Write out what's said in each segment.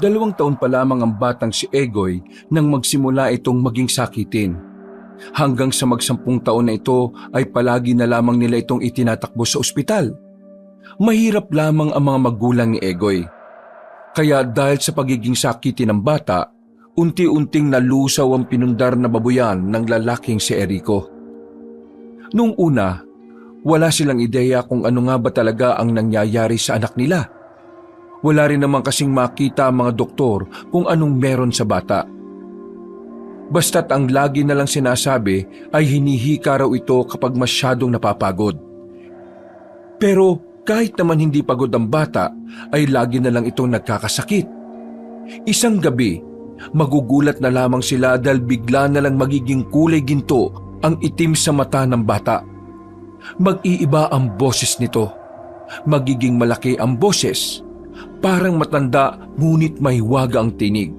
2 taon pa lamang ang batang si Egoy nang magsimula itong maging sakitin. Hanggang sa mag-10 taon na ito ay palagi na lamang nila itong itinatakbo sa ospital. Mahirap lamang ang mga magulang ni Egoy. Kaya dahil sa pagiging sakitin ng bata, unti-unting nalusaw ang pinundar na babuyan ng lalaking si Erico. Noong una, wala silang ideya kung ano nga ba talaga ang nangyayari sa anak nila. Wala rin naman kasing makita ang mga doktor kung anong meron sa bata. Basta't ang lagi na lang sinasabi ay hinihika raw ito kapag masyadong napapagod. Pero kahit naman hindi pagod ang bata, ay lagi na lang itong nagkakasakit. Isang gabi, magugulat na lamang sila dahil bigla na lang magiging kulay ginto ang itim sa mata ng bata. Mag-iiba ang boses nito. Magiging malaki ang boses. Parang matanda ngunit mahiwaga ang tinig.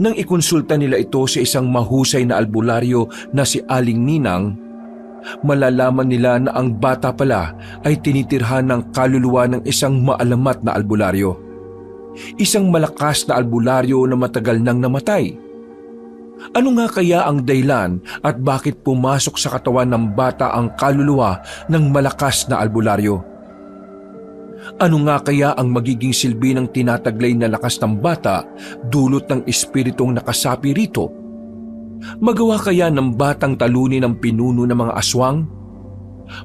Nang ikonsulta nila ito sa isang mahusay na albularyo na si Aling Ninang, malalaman nila na ang bata pala ay tinitirhan ng kaluluwa ng isang maalamat na albularyo. Isang malakas na albularyo na matagal nang namatay. Ano nga kaya ang dahilan at bakit pumasok sa katawan ng bata ang kaluluwa ng malakas na albularyo? Ano nga kaya ang magiging silbi ng tinataglay na lakas ng bata dulot ng espiritong nakasapi rito? Magawa kaya ng batang talunin ang pinuno ng mga aswang?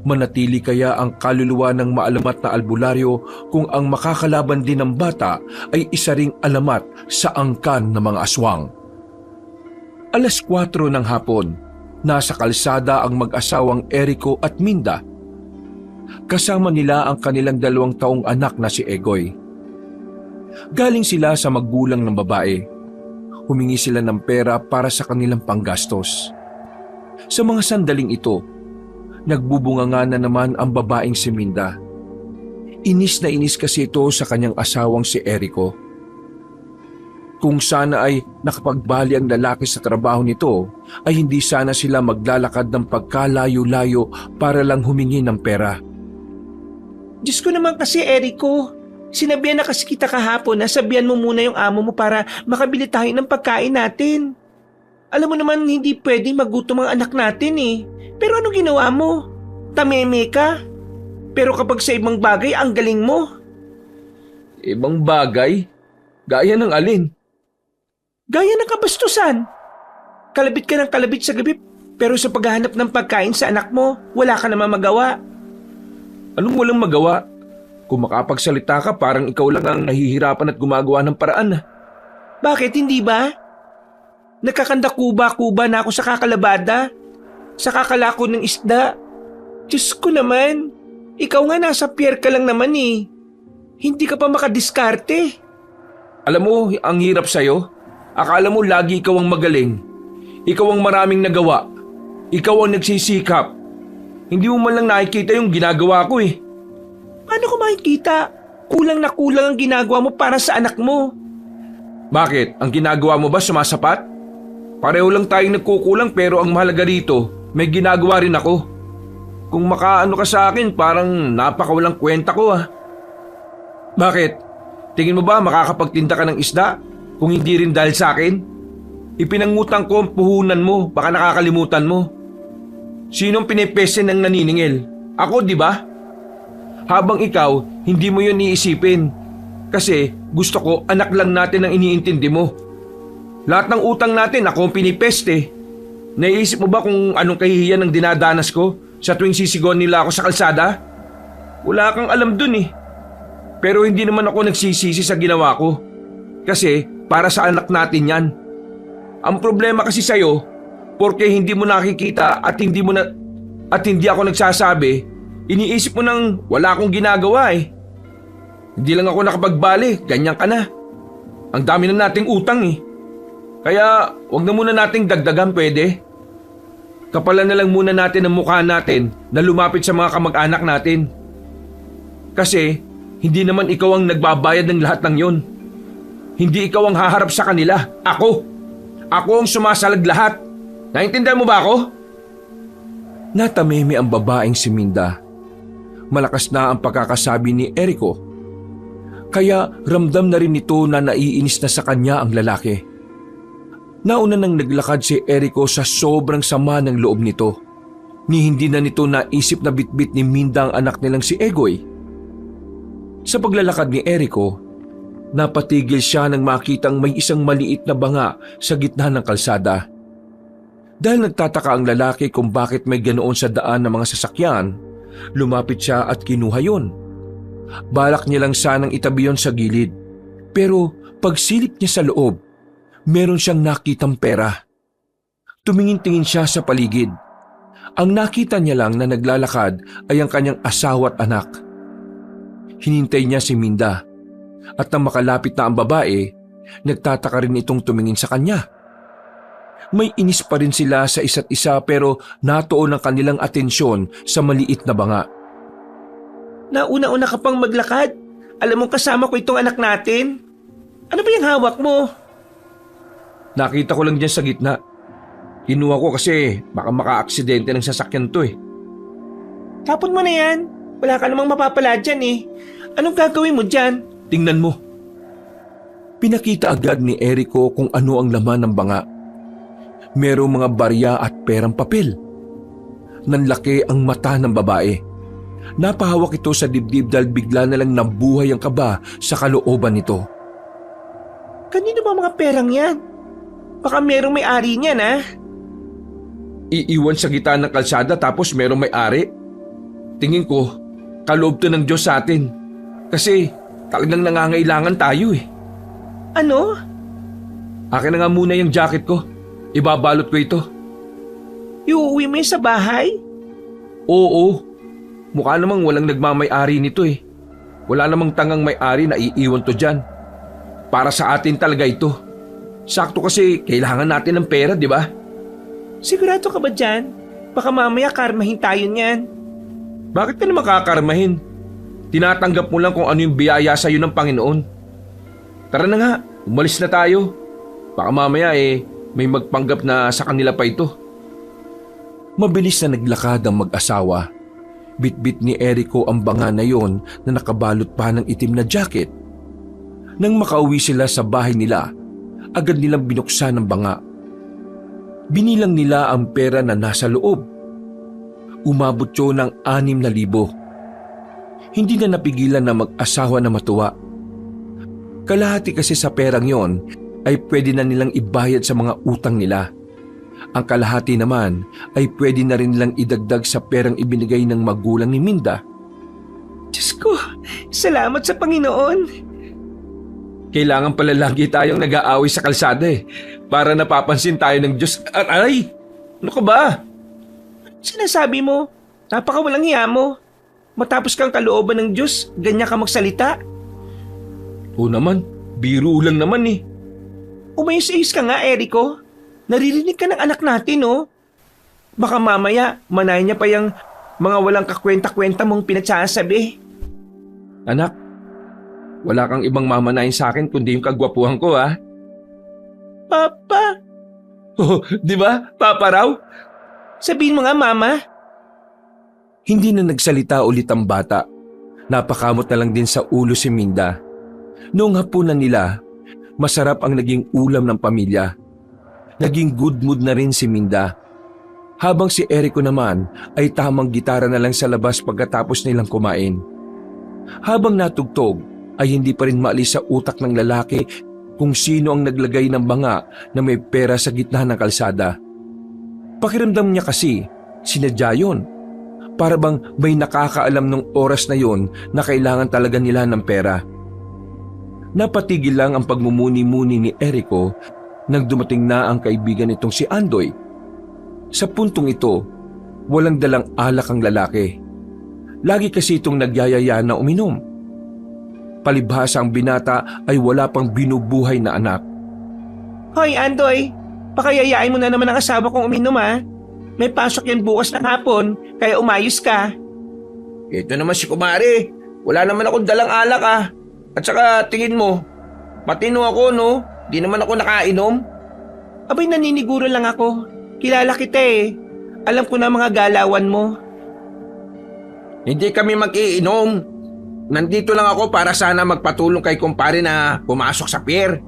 Manatili kaya ang kaluluwa ng maalamat na albularyo kung ang makakalaban din ng bata ay isa ring alamat sa angkan ng mga aswang? 4:00 ng hapon, nasa kalsada ang mag-asawang Erico at Minda. Kasama nila ang kanilang 2 taong anak na si Egoy. Galing sila sa magulang ng babae. Humingi sila ng pera para sa kanilang panggastos. Sa mga sandaling ito, nagbubunganga na naman ang babaeng si Minda. Inis na inis kasi ito sa kanyang asawang si Erico. Kung sana ay nakapagbali ang lalaki sa trabaho nito, ay hindi sana sila maglalakad ng pagkalayo-layo para lang humingi ng pera. Diyos ko naman kasi, Erico. Sinabihan na kasi kita kahapon na sabihan mo muna yung amo mo para makabili tayo ng pagkain natin. Alam mo naman hindi pwedeng magutom ang anak natin eh. Pero ano ginawa mo? Tameme ka? Pero kapag sa ibang bagay, ang galing mo. Ibang bagay? Gaya ng alin? Gaya ng kabastusan. Kalabit ka ng kalabit sa gabi, pero sa paghahanap ng pagkain sa anak mo, wala ka naman magawa. Anong walang magawa? Kung makapagsalita ka, parang ikaw lang ang nahihirapan at gumagawa ng paraan. Bakit, hindi ba? Nagkakanda-kuba-kuba na ako sa kakalabada, sa kakalako ng isda. Diyos ko naman, ikaw nga nasa pier ka lang naman eh. Hindi ka pa makadiskarte. Alam mo, ang hirap sa'yo. Akala mo lagi ikaw ang magaling. Ikaw ang maraming nagawa. Ikaw ang nagsisikap. Hindi mo man lang nakikita yung ginagawa ko eh. Paano ko makikita? Kulang na kulang ang ginagawa mo para sa anak mo. Bakit? Ang ginagawa mo ba sumasapat? Pareho lang tayong nagkukulang pero ang mahalaga rito, may ginagawa rin ako. Kung makaano ka sa akin, parang napakawalang kwenta ko ah. Bakit? Tingin mo ba makakapagtinda ka ng isda kung hindi rin dahil sa akin? Ipinangutang ko ang puhunan mo, baka nakakalimutan mo. Sinong pinipesen ng naniningil? Ako, di ba? Habang ikaw, hindi mo yun iisipin. Kasi gusto ko anak lang natin ang iniintindi mo. Lahat ng utang natin ako ang pinipeste. Naiisip mo ba kung anong kahihiyan ang dinadanas ko sa tuwing sisigawan nila ako sa kalsada? Wala kang alam dun eh. Pero hindi naman ako nagsisisi sa ginawa ko. Kasi para sa anak natin yan. Ang problema kasi sa'yo, porke hindi mo nakikita at hindi ako nagsasabi, iniisip mo nang wala akong ginagawa eh. Hindi lang ako nakapagbali, ganyan ka na. Ang dami na nating utang eh. Kaya wag na muna nating dagdagan, pwede? Kapalan na lang muna natin ang mukha natin na lumapit sa mga kamag-anak natin. Kasi hindi naman ikaw ang nagbabayad ng lahat ng yon. Hindi ikaw ang haharap sa kanila, ako. Ako ang sumasalag lahat. Naintindihan mo ba ako? Natameme ang babaeng si Minda. Malakas na ang pagkakasabi ni Erico. Kaya ramdam na rin nito na naiinis na sa kanya ang lalaki. Nauna nang naglakad si Erico sa sobrang sama ng loob nito. Ni hindi na nito naisip na bitbit ni Minda ang anak nilang si Egoy. Sa paglalakad ni Erico, napatigil siya nang makitang may isang maliit na banga sa gitna ng kalsada. Dahil nagtataka ang lalaki kung bakit may ganoon sa daan ng mga sasakyan, lumapit siya at kinuha yun. Balak niya lang sanang itabi yun sa gilid. Pero pagsilip niya sa loob, meron siyang nakitang pera. Tumingin-tingin siya sa paligid. Ang nakita niya lang na naglalakad ay ang kanyang asawa at anak. Hinintay niya si Minda at nang makalapit na ang babae, nagtataka rin itong tumingin sa kanya. May inis pa rin sila sa isa't isa pero natuon ang kanilang atensyon sa maliit na banga. Nauna-una ka pang maglakad. Alam mo kasama ko itong anak natin. Ano ba yung hawak mo? Nakita ko lang dyan sa gitna. Kinuha ko kasi baka maka-aksidente ng sasakyan to eh. Tapon mo na yan. Wala ka namang mapapala dyan eh. Anong gagawin mo dyan? Tingnan mo. Pinakita agad ni Erico kung ano ang laman ng banga. Merong mga barya at perang papel. Nanlaki ang mata ng babae. Napahawak ito sa dibdib dahil bigla na lang nabuhay ang kaba sa kalooban nito. Kanino ba mga perang yan? Baka merong may-ari niyan ah. Iiwan sa gitna ng kalsada tapos merong may-ari. Tingin ko, kaloob to ng Diyos sa atin. Kasi talagang nangangailangan tayo eh. Ano? Akin na nga muna yung jacket ko. Ibabalot ko ito. Iuwi mo yun sa bahay? Oo. Mukha namang walang nagmamay-ari nito eh. Wala namang tangang may-ari na iiwan to dyan. Para sa atin talaga ito. Sakto kasi kailangan natin ng pera, di ba? Sigurado ka ba dyan? Baka mamaya karmahin tayo niyan. Bakit ka naman kakarmahin? Tinatanggap mo lang kung ano yung biyaya sa'yo ng Panginoon. Tara na nga, umalis na tayo. Baka mamaya may magpanggap na sa kanila pa ito. Mabilis na naglakad ang mag-asawa. Bitbit ni Erico ang banga na yon na nakabalot pa ng itim na jacket. Nang makauwi sila sa bahay nila, agad nilang binuksan ang banga. Binilang nila ang pera na nasa loob. Umabot yun ng 6,000. Hindi na napigilan na mag-asawa na matuwa. Kalahati kasi sa perang yon ay pwede na nilang ibayad sa mga utang nila. Ang kalahati naman ay pwede na rin nilang idagdag sa perang ibinigay ng magulang ni Minda. Diyos ko, salamat sa Panginoon. Kailangan pala lagi tayong nag-aaway sa kalsada eh, para napapansin tayo ng Diyos. Aray! Ano ka ba? Sinasabi mo, napakawalang hiya mo. Matapos kang kalooban ng Diyos, ganyan ka magsalita. Oo naman, biro lang naman eh. Umayos-ayos ka nga, Erico. Naririnig ka ng anak natin, oh. Baka mamaya, manahin niya pa yung mga walang kakwenta-kwenta mong pinagsasabi. Anak, wala kang ibang mamanahin sa akin kundi yung kagwapuhan ko, ha? Papa, Oh, di ba? Papa raw? sabihin mo nga, Mama. Hindi na nagsalita ulit ang bata. Napakamot na lang din sa ulo si Minda. Noong hapunan nila, masarap ang naging ulam ng pamilya. Naging good mood na rin si Minda. Habang si Erico naman ay tamang gitara na lang sa labas pagkatapos nilang kumain. Habang natugtog ay hindi pa rin maalis sa utak ng lalaki kung sino ang naglagay ng banga na may pera sa gitna ng kalsada. Pakiramdam niya kasi sinadya yun. Para bang may nakakaalam ng oras na yon na kailangan talaga nila ng pera. Napatigil lang ang pagmumuni-muni ni Erico nang dumating na ang kaibigan nitong si Andoy. Sa puntong ito, walang dalang alak ang lalaki. Lagi kasi itong nagyayaya na uminom. Palibhasa ang binata ay wala pang binubuhay na anak. Hoy, Andoy, pakayayain mo na naman ang asawa kong uminom, ha? May pasok yan bukas ng hapon, kaya umayos ka. Ito naman si kumare. Wala naman akong dalang alak ah. At saka tingin mo, matino ako no? Di naman ako nakainom. Abay, naniniguro lang ako. Kilala kita eh. Alam ko na mga galawan mo. Hindi kami mag-iinom. nandito lang ako para sana magpatulong kay kumpare na pumasok sa pier.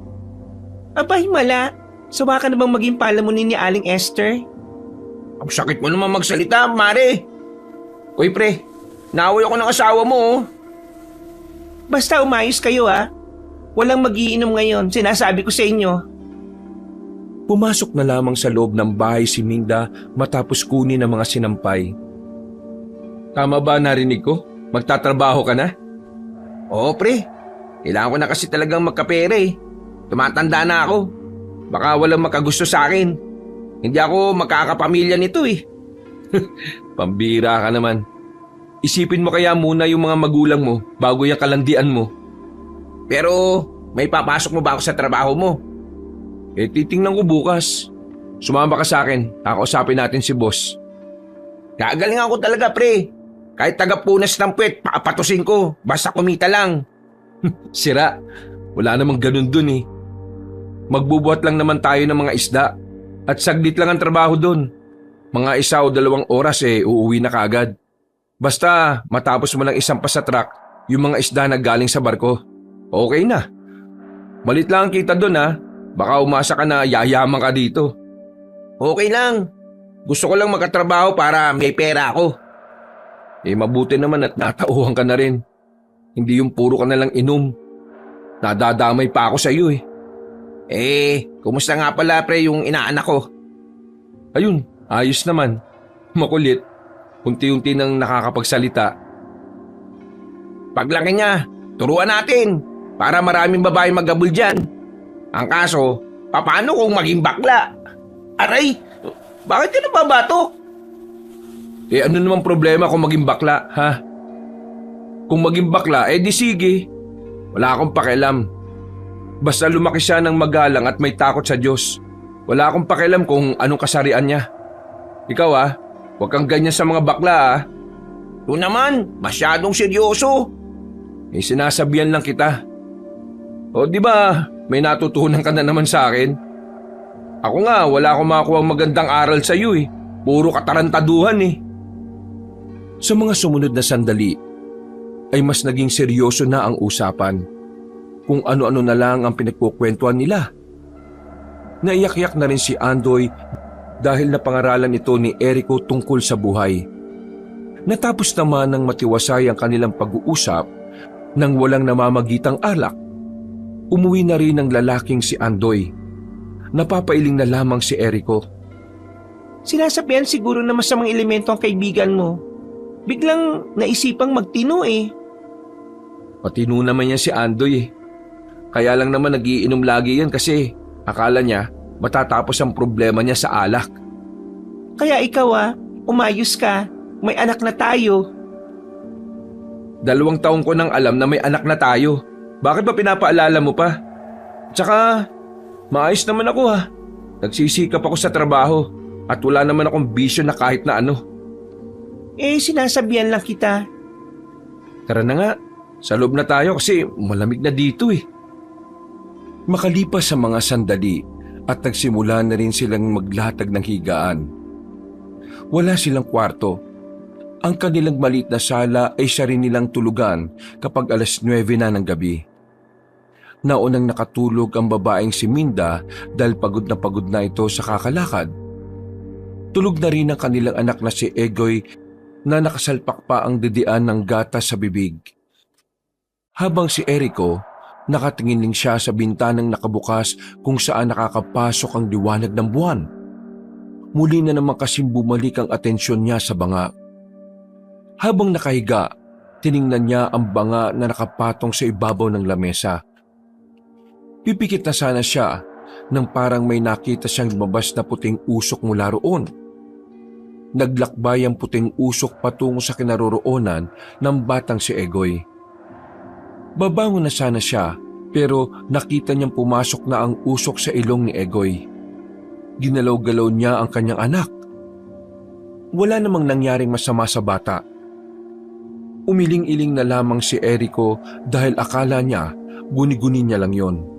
Aba, himala. Sawa ka na bang maging palamunin ni Aling Esther? Ang sakit mo naman magsalita, Mare. Uy, pre, naaway ako ng asawa mo, oh. Basta umayos kayo ha. Walang magiinom ngayon, sinasabi ko sa inyo. Pumasok na lamang sa loob ng bahay si Minda matapos kunin ang mga sinampay. Tama ba narinig ko? Magtatrabaho ka na? Oo, pre. Kailangan ko na kasi talagang magkapera eh. Tumatanda na ako. Baka walang makagusto sa akin. Hindi ako makakapamilya nito eh. Pambira ka naman. Isipin mo kaya muna yung mga magulang mo bago yung kalandian mo. Pero may papasok mo ba ako sa trabaho mo? Titingnan ko bukas. Sumama ka sa akin. Kakausapin natin si boss. Gagaling ako talaga, pre. Kahit taga-punas ng puwet, papatusin ko. Basta kumita lang. Sira. Wala namang ganun dun eh. Magbubuhat lang naman tayo ng mga isda. At saglit lang ang trabaho dun. Mga 1 o 2 oras uuwi na kaagad. Basta matapos mo lang isampas sa truck yung mga isda na galing sa barko. Okay na. Malit lang ang kita dun ha. Baka umasa ka na yayaman ka dito. Okay lang. Gusto ko lang magkatrabaho para may pera ako. Mabuti naman at natauhan ka na rin. Hindi yung puro ka na lang inom. Nadadamay pa ako sa iyo eh. Kumusta nga pala pre yung inaanak ko? Ayun, ayos naman. Makulit. Unti-unti nang nakakapagsalita. Paglaki niya, turuan natin para maraming babae magabol dyan. Ang kaso, paano kung maging bakla? Aray, bakit ka nababato? Ano namang problema kung maging bakla, ha? Kung maging bakla, di sige. Wala akong pakialam. Basta lumaki siya ng magalang at may takot sa Diyos. Wala akong pakialam kung anong kasarian niya. Ikaw huwag kang ganyan sa mga bakla Ito naman, masyadong seryoso. Sinasabihan lang kita. O di ba, may natutunan ka na naman sa akin? Ako nga, wala akong makuha magandang aral sa iyo eh. Puro katarantaduhan eh. Sa mga sumunod na sandali, ay mas naging seryoso na ang usapan. Kung ano-ano na lang ang pinagkukwentuhan nila. Naiyak-yak na rin si Andoy dahil napangaralan ito ni Erico tungkol sa buhay. Natapos naman ng matiwasay ang kanilang pag-uusap nang walang namamagitang alak. Umuwi na rin ang lalaking si Andoy. Napapailing na lamang si Erico. Sinasabihan siguro na masamang elemento ang kaibigan mo. Biglang naisipang magtino eh. Patino naman yan si Andoy eh. Kaya lang naman nagiinom lagi yan kasi akala niya matatapos ang problema niya sa alak. Kaya ikaw umayos ka. May anak na tayo. 2 taon ko nang alam na may anak na tayo. Bakit ba pinapaalala mo pa? Tsaka, maayos naman ako Nagsisikap ako sa trabaho at wala naman akong bisyo na kahit na ano. Sinasabihan lang kita. Tara na nga, sa loob na tayo kasi malamig na dito eh. Makalipas sa mga sandali at nagsimula na rin silang maglatag ng higaan. Wala silang kwarto. Ang kanilang maliit na sala ay siya rin nilang tulugan kapag 9:00 na ng gabi. Naunang nakatulog ang babaeng si Minda dahil pagod na ito sa kakalakad. Tulog na rin ang kanilang anak na si Egoy na nakasalpak pa ang didian ng gatas sa bibig. Habang si Erico, nakatingin lang siya sa bintanang nakabukas kung saan nakakapasok ang liwanag ng buwan. Muli na naman kasing bumalik ang atensyon niya sa banga. Habang nakahiga, tiningnan niya ang banga na nakapatong sa ibabaw ng lamesa. Pipikit na sana siya nang parang may nakita siyang lumabas na puting usok mula roon. Naglakbay ang puting usok patungo sa kinaroroonan ng batang si Egoy. Babangon na sana siya pero nakita niyang pumasok na ang usok sa ilong ni Egoy. Ginalaw-galaw niya ang kanyang anak. Wala namang nangyaring masama sa bata. Umiling-iling na lamang si Erico dahil akala niya guni-guni niya lang yon.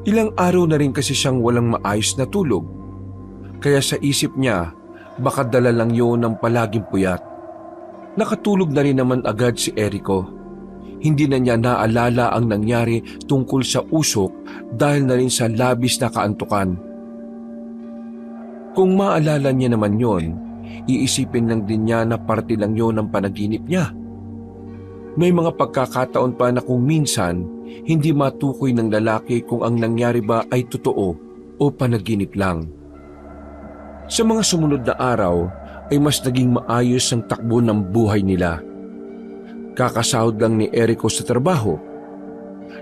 Ilang araw na rin kasi siyang walang maayos na tulog. Kaya sa isip niya, baka dala lang yon ng palaging puyat. Nakatulog na rin naman agad si Erico. Hindi na niya naalala ang nangyari tungkol sa usok dahil na rin sa labis na kaantukan. Kung maalala niya naman yon, iisipin lang din niya na parte lang yon ng panaginip niya. May mga pagkakataon pa na kung minsan, hindi matukoy ng lalaki kung ang nangyari ba ay totoo o panaginip lang. Sa mga sumunod na araw ay mas naging maayos ang takbo ng buhay nila. Kakasahod lang ni Erico sa trabaho.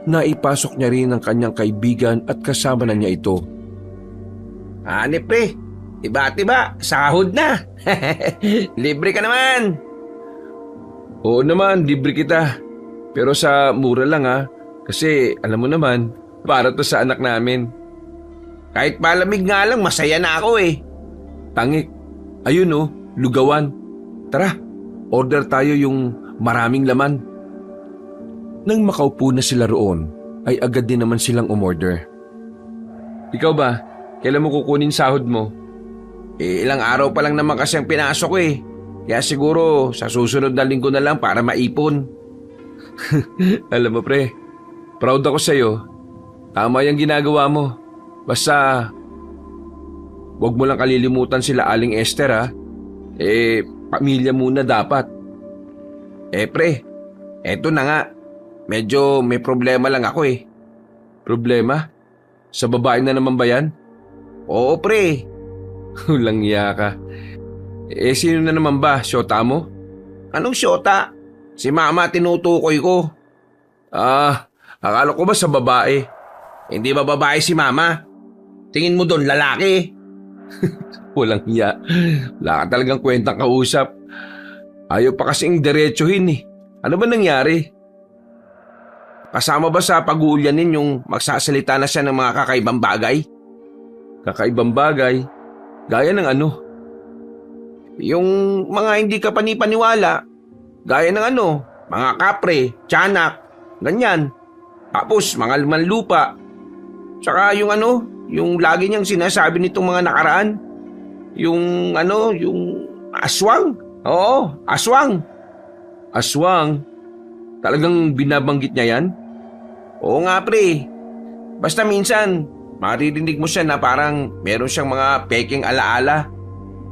Naipasok niya rin ang kanyang kaibigan at kasama na niya ito. Pre, tiba-tiba, sahod na. Libre ka naman. Oo naman, libre kita. Pero sa mura lang kasi alam mo naman, para to sa anak namin. Kahit palamig nga lang, masaya na ako eh. Tangik, ayun lugawan. Tara, order tayo yung maraming laman. Nang makaupo na sila roon, ay agad din naman silang umorder. Ikaw ba, kailan mo kukunin sahod mo? Ilang araw pa lang naman kasi ang pinasok ko eh. Kaya siguro sa susunod na linggo na lang para maipon. Alam mo pre, proud ako sa'yo. Tama yung ginagawa mo. Basta, wag mo lang kalilimutan sila Aling Esther pamilya muna dapat. Pre, eto na nga. Medyo may problema lang ako eh. Problema? Sa babae na naman ba yan? Oo pre. Hulang iya ka. Sino na naman ba? Syota mo? Anong syota? Si mama tinutukoy ko. Akala ko ba sa babae? Hindi ba babae si mama? Tingin mo doon lalaki? Walang iya. Wala ka talagang kwentang kausap. Ayaw pa kasing diretsuhin eh. Ano ba nangyari? Kasama ba sa pag-uulyanin yung magsasalita na siya ng mga kakaibang bagay? Kakaibang bagay? Gaya ng ano? Yung mga hindi ka panipaniwala. Gaya ng mga kapre, tiyanak, ganyan. Tapos mga manlupa. Tsaka yung yung lagi niyang sinasabi nitong mga nakaraan. Yung aswang. Oo, aswang. Aswang? Talagang binabanggit niya yan? Oo nga pre. Basta minsan, maririnig mo siya na parang meron siyang mga peking alaala.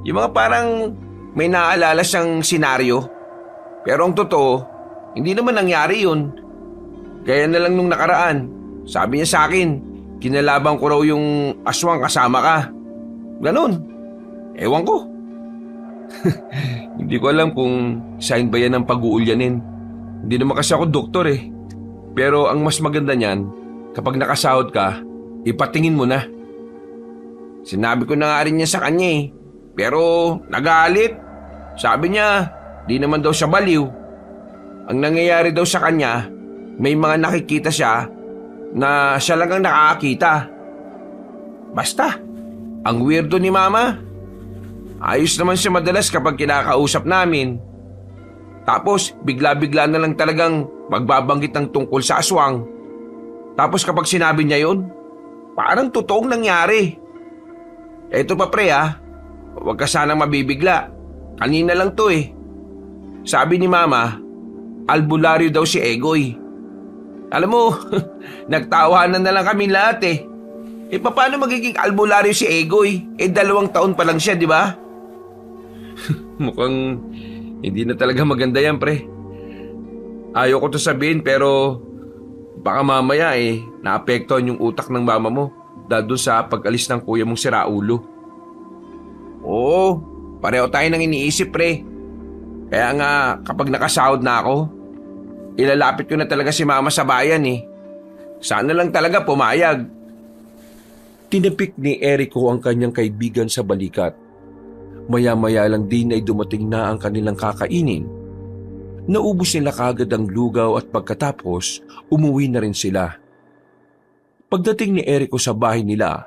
Yung mga parang may naaalala siyang senaryo. Pero ang totoo, hindi naman nangyari yun. Gaya na lang nung nakaraan. Sabi niya sa akin, kinalaban ko raw yung aswang kasama ka. Ganon. Ewan ko. Hindi ko alam kung sign ba yan ng pag-uulyanin. Hindi naman kasi ako doktor eh. Pero ang mas maganda niyan, kapag nakasahod ka, ipatingin mo na. Sinabi ko na nga rin niya sa kanya eh. Pero nagalit. Sabi niya, di naman daw siya baliw. Ang nangyayari daw sa kanya, may mga nakikita siya na siya lang ang nakakakita. Basta, ang weirdo ni mama. Ayos naman siya madalas kapag kinakausap namin. Tapos bigla-bigla na lang talagang magbabanggit ng tungkol sa aswang. Tapos kapag sinabi niya yun, parang totoong nangyari. Eto pa pre huwag ka sanang mabibigla. Kanina lang to eh. Sabi ni mama, albularyo daw si Egoy. Alam mo, nagtawanan na lang kami lahat eh. Paano magiging albularyo si Egoy? 2 taon pa lang siya, di ba? Mukhang hindi na talaga maganda yan, pre. Ayaw ko to sabihin pero baka mamaya naapektuhan yung utak ng mama mo dahil dun sa pag-alis ng kuya mong si Raulo. Oo, pareho tayo nang iniisip, pre. Kaya nga kapag nakasahod na ako, ilalapit ko na talaga si mama sa bayan eh. Sana lang talaga pumayag. Tinapik ni Erico ang kanyang kaibigan sa balikat. Maya-maya lang din ay dumating na ang kanilang kakainin. Naubos nila kagad ang lugaw at pagkatapos, umuwi na rin sila. Pagdating ni Erico sa bahay nila,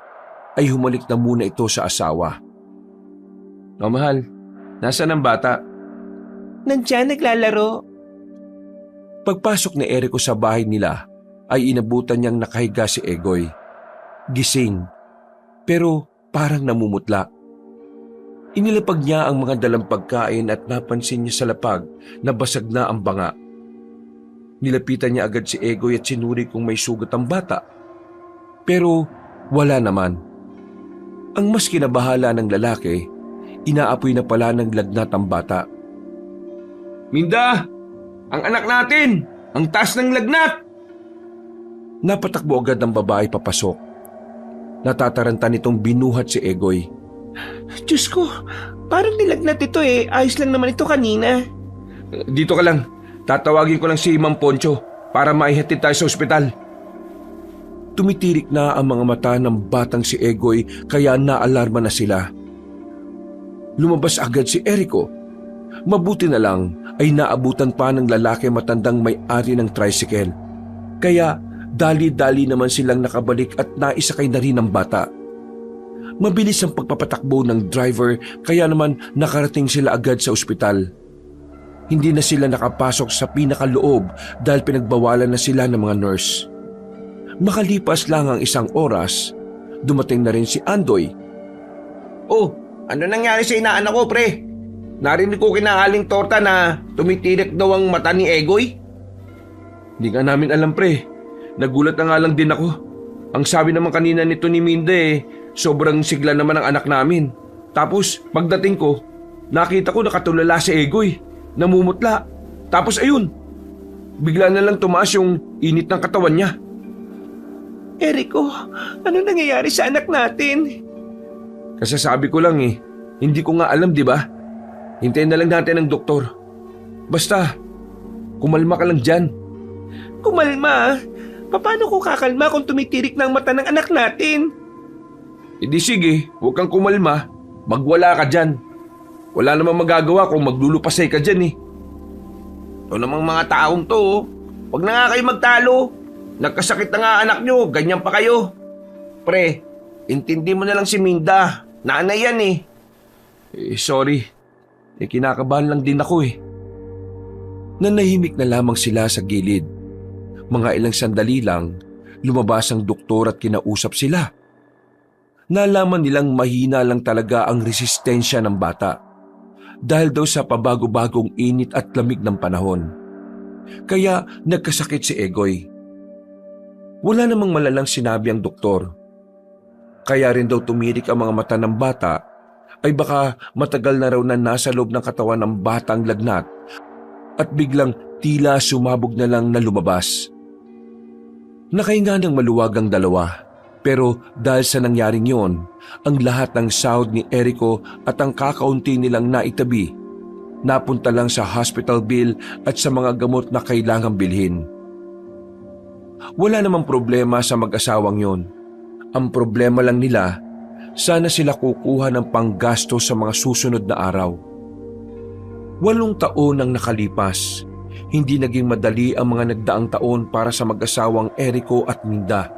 ay humalik na muna ito sa asawa. "O mahal, nasaan ang bata?" Nandiyan naglalaro. Pagpasok ni Erico sa bahay nila, ay inabutan niyang nakahiga si Egoy. Gising, pero parang namumutla. Inilapag niya ang mga dalang pagkain at napansin niya sa lapag na basag na ang banga. Nilapitan niya agad si Egoy at sinuri kung may sugat ang bata. Pero wala naman. Ang mas kinabahala ng lalaki, inaapoy na pala ng lagnat ang bata. Minda! Ang anak natin! Ang taas ng lagnat! Napatakbo agad ang babae papasok. Natataranta nitong binuhat si Egoy. Diyos ko, parang nilagnat ito eh. Ayos lang naman ito kanina. Dito ka lang. Tatawagin ko lang si Ma'am Poncho para maihatid tayo sa ospital. Tumitirik na ang mga mata ng batang si Egoy kaya naalarma na sila. Lumabas agad si Erico. Mabuti na lang ay naabutan pa ng lalaki matandang may-ari ng tricycle. Kaya dali-dali naman silang nakabalik at naisakay na rin ang bata. Mabilis ang pagpapatakbo ng driver kaya naman nakarating sila agad sa ospital. Hindi na sila nakapasok sa pinakaloob dahil pinagbawalan na sila ng mga nurse. Makalipas lang ang 1 oras, dumating na rin si Andoy. Oh, ano nangyari sa inaanak ko, pre? Narinig ko kinaaling torta na tumitirik daw ang mata ni Egoy. Hindi nga namin alam, pre. Nagulat na nga lang din ako. Ang sabi naman kanina nito ni Minda sobrang sigla naman ang anak namin. Tapos pagdating ko, nakita ko nakatulala si Egoy. Namumutla. Tapos ayun, bigla na lang tumaas yung init ng katawan niya. Erico, ano nangyayari sa anak natin? Kasasabi ko lang hindi ko nga alam, di ba? Hintayin na lang natin ang doktor. Basta, kumalma ka lang dyan. Kumalma? Paano ko kakalma kung tumitirik ng mata ng anak natin? Hindi sige, huwag kang kumalma. Magwala ka dyan. Wala namang magagawa kung maglulupasay ka dyan. Ito namang mga taong to, wag na nga kayo magtalo. Nagkasakit na nga anak nyo, ganyan pa kayo. Pre, intindi mo na lang si Minda. Nanay yan Sorry. Kinakabahan lang din ako Nanahimik na lamang sila sa gilid. Mga ilang sandali lang, lumabas ang doktor at kinausap sila. Nalaman nilang mahina lang talaga ang resistensya ng bata dahil daw sa pabago-bagong init at lamig ng panahon. Kaya nagkasakit si Egoy. Wala namang malalang sinabi ang doktor. Kaya rin daw tumirik ang mga mata ng bata ay baka matagal na raw na nasa loob ng katawan ng batang lagnat at biglang tila sumabog na lang na lumabas. Nakahinga ng maluwag ang dalawa pero dahil sa nangyaring yon, ang lahat ng sahod ni Erico at ang kakaunti nilang naitabi napunta lang sa hospital bill at sa mga gamot na kailangang bilhin. Wala namang problema sa mag-asawang yon. Ang problema lang nila, sana sila kukuha ng panggasto sa mga susunod na araw. 8 taon ang nakalipas. Hindi naging madali ang mga nagdaang taon para sa mag-asawang Erico at Minda.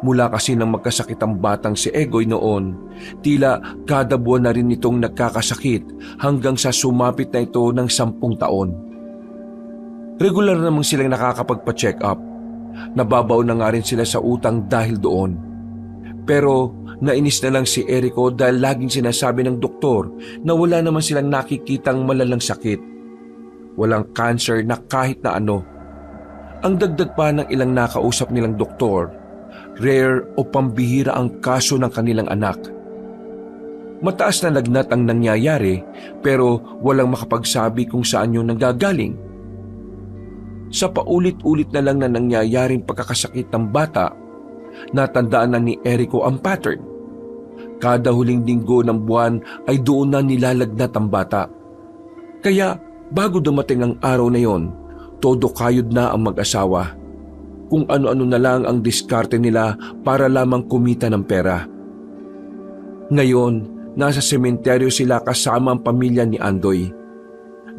Mula kasi nang magkasakit ang batang si Egoy noon, tila kada buwan na rin itong nagkakasakit hanggang sa sumapit na ito ng 10 taon. Regular namang silang nakakapagpa-check up. Nababaw na nga rin sila sa utang dahil doon. Pero nainis na lang si Erico dahil laging sinasabi ng doktor na wala naman silang nakikitang malalang sakit. Walang cancer na kahit na ano. Ang dagdag pa ng ilang nakausap nilang doktor, rare o pambihira ang kaso ng kanilang anak. Mataas na lagnat ang nangyayari pero walang makapagsabi kung saan yun nanggagaling. Sa paulit-ulit na lang na nangyayaring pagkakasakit ng bata, natandaan na ni Erico ang pattern. Kada huling linggo ng buwan ay doon na nilalagnat ang bata. Kaya bago dumating ang araw na yon, todo kayod na ang mag-asawa. Kung ano-ano na lang ang diskarte nila para lamang kumita ng pera. Ngayon, nasa sementeryo sila kasama ang pamilya ni Andoy.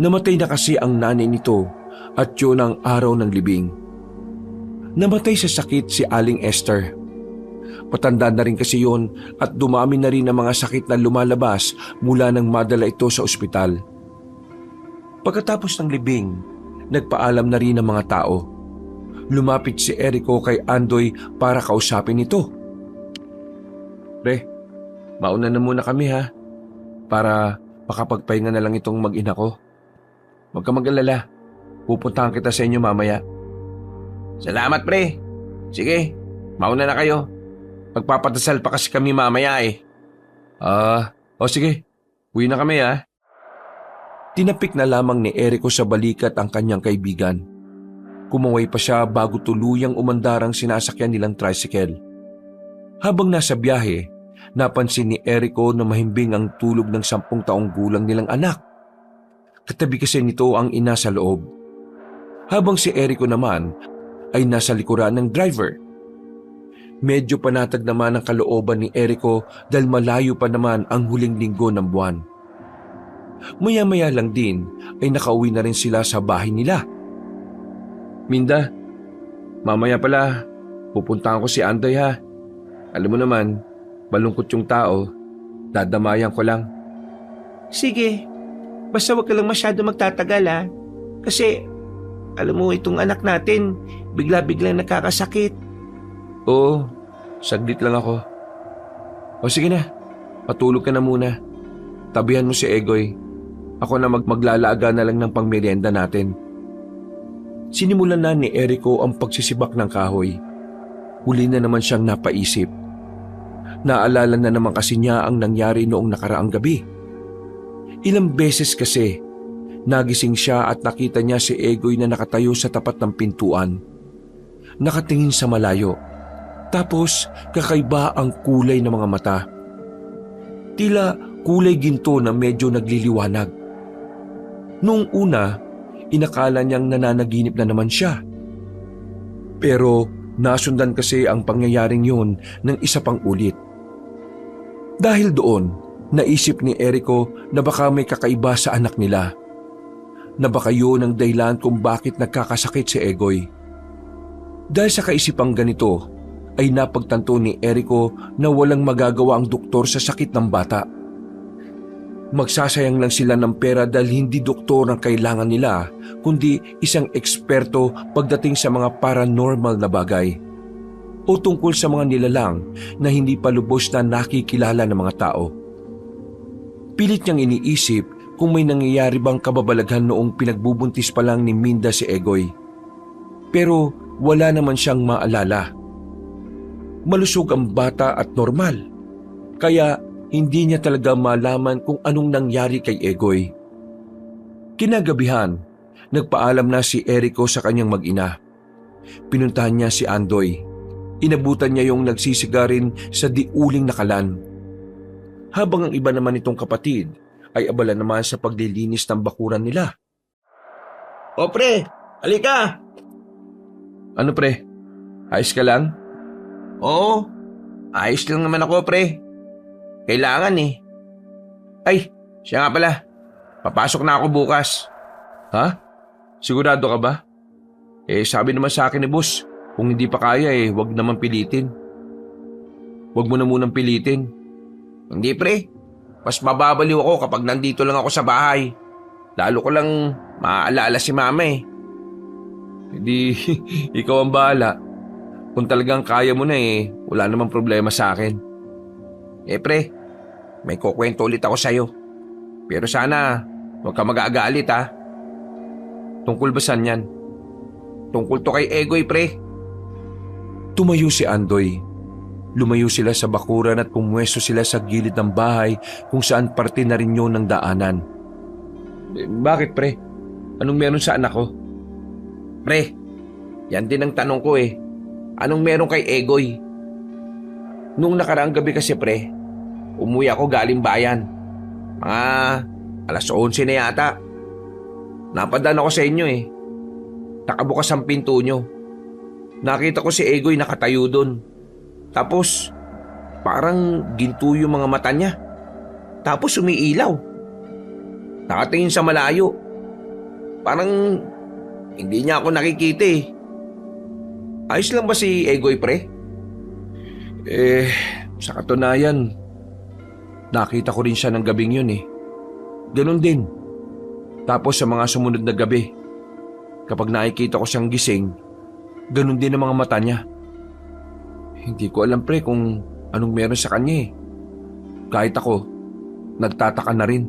Namatay na kasi ang nanay nito at yun ang araw ng libing. Namatay sa sakit si Aling Esther. Patanda na rin kasi yon at dumami na rin ang mga sakit na lumalabas mula nang madala ito sa ospital. Pagkatapos ng libing, nagpaalam na rin ang mga tao. Lumapit si Erico kay Andoy para kausapin ito. Pre, mauna na muna kami para makapagpahinga na lang itong mag-ina ko. Huwag ka mag-alala. Pupuntahan kita sa inyo mamaya. Salamat pre. Sige, mauna na kayo. Magpapadasal pa kasi kami mamaya eh. Sige. Uwi na kami Tinapik na lamang ni Erico sa balikat ang kanyang kaibigan. Kumaway pa siya bago tuluyang umandarang sinasakyan nilang tricycle. Habang nasa biyahe, napansin ni Erico na mahimbing ang tulog ng 10 taong gulang nilang anak. Katabi kasi nito ang ina sa loob. Habang si Erico naman ay nasa likuran ng driver. Medyo panatag naman ang kalooban ni Erico dahil malayo pa naman ang huling linggo ng buwan. Maya-maya lang din ay nakauwi na rin sila sa bahay nila. Minda, mamaya pala pupuntahan ko si Andoy ha. Alam mo naman, malungkot yung tao. Dadamayan ko lang. Sige, basta wag ka lang masyado magtatagal Kasi, alam mo itong anak natin, bigla-biglang nakakasakit. Oo, saglit lang ako. O sige na, patulog ka na muna. Tabihan mo si Egoy. Ako na maglalaaga na lang ng pangmerienda natin. Sinimulan na ni Erico ang pagsisibak ng kahoy. Huli na naman siyang napaisip. Naalala na naman kasi niya ang nangyari noong nakaraang gabi. Ilang beses kasi, nagising siya at nakita niya si Egoy na nakatayo sa tapat ng pintuan. Nakatingin sa malayo. Tapos kakaiba ang kulay ng mga mata. Tila kulay ginto na medyo nagliliwanag. Noong una, inakala niyang nananaginip na naman siya. Pero nasundan kasi ang pangyayaring yun ng isa pang ulit. Dahil doon, naisip ni Erico na baka may kakaiba sa anak nila. Na baka yun ang dahilan kung bakit nagkakasakit si Egoy. Dahil sa kaisipang ganito, ay napagtanto ni Erico na walang magagawa ang doktor sa sakit ng bata. Magsasayang lang sila ng pera dahil hindi doktor ang kailangan nila, kundi isang eksperto pagdating sa mga paranormal na bagay o tungkol sa mga nilalang na hindi pa lubos na nakikilala ng mga tao. Pilit niyang iniisip kung may nangyayari bang kababalaghan noong pinagbubuntis pa lang ni Minda si Egoy. Pero wala naman siyang maalala. Malusog ang bata at normal, kaya hindi niya talaga malaman kung anong nangyari kay Egoy. Kinagabihan, nagpaalam na si Erico sa kanyang mag-ina. Pinuntahan niya si Andoy. Inabutan niya yung nagsisigarin sa diuling nakalan. Habang ang iba naman itong kapatid ay abala naman sa paglilinis ng bakuran nila. O pre, halika! Ano pre? Ayos ka lang? Oo, ayos lang naman ako pre. Kailangan Ay, siya nga pala. Papasok na ako bukas. Ha? Sigurado ka ba? Sabi naman sa akin ni boss, kung hindi pa kaya wag naman pilitin. Wag mo na munang pilitin. Hindi pre, mas mababaliw ako kapag nandito lang ako sa bahay. Lalo ko lang maaalala si mama Hindi, ikaw ang bahala. Kung talagang kaya mo na wala namang problema sa akin. Pre, may kukwento ulit ako sa'yo. Pero sana, huwag ka mag-aagalit ha. Tungkol ba saan yan? Tungkol to kay Egoy pre. Tumayo si Andoy. Lumayo sila sa bakuran at pumwesto sila sa gilid ng bahay kung saan parte na rin yun ng daanan. Bakit pre? Anong meron sa anak ko? Pre, yan din ang tanong ko Anong meron kay Egoy? Nung nakaraang gabi kasi pre, umuwi ako galing bayan. Mga alas 11 na yata. Napadaan ako sa inyo Nakabukas ang pinto nyo. Nakita ko si Egoy nakatayo doon. Tapos, parang ginto yung mga mata niya. Tapos umiilaw. Nakatingin sa malayo. Parang hindi niya ako nakikita Ayos lang ba si Egoy pre? Sa katunayan, nakita ko rin siya ng gabing yun Ganon din. Tapos sa mga sumunod na gabi, kapag nakikita ko siyang gising, ganon din ang mga mata niya. Hindi ko alam pre kung anong meron sa kanya Kahit ako, nagtataka na rin.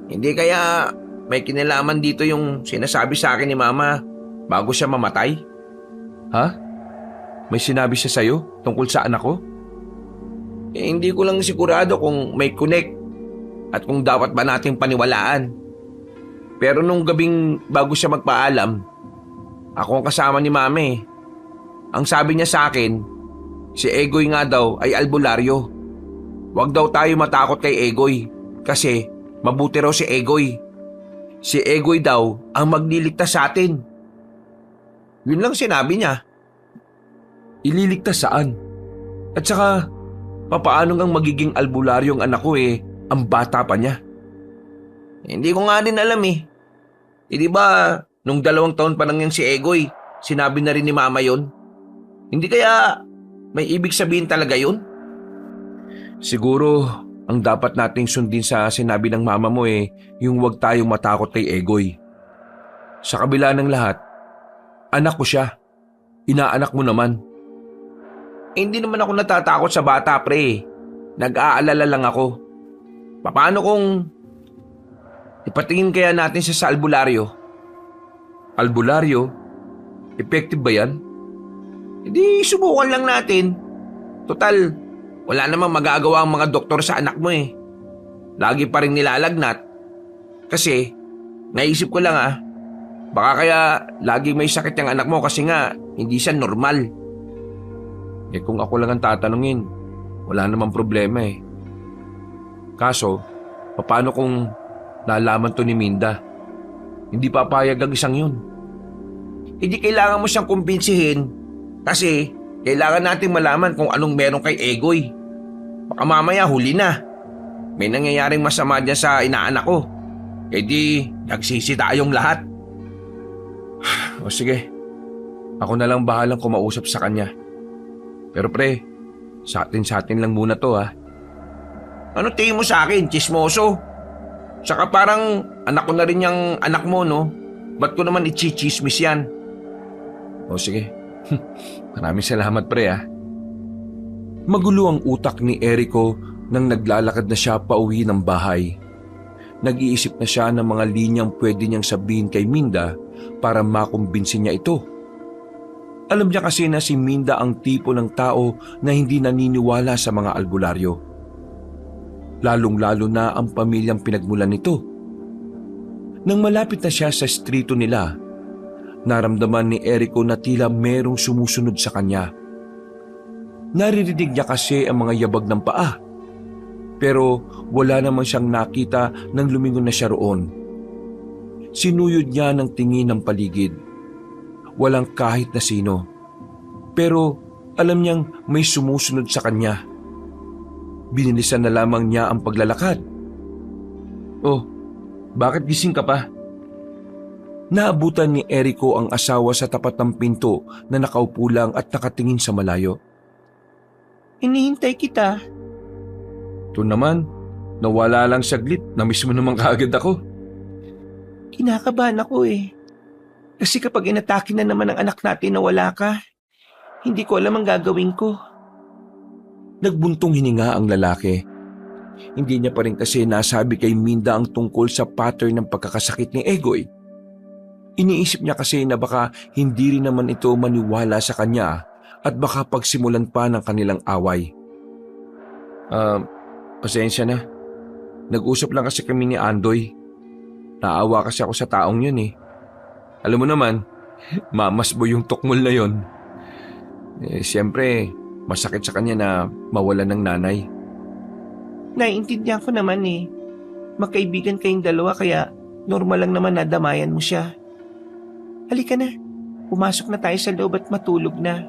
Hindi kaya may kinalaman dito yung sinasabi sa akin ni Mama bago siya mamatay? Ha? May sinabi siya sa'yo tungkol sa anak ko? Hindi ko lang sigurado kung may connect at kung dapat ba nating paniwalaan. Pero nung gabing bago siya magpaalam, ako ang kasama ni Mama eh. Ang sabi niya sa akin, si Egoy nga daw ay albularyo. Huwag daw tayo matakot kay Egoy kasi mabuti raw si Egoy. Si Egoy daw ang magliligtas sa atin. Yun lang sinabi niya. Ililigtas saan? At saka, papaano ngang magiging albularyo ang anak ko ang bata pa niya? Hindi ko nga din alam eh. Di ba, nung 2 taon pa lang yan si Egoy, sinabi na rin ni Mama yon. Hindi kaya may ibig sabihin talaga yun? Siguro, ang dapat nating sundin sa sinabi ng mama mo yung huwag tayong matakot kay Egoy. Sa kabila ng lahat, anak ko siya. Inaanak mo naman. Hindi naman ako natatakot sa bata, pre. Nag-aalala lang ako. Paano kung ipatingin kaya natin siya sa albularyo? Albularyo? Effective ba yan? Hindi, subukan lang natin. Total, wala namang magagawa ang mga doktor sa anak mo eh. Lagi pa rin nilalagnat. Kasi, naisip ko lang baka kaya lagi may sakit yung anak mo kasi nga hindi siya normal. Kung ako lang ang tatanungin, wala namang problema eh. Kaso, paano kung nalaman to ni Minda? Hindi papayag ang isang yun. Hindi kailangan mo siyang kumbinsihin kasi kailangan nating malaman kung anong meron kay Egoy. Baka mamaya huli na. May nangyayaring masama dyan sa inaanak ko. E di, nagsisi tayong lahat. O sige, ako na lang bahalang kumausap sa kanya. Pero pre, sa atin lang muna to Ano tingin mo sa akin, chismoso? Saka parang anak ko na rin yung anak mo, no? Ba't ko naman ichichismis yan? O sige, maraming salamat pre Magulo ang utak ni Erico nang naglalakad na siya pauwi ng bahay. Nag-iisip na siya ng mga linyang pwede niyang sabihin kay Minda para makumbinsi niya ito. Alam niya kasi na si Minda ang tipo ng tao na hindi naniniwala sa mga albularyo. Lalong-lalo na ang pamilyang pinagmulan nito. Nang malapit na siya sa strito nila, naramdaman ni Erico na tila merong sumusunod sa kanya. Naririnig niya kasi ang mga yabag ng paa. Pero wala naman siyang nakita nang lumingon na siya roon. Sinuyod niya ng tingin ng paligid. Walang kahit na sino. Pero alam niyang may sumusunod sa kanya. Binilisan na lamang niya ang paglalakad. Oh, bakit gising ka pa? Naabutan ni Erico ang asawa sa tapat ng pinto na nakaupo lang at nakatingin sa malayo. Hinihintay kita. Ito naman, nawala lang saglit na mismo naman kaagad ako. Kinakabahan ako eh. Kasi kapag inatake na naman ang anak natin na wala ka, hindi ko alam ang gagawin ko. Nagbuntong hininga ang lalaki. Hindi niya pa rin kasi nasabi kay Minda ang tungkol sa pattern ng pagkakasakit ni Egoy. Iniisip niya kasi na baka hindi rin naman ito maniwala sa kanya at baka pagsimulan pa ng kanilang away. Pasensya na. Nag-usap lang kasi kami ni Andoy. Naawa kasi ako sa taong yun eh. Alam mo naman, mamasbo yung tukmol na yun. Siyempre, masakit sa kanya na mawalan ng nanay. Naiintindihan ko naman eh. Magkaibigan kayong dalawa kaya normal lang naman na damayan mo siya. Halika na, pumasok na tayo sa loob at matulog na.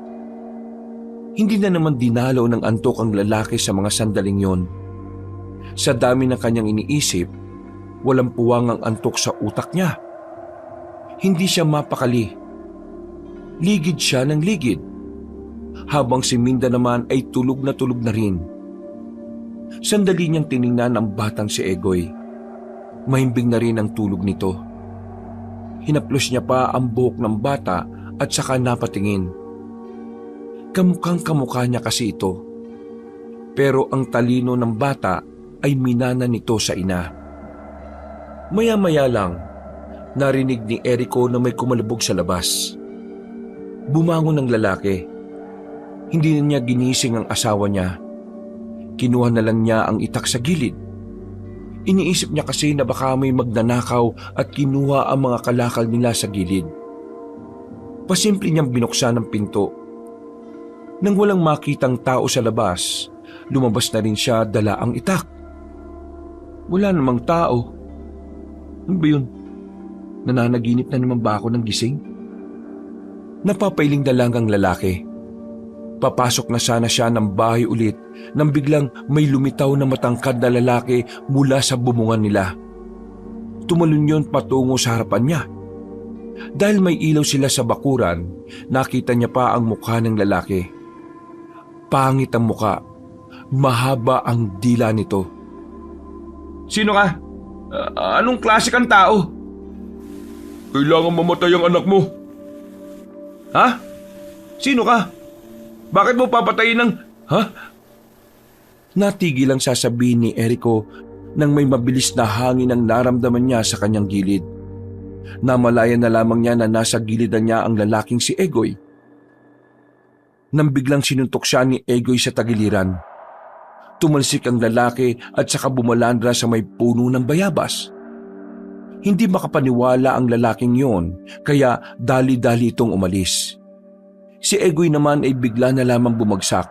Hindi na naman dinalaw ng antok ang lalaki sa mga sandaling yon. Sa dami ng kanyang iniisip, walang puwang ang antok sa utak niya. Hindi siya mapakali. Ligid siya ng ligid. Habang si Minda naman ay tulog na rin. Sandali niyang tiningnan ang batang si Egoy. Mahimbing na rin ang tulog nito. Hinaplos niya pa ang buhok ng bata at saka napatingin. Kamukhang kamukha niya kasi ito. Pero ang talino ng bata ay minana nito sa ina. Maya-maya lang, narinig ni Erico na may kumalabog sa labas. Bumangon ang lalaki. Hindi na niya ginising ang asawa niya. Kinuha na lang niya ang itak sa gilid. Iniisip niya kasi na baka may magnanakaw at kinuha ang mga kalakal nila sa gilid. Pasimple niyang binuksan ang pinto. Nang walang makitang tao sa labas, lumabas na rin siya dala ang itak. Wala namang tao. Ano ba yun? Nananaginip na naman ba ako ng gising? Napapailing na lang ang lalaki. Papasok na sana siya ng bahay ulit nang biglang may lumitaw na matangkad na lalaki mula sa bubungan nila. Tumalon yun patungo sa harapan niya. Dahil may ilaw sila sa bakuran, nakita niya pa ang mukha ng lalaki. Pangit ang mukha, mahaba ang dila nito. Sino ka? Anong klase kang tao? Kailangan mamatay ang anak mo. Ha? Sino ka? Bakit mo papatayin ng... Ha? Natigil ang sasabihin ni Erico nang may mabilis na hangin ang naramdaman niya sa kanyang gilid. Namalayan na lamang niya na nasa gilidan niya ang lalaking si Egoy. Nang biglang sinuntok siya ni Egoy sa tagiliran. Tumalsik ang lalaki at saka bumalandra sa may puno ng bayabas. Hindi makapaniwala ang lalaking yon kaya dali-dali itong umalis. Si Egoy naman ay bigla na lamang bumagsak.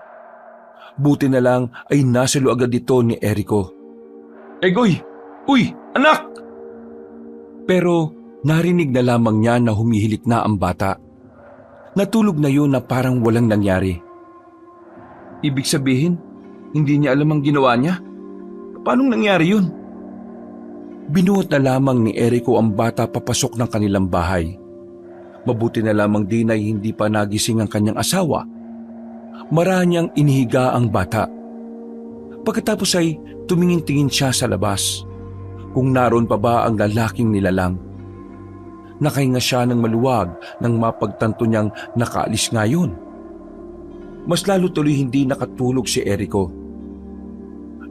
Buti na lang ay nasalo agad ito ni Erico. Egoy! Uy! Anak! Pero narinig na lamang niya na humihilik na ang bata. Natulog na yun na parang walang nangyari. Ibig sabihin, hindi niya alam ang ginawa niya? Paanong nangyari yun? Binuhat na lamang ni Erico ang bata papasok ng kanilang bahay. Mabuti na lamang din ay hindi pa nagising ang kanyang asawa. Marahan niyang inihiga ang bata. Pagkatapos ay tumingin-tingin siya sa labas kung naroon pa ba ang lalaking nilalang. Nakahinga siya ng maluwag nang mapagtanto niyang nakaalis nga yun. Mas lalo tuloy hindi nakatulog si Erico.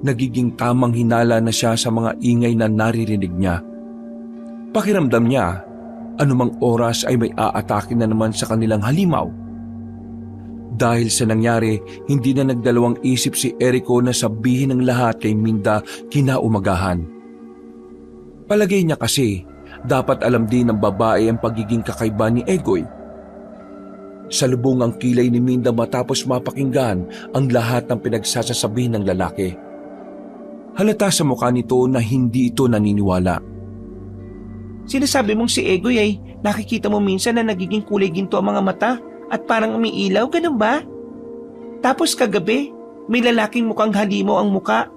Nagiging tamang hinala na siya sa mga ingay na naririnig niya. Pakiramdam niya, anumang oras ay may aatake na naman sa kanilang halimaw. Dahil sa nangyari, hindi na nagdalawang isip si Erico na sabihin ang lahat kay Minda kinaumagahan. Palagay niya kasi, dapat alam din ng babae ang pagiging kakaiba ni Egoy. Salubong ang kilay ni Minda matapos mapakinggan ang lahat ng pinagsasasabihin ng lalaki. Halata sa mukha nito na hindi ito naniniwala. Sinasabi mong si Egoy ay nakikita mo minsan na nagiging kulay ginto ang mga mata at parang umiilaw, ganun ba? Tapos kagabi, may lalaking mukhang halimaw ang muka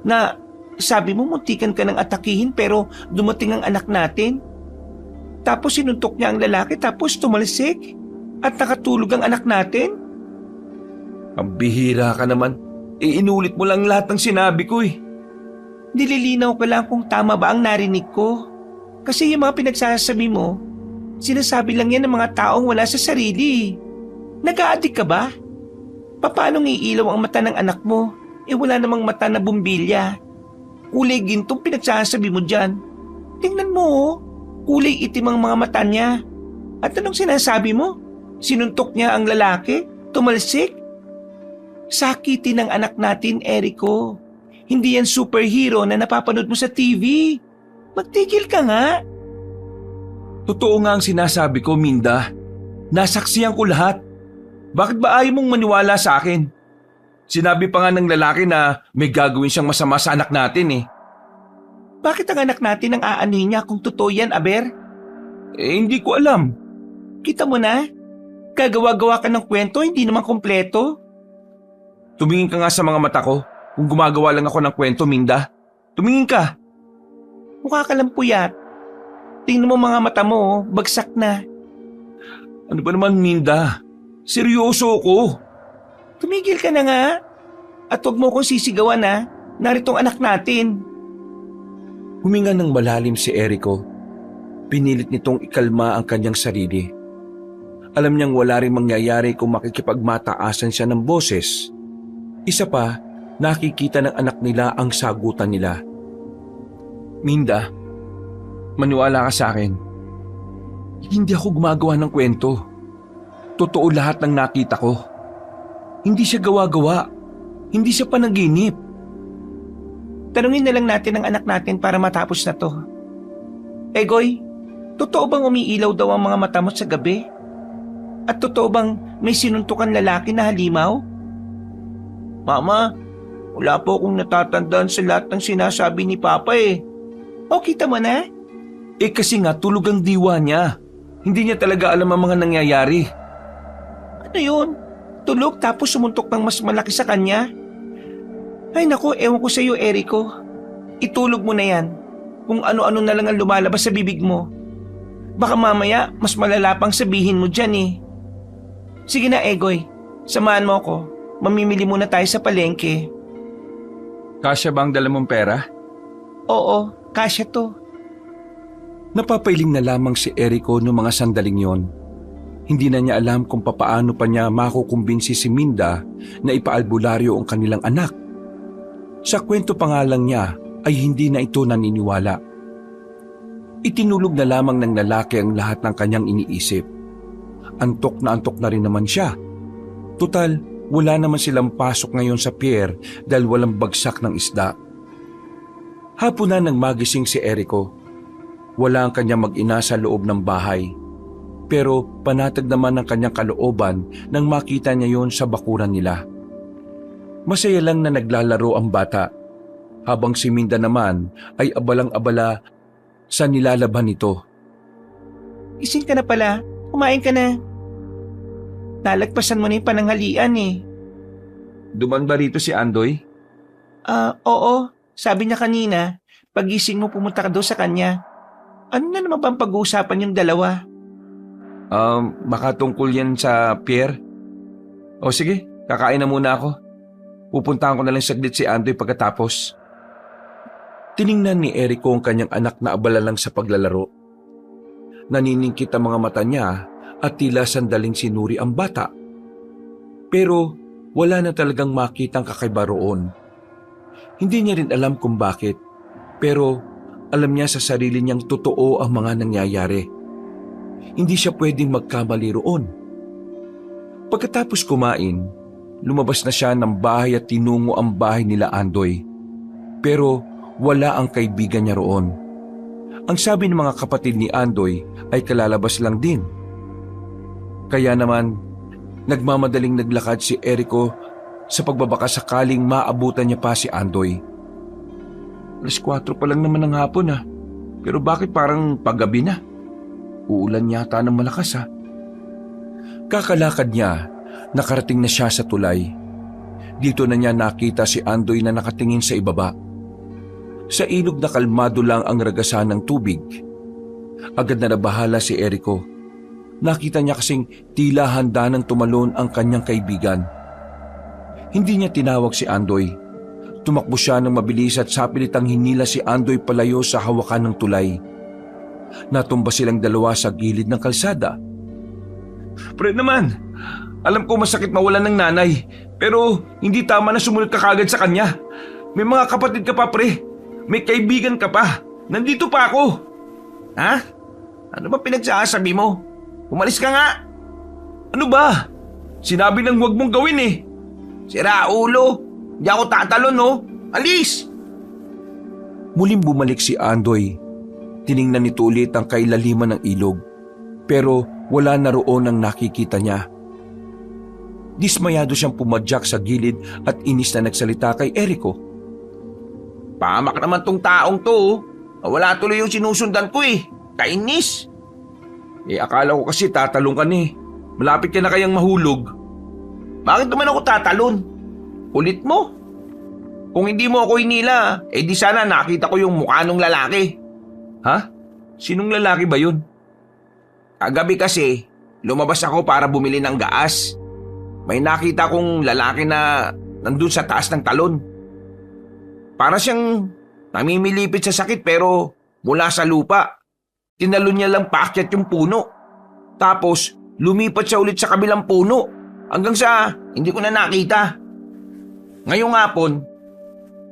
na sabi mo muntikan ka ng atakihin pero dumating ang anak natin. Tapos sinuntok niya ang lalaki tapos tumalsik at nakatulog ang anak natin. Ang bihira ka naman. Inulit mo lang lahat ng sinabi ko eh. Nililinaw ko lang kung tama ba ang narinig ko. Kasi yung mga pinagsasabi mo, sinasabi lang yan ng mga taong wala sa sarili. Nag-a-addict ka ba? Paano iilaw ang mata ng anak mo? Wala namang mata na bumbilya. Kulay gintong pinagsasabi mo dyan. Tingnan mo kulay itim ang mga mata niya. At anong sinasabi mo? Sinuntok niya ang lalaki? Tumalsik? Sakitin ang anak natin, Erico. Hindi yan superhero na napapanood mo sa TV. Magtigil ka nga. Totoo nga ang sinasabi ko, Minda. Nasaksiyan ko lahat. Bakit ba ayaw mong maniwala sa akin? Sinabi pa nga ng lalaki na may gagawin siyang masama sa anak natin eh. Bakit ang anak natin ang aanuhin niya kung totoo yan, Aber? Hindi ko alam. Kita mo na? Gagawa-gawa ka ng kwento, hindi naman kompleto. Tumingin ka nga sa mga mata ko kung gumagawa lang ako ng kwento, Minda. Tumingin ka. Mukha ka lang puyat. Tingnan mo mga mata mo, bagsak na. Ano ba naman, Minda? Seryoso ko. Tumigil ka na nga. At huwag mo kong sisigawan na. Naritong anak natin. Huminga ng malalim si Erico. Pinilit nitong ikalma ang kanyang sarili. Alam niyang wala rin mangyayari kung makikipagmataasan siya ng boses. Isa pa, nakikita ng anak nila ang sagutan nila. Minda, Maniwala ka sa akin. Hindi ako gumagawa ng kwento. Totoo lahat ng nakita ko. Hindi siya gawa-gawa. Hindi siya panaginip. Tanungin na lang natin ang anak natin para matapos na to. Egoy, totoo bang umiilaw daw ang mga mata mo sa gabi? At totoo bang may sinuntukan lalaki na halimaw? Mama, wala po akong natatandaan sa lahat ng sinasabi ni Papa eh. O, kita mo na? Kasi nga tulog ang diwa niya. Hindi niya talaga alam ang mga nangyayari. Ano yun? Tulog tapos sumuntok ng mas malaki sa kanya? Ay naku, ewan ko sa iyo, Erico. Itulog mo na yan. Kung ano-ano na lang ang lumalabas sa bibig mo. Baka mamaya, mas malala pang sabihin mo dyan eh. Sige na, Egoy. Samahan mo ako. Mamimili muna tayo sa palengke. Kasya ba ang dala mong pera? Oo, kasya to. Napapailing na lamang si Erico noong mga sandaling yon. Hindi na niya alam kung papaano pa niya makukumbinsi si Minda na ipaalbularyo ang kanilang anak. Sa kwento pa nga lang niya ay hindi na ito naniniwala. Itinulog na lamang ng lalaki ang lahat ng kanyang iniisip. Antok na rin naman siya. Tutal, wala naman silang pasok ngayon sa pier dahil walang bagsak ng isda. Hapon na nang magising si Erico. Wala ang kanyang mag-ina sa loob ng bahay. Pero panatag naman ang kanyang kalooban nang makita niya yon sa bakuran nila. Masaya lang na naglalaro ang bata, habang si Minda naman ay abalang-abala sa nilalaban nito. Gising ka na pala. Kumain ka na. Nalagpasan mo na yung pananghalian eh. Duman ba rito si Andoy? Oo. Sabi niya kanina, pagising mo pumunta ka daw sa kanya. Ano na naman bang pag-uusapan yung dalawa? Baka tungkol yan sa pier. O sige, kakain na muna ako. Pupuntahan ko na lang saglit si Andoy pagkatapos. Tiningnan ni Erico ang kanyang anak na abala lang sa paglalaro. Naniningkit ang mga mata niya at tila sandaling sinuri ang bata. Pero wala na talagang makitang kakaiba roon. Hindi niya rin alam kung bakit, pero alam niya sa sarili niyang totoo ang mga nangyayari. Hindi siya pwedeng magkamali roon. Pagkatapos kumain, lumabas na siya ng bahay at tinungo ang bahay nila Andoy. Pero wala ang kaibigan niya roon. Ang sabi ng mga kapatid ni Andoy ay kalalabas lang din. Kaya naman, nagmamadaling naglakad si Erico sa pagbabaka sakaling maabutan niya pa si Andoy. 4:00 pa lang naman ng hapon pero bakit parang paggabi na? Uulan yata ng malakas Kakalakad niya, nakarating na siya sa tulay. Dito na niya nakita si Andoy na nakatingin sa ibaba. Sa ilog na kalmado lang ang ragasan ng tubig. Agad na nabahala si Erico. Nakita niya kasing tila handa nang tumalon ang kanyang kaibigan. Hindi niya tinawag si Andoy. Tumakbo siya ng mabilis at sapilitang hinila si Andoy palayo sa hawakan ng tulay. Natumba silang dalawa sa gilid ng kalsada. Pre naman, alam ko masakit mawalan ng nanay, pero hindi tama na sumunod ka kagad sa kanya. May mga kapatid ka pa, pre. May kaibigan ka pa. Nandito pa ako. Ha? Ano ba pinagsasabi mo? Umalis ka nga. Ano ba? Sinabi nang huwag mong gawin eh. Sira ulo. Di ako tatalon no. Alis! Muling bumalik si Andoy. Tiningnan nito ulit ang kailaliman ng ilog. Pero wala na roon ang nakikita niya. Dismayado siyang pumadyak sa gilid at inis na nagsalita kay Erico. Pahamak naman tong taong to. Wala tuloy yung sinusundan ko eh. Kainis. Akala ko kasi tatalon ka ni. Malapit ka na kayang mahulog. Bakit naman ako tatalon? Kulit mo. Kung hindi mo ako hinila, di sana nakita ko yung mukha ng lalaki. Ha? Sinong lalaki ba yun? Kagabi kasi, lumabas ako para bumili ng gaas. May nakita kong lalaki na nandun sa taas ng talon. Para siyang namimilipit sa sakit pero mula sa lupa. Tinalon niya lang paakyat yung puno. Tapos lumipat siya ulit sa kabilang puno hanggang sa hindi ko na nakita. Ngayong hapon,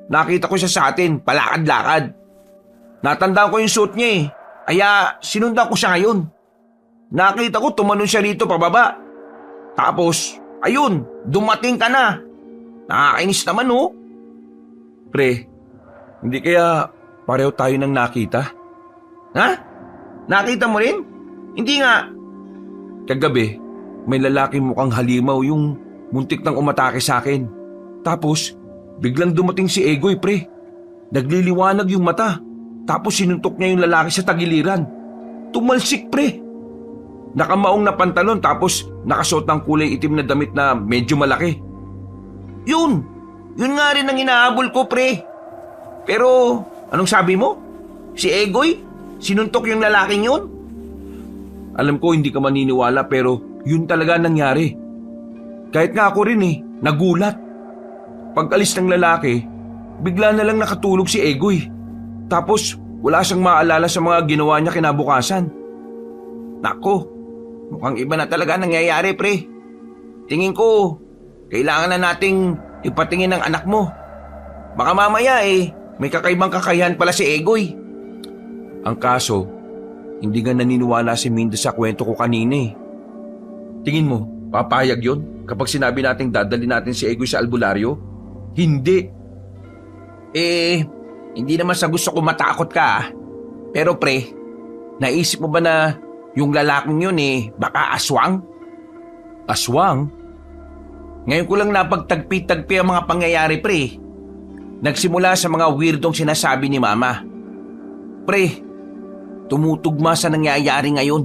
nakita ko siya sa atin palakad-lakad. Natandaan ko yung suot niya Kaya sinundan ko siya ngayon. Nakita ko tumalon siya rito pababa. Tapos, ayun, dumating ka na. Nakakainis naman oh. Pre, hindi kaya pareho tayo nang nakita? Ha? Nakita mo rin? Hindi nga. Kagabi, may lalaki mukhang halimaw yung muntik nang umatake sa akin. Tapos, biglang dumating si Egoy, pre. Nagliliwanag yung mata. Tapos sinuntok niya yung lalaki sa tagiliran. Tumalsik, pre. Nakamaong na pantalon tapos nakasuot ng kulay itim na damit na medyo malaki. Yun nga rin ang inahabol ko, pre. Pero, anong sabi mo? Si Egoy? Sinuntok yung lalaking yun? Alam ko hindi ka maniniwala pero yun talaga nangyari. Kahit nga ako rin nagulat. Pag alis ng lalaki, bigla na lang nakatulog si Egoy. Tapos wala siyang maalala sa mga ginawa niya kinabukasan. Nako, mukhang iba na talaga nangyayari, pre. Tingin ko, kailangan na nating ipatingin ng anak mo. Baka mamaya may kakaibang kakayahan pala si Egoy. Ang kaso, hindi nga naniniwala si Minda sa kwento ko kanina Tingin mo, papayag yon kapag sinabi nating dadali natin si Egoy sa albularyo? Hindi. Hindi naman sa gusto ko matakot ka. Pero pre, naisip mo ba na yung lalaking yun baka aswang? Aswang? Ngayon ko lang napagtagpi-tagpi ang mga pangyayari, pre. Nagsimula sa mga weirdong sinasabi ni Mama. Pre, tumutugma sa nangyayari ngayon.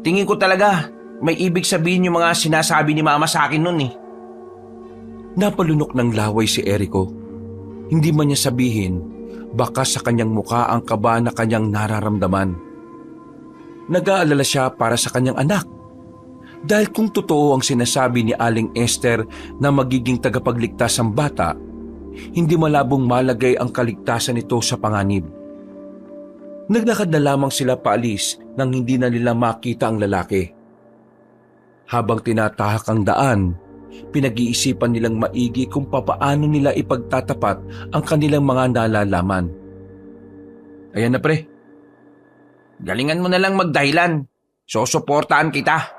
Tingin ko talaga may ibig sabihin yung mga sinasabi ni Mama sa akin nun Napalunok ng laway si Erico. Hindi man niya sabihin, baka sa kanyang muka ang kaba na kanyang nararamdaman. Nag-aalala siya para sa kanyang anak. Dahil kung totoo ang sinasabi ni Aling Esther na magiging tagapagligtas ang bata, hindi malabong malagay ang kaligtasan nito sa panganib. Naglakad na lamang sila paalis nang hindi na nila makita ang lalaki. Habang tinatahak ang daan, pinag-iisipan nilang maigi kung papaano nila ipagtatapat ang kanilang mga nalalaman. Ayan na, pre. Galingan mo na lang magdahilan. Susuportahan kita.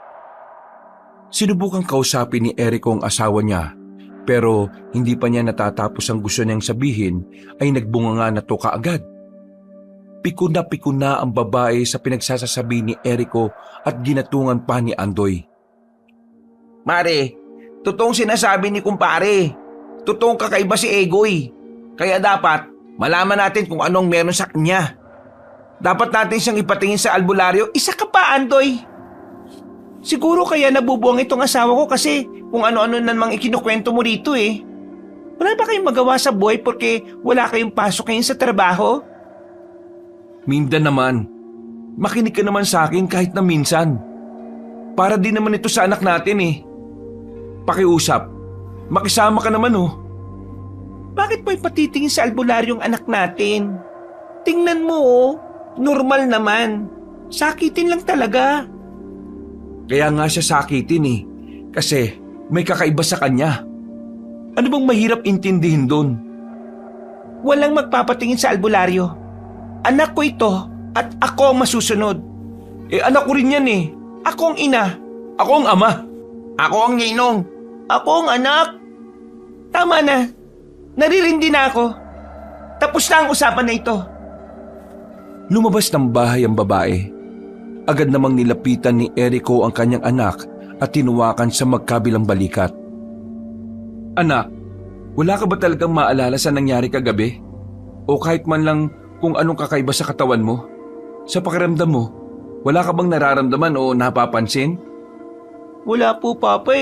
Sinubukang kausapin ni Erico ang asawa niya, pero hindi pa niya natatapos ang gusto niyang sabihin ay nagbunganga na to kaagad. Piko na ang babae sa pinagsasasabi ni Erico at ginatungan pa ni Andoy. Mare, totoong sinasabi ni kumpare. Totoong kakaiba si Egoy. Kaya dapat malaman natin kung anong meron sa kanya. Dapat natin siyang ipatingin sa albularyo. Isa ka pa, Andoy. Siguro kaya nabubuang itong asawa ko kasi kung ano-ano namang ikinukwento mo rito Wala ba kayong magawa sa buhay porque wala kayong pasok ngayon sa trabaho? Minda naman, makinig ka naman sa akin kahit na minsan. Para din naman ito sa anak natin Pakiusap, makisama ka naman Bakit mo ipatitingin sa albularyong anak natin? Tingnan mo normal naman. Sakitin lang talaga. Kaya nga siya sakitin kasi may kakaiba sa kanya. Ano bang mahirap intindihin doon? Walang magpapatingin sa albularyo. Anak ko ito at ako ang masusunod. Anak ko rin yan Ako ang ina. Ako ang ama. Ako ang ninong. Ako ang anak. Tama na. Naririndi na ako. Tapos na ang usapan na ito. Lumabas ng bahay ang babae. Agad namang nilapitan ni Erico ang kanyang anak at tinuwakan sa magkabilang balikat. Anak, wala ka ba talagang maalala sa nangyari kagabi? O kahit man lang kung anong kakaiba sa katawan mo? Sa pakiramdam mo, wala ka bang nararamdaman o napapansin? Wala po, Papa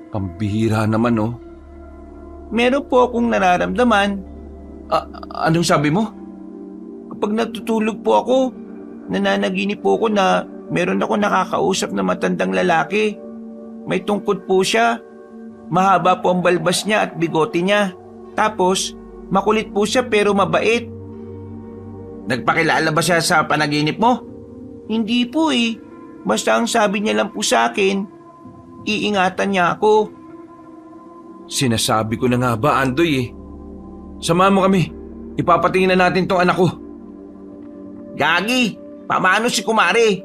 Pambihira naman Meron po akong nararamdaman. Anong sabi mo? Kapag natutulog po ako, nananaginip po ako na meron ako nakakausap na matandang lalaki. May tungkod po siya. Mahaba po ang balbas niya at bigote niya. Tapos, makulit po siya pero mabait. Nagpakilala ba siya sa panaginip mo? Hindi po Basta ang sabi niya lang po sa akin, iingatan niya ako. Sinasabi ko na nga ba, Andoy Samahan mo kami. Ipapatingin na natin tong anak ko. Gagi, paano si kumare?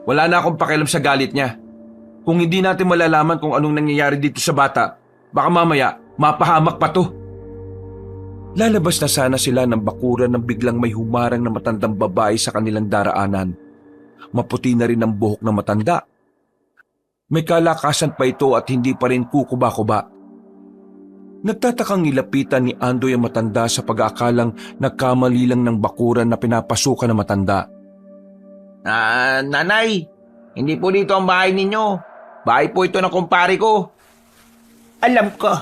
Wala na akong pakialam sa galit niya. Kung hindi natin malalaman kung anong nangyayari dito sa bata, baka mamaya mapahamak pa to. Lalabas na sana sila ng bakuran nang biglang may humarang na matandang babae sa kanilang daraanan. Maputi na rin ang buhok ng matanda. May kalakasan pa ito at hindi pa rin kukuba-kuba. Nagtatakang nilapitan ni Andoy ang matanda sa pag-aakalang nagkamali lang ng bakuran na pinapasukan ng matanda. Nanay, hindi po dito ang bahay ninyo. Bahay po ito ng kumpare ko. Alam ko.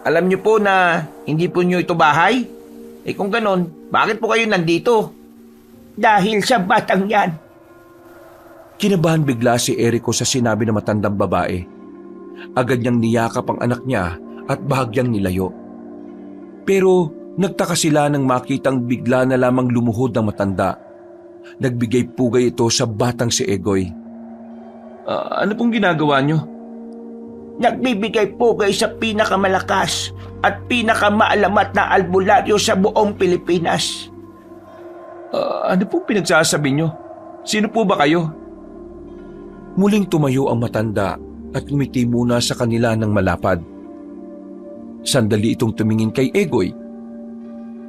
Alam niyo po na hindi po niyo ito bahay? Kung ganon, bakit po kayo nandito? Dahil sa batang yan. Kinabahan bigla si Erico sa sinabi ng matandang babae. Agad niyang niyakap ang anak niya at bahagyang nilayo. Pero nagtaka sila nang makitang bigla na lamang lumuhod ng matanda. Nagbigay pugay ito sa batang si Egoy. Ano pong ginagawa niyo? Nagbibigay pugay sa pinakamalakas at pinakamaalamat na albularyo sa buong Pilipinas. Ano pong pinagsasabi niyo? Sino po ba kayo? Muling tumayo ang matanda at ngumiti muna sa kanila ng malapad. Sandali itong tumingin kay Egoy.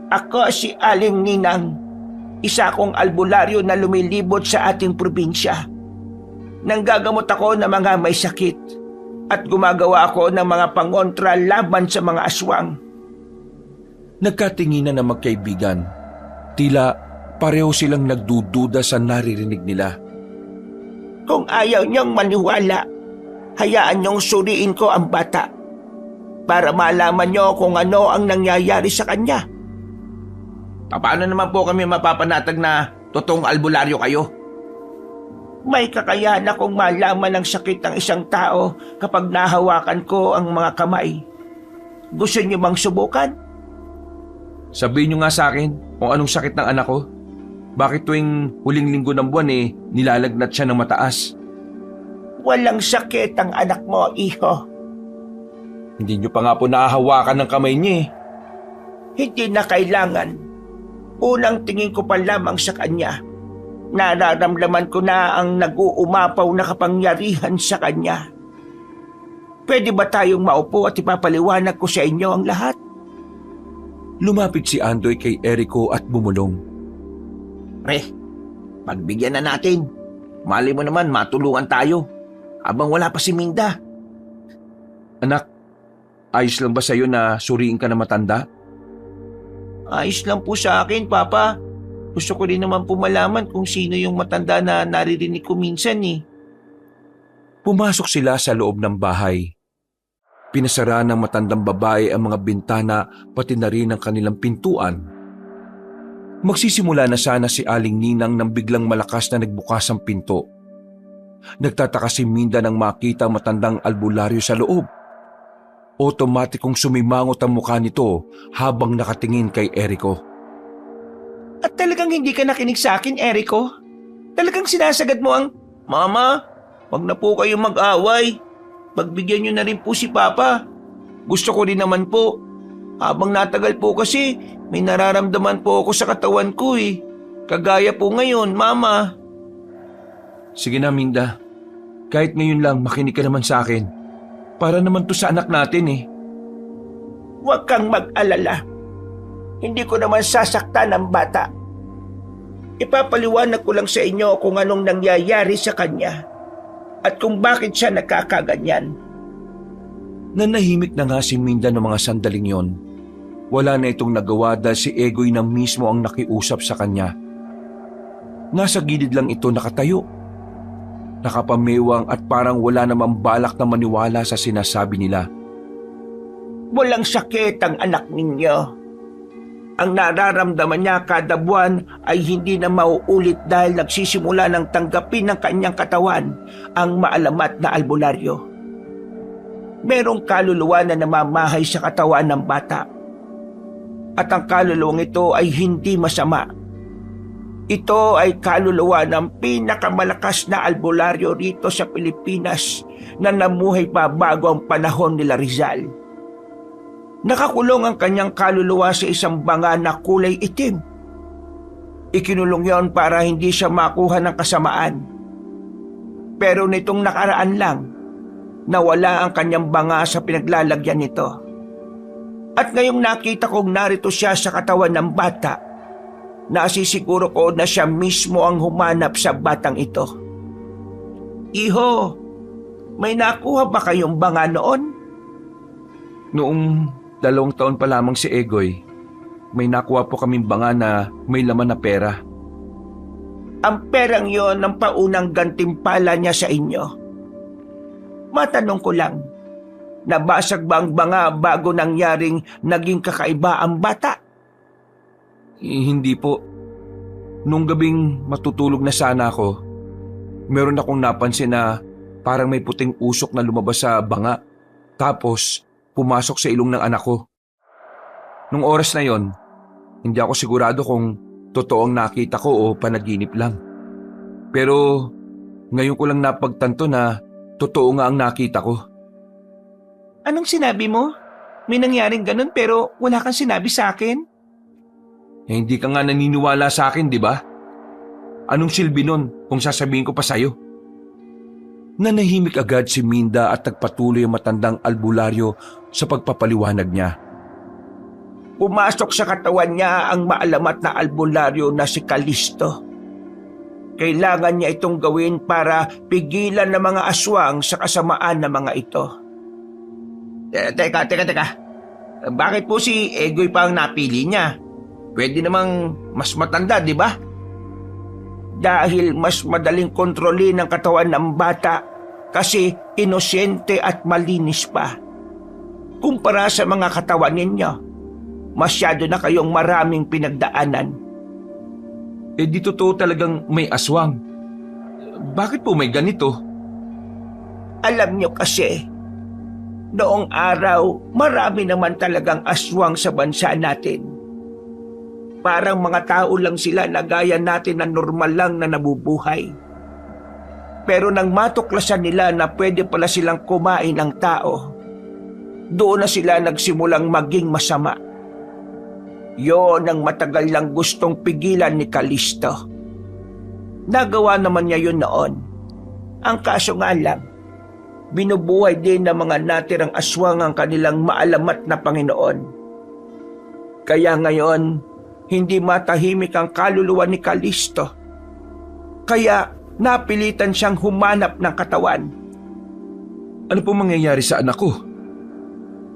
Ako si Aling Ninang, isa kong albularyo na lumilibot sa ating probinsya. Nanggagamot ako ng mga may sakit at gumagawa ako ng mga pangontra laban sa mga aswang. Nagkatinginan ang magkaibigan. Tila pareho silang nagdududa sa naririnig nila. Kung ayaw niyong maniwala, hayaan niyong suriin ko ang bata para malaman niyo kung ano ang nangyayari sa kanya. Paano naman po kami mapapanatag na totoong albularyo kayo? May kakayahan akong malaman ang sakit ng isang tao kapag nahawakan ko ang mga kamay. Gusto niyo bang subukan? Sabihin niyo nga sa akin kung anong sakit ng anak ko. Bakit tuwing huling linggo ng buwan nilalagnat siya ng mataas? Walang sakit ang anak mo, iho. Hindi niyo pa nga po nahahawakan ng kamay niya eh. Hindi na kailangan. Unang tingin ko pa lamang sa kanya. Nararamdaman ko na ang nag-uumapaw na kapangyarihan sa kanya. Pwede ba tayong maupo at ipapaliwanag ko sa inyo ang lahat? Lumapit si Andoy kay Erico at bumulong. Pre, pagbigyan na natin. Mali mo naman matulungan tayo habang wala pa si Minda. Anak, ayos lang ba sa'yo na suriin ka na matanda? Ayos lang po sa akin, Papa. Gusto ko rin naman po malaman kung sino yung matanda na naririnig ko minsan eh. Pumasok sila sa loob ng bahay. Pinasara ng matandang babae ang mga bintana pati na rin ang kanilang pintuan. Magsisimula na sana si Aling Ninang nang biglang malakas na nagbukas ang pinto. Nagtataka si Minda nang makita ang matandang albularyo sa loob. Otomatikong sumimangot ang mukha nito habang nakatingin kay Erico. At talagang hindi ka nakinig sa akin, Erico? Talagang sinasagad mo ang, Mama, wag na po kayong mag-away. Pagbigyan niyo na rin po si Papa. Gusto ko rin naman po. Habang natagal po kasi, may nararamdaman po ako sa katawan ko eh. Kagaya po ngayon, Mama. Sige na, Minda. Kahit ngayon lang makinig ka naman sa akin. Para naman to sa anak natin eh. Huwag kang mag-alala. Hindi ko naman sasaktan ang bata. Ipapaliwanag ko lang sa inyo kung anong nangyayari sa kanya at kung bakit siya nagkakaganyan. Nanahimik na nga si Minda ng mga sandaling yon. Wala na itong nagawa dahil si Egoy na mismo ang nakiusap sa kanya. Nasa gilid lang ito nakatayo. Nakapamewang at parang wala namang balak na maniwala sa sinasabi nila. Walang sakit ang anak ninyo. Ang nararamdaman niya kada buwan ay hindi na mauulit dahil nagsisimula ng tanggapin ng kanyang katawan ang maalamat na albularyo. Merong kaluluwa na namamahay sa katawan ng bata. At ang kaluluwang ito ay hindi masama. Ito ay kaluluwa ng pinakamalakas na albularyo rito sa Pilipinas na namuhay pa bago ang panahon nila Rizal. Nakakulong ang kanyang kaluluwa sa isang banga na kulay itim. ikinulong yon para hindi siya makuha ng kasamaan. Pero nitong nakaraan lang, nawala ang kanyang banga sa pinaglalagyan nito. At ngayong nakita kong narito siya sa katawan ng bata, nasisiguro ko na siya mismo ang humanap sa batang ito. Iho, may nakuha ba kayong banga noon? Noong 2 taon pa lamang si Egoy, may nakuha po kaming banga na may laman na pera. Ang perang yon ang paunang gantimpala niya sa inyo. Matanong ko lang, nabasag ba ang banga bago nangyaring naging kakaiba ang bata? Hindi po. Nung gabing matutulog na sana ako, meron akong napansin na parang may puting usok na lumabas sa banga. Tapos, pumasok sa ilong ng anak ko. Nung oras na yon, hindi ako sigurado kung totoong nakita ko o panaginip lang. Pero ngayon ko lang napagtanto na totoo nga ang nakita ko. Anong sinabi mo? May nangyaring ganun pero wala kang sinabi sa akin? Hindi ka nga naniniwala sa akin, di ba? Anong silbi nun kung sasabihin ko pa sa'yo? Nanahimik agad si Minda at nagpatuloy ang matandang albularyo sa pagpapaliwanag niya. Pumasok sa katawan niya ang maalamat na albularyo na si Kalisto. Kailangan niya itong gawin para pigilan ng mga aswang sa kasamaan ng mga ito. Teka. Bakit po si Egoy pa ang napili niya? Pwede namang mas matanda, di ba? Dahil mas madaling kontrolin ang katawan ng bata kasi inosente at malinis pa. Kumpara sa mga katawan ninyo, masyado na kayong maraming pinagdaanan. Di totoo talagang may aswang. Bakit po may ganito? Alam nyo kasi, noong araw, marami naman talagang aswang sa bansa natin. Parang mga tao lang sila na gaya natin na normal lang na nabubuhay. Pero nang matuklasan nila na pwede pala silang kumain ng tao, doon na sila nagsimulang maging masama. Yon ang matagal lang gustong pigilan ni Kalisto. Nagawa naman niya yun noon. Ang kaso nga lang, binubuhay din ng mga natirang aswang ang kanilang maalamat na Panginoon. Kaya ngayon, hindi matahimik ang kaluluwa ni Kalisto. Kaya napilitan siyang humanap ng katawan. Ano po mangyayari sa anak ko?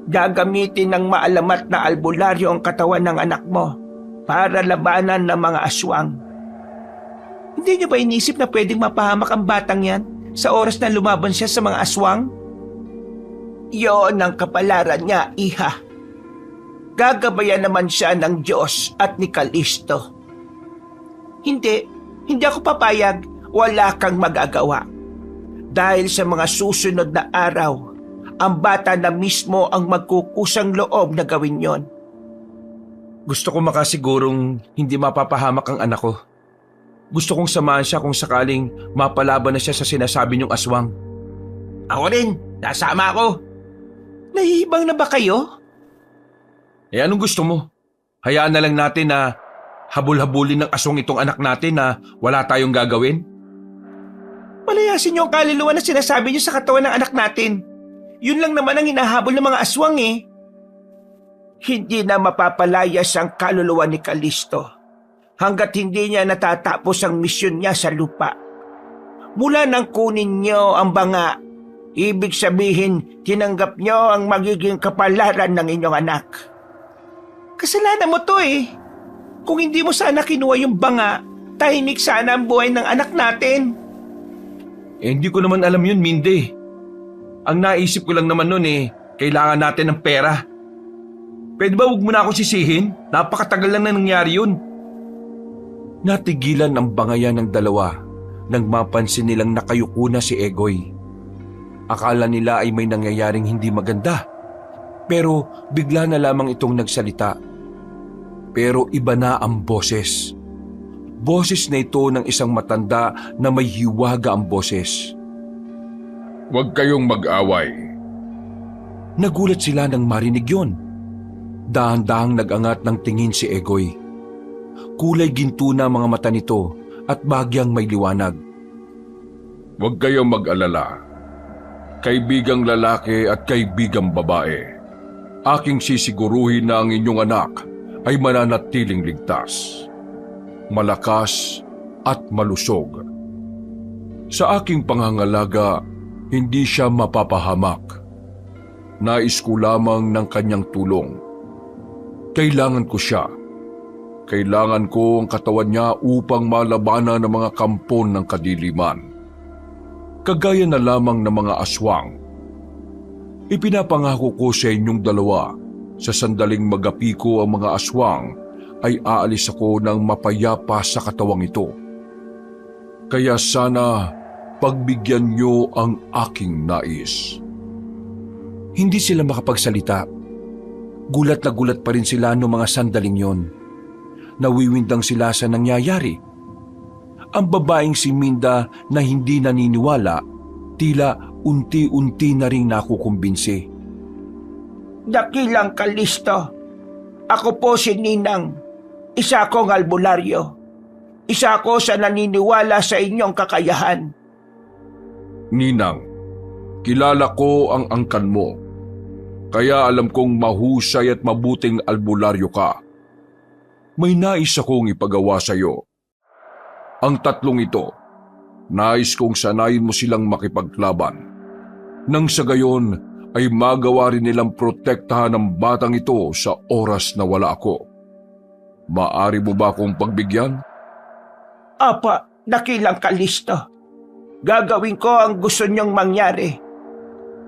Gagamitin ng maalamat na albularyo ang katawan ng anak mo para labanan ng mga aswang. Hindi niyo ba inisip na pwedeng mapahamak ang batang yan sa oras na lumaban siya sa mga aswang? Yon ang kapalaran niya, iha. Gagabayan naman siya ng Diyos at ni Kalisto. Hindi ako papayag, wala kang magagawa. Dahil sa mga susunod na araw, ang bata na mismo ang magkukusang loob na gawin yon. Gusto ko makasigurong hindi mapapahamak ang anak ko. Gusto kong samahan siya kung sakaling mapalaban na siya sa sinasabi niyong aswang. Ako rin, nasama ako. Nahihibang na ba kayo? Anong gusto mo? Hayaan na lang natin na habol-habulin ng aswang itong anak natin na wala tayong gagawin? Palayasin niyo ang kaluluwa na sinasabi niyo sa katawan ng anak natin. Yun lang naman ang hinahabol ng mga aswang eh. Hindi na mapapalayas ang kaluluwa ni Kalisto hanggat hindi niya natatapos ang misyon niya sa lupa. Mula nang kunin niyo ang banga, ibig sabihin tinanggap niyo ang magiging kapalaran ng inyong anak. Kasalanan mo to eh. Kung hindi mo sana kinuha yung banga, tahimik sana ang buhay ng anak natin. Hindi ko naman alam yun, Minde. Ang naisip ko lang naman nun kailangan natin ng pera. Pwede ba huwag mo na ako sisihin? Napakatagal lang na nangyari yun. Natigilan ang bangayan ng dalawa nang mapansin nilang nakayuko na si Egoy. Akala nila ay may nangyayaring hindi maganda. Pero bigla na lamang itong nagsalita. Pero iba na ang boses. Boses na ito ng isang matanda na may hiwaga ang boses. Huwag kayong mag-away. Nagulat sila nang marinig yon. Dahan-dahang nag-angat ng tingin si Egoy. Kulay ginto na mga mata nito at bagyang may liwanag. Huwag kayong mag-alala. Kaibigang lalaki at kaibigang babae, aking sisiguruhin na ang inyong anak ay mananatiling ligtas, malakas at malusog. Sa aking pangangalaga, hindi siya mapapahamak. Nais ko lamang ng kanyang tulong. Kailangan ko siya. Kailangan ko ang katawan niya upang malabanan ng mga kampon ng kadiliman. Kagaya na lamang ng mga aswang. Ipinapangako ko sa inyong dalawa, sa sandaling magapi ko ang mga aswang, ay aalis ako ng mapayapa sa katawang ito. Kaya sana pagbigyan niyo ang aking nais. Hindi sila makapagsalita. Gulat na gulat pa rin sila noong mga sandaling yon. Nawiwindang sila sa nangyayari. Ang babaeng si Minda na hindi naniniwala, tila unti-unti na ring nakukumbinsi. Dakilang Kalisto, ako po si Ninang, isa akong albularyo. Isa ako sa naniniwala sa inyong kakayahan. Ninang, kilala ko ang angkan mo. Kaya alam kong mahusay at mabuting albularyo ka. May nais akong ipagawa sa iyo. Ang tatlong ito, nais kong sanayin mo silang makipaglaban. Nang sa gayon ay magawa rin nilang protektahan ang batang ito sa oras na wala ako. Maari mo ba akong pagbigyan? Apa, dakilang Kalisto. Gagawin ko ang gusto niyong mangyari.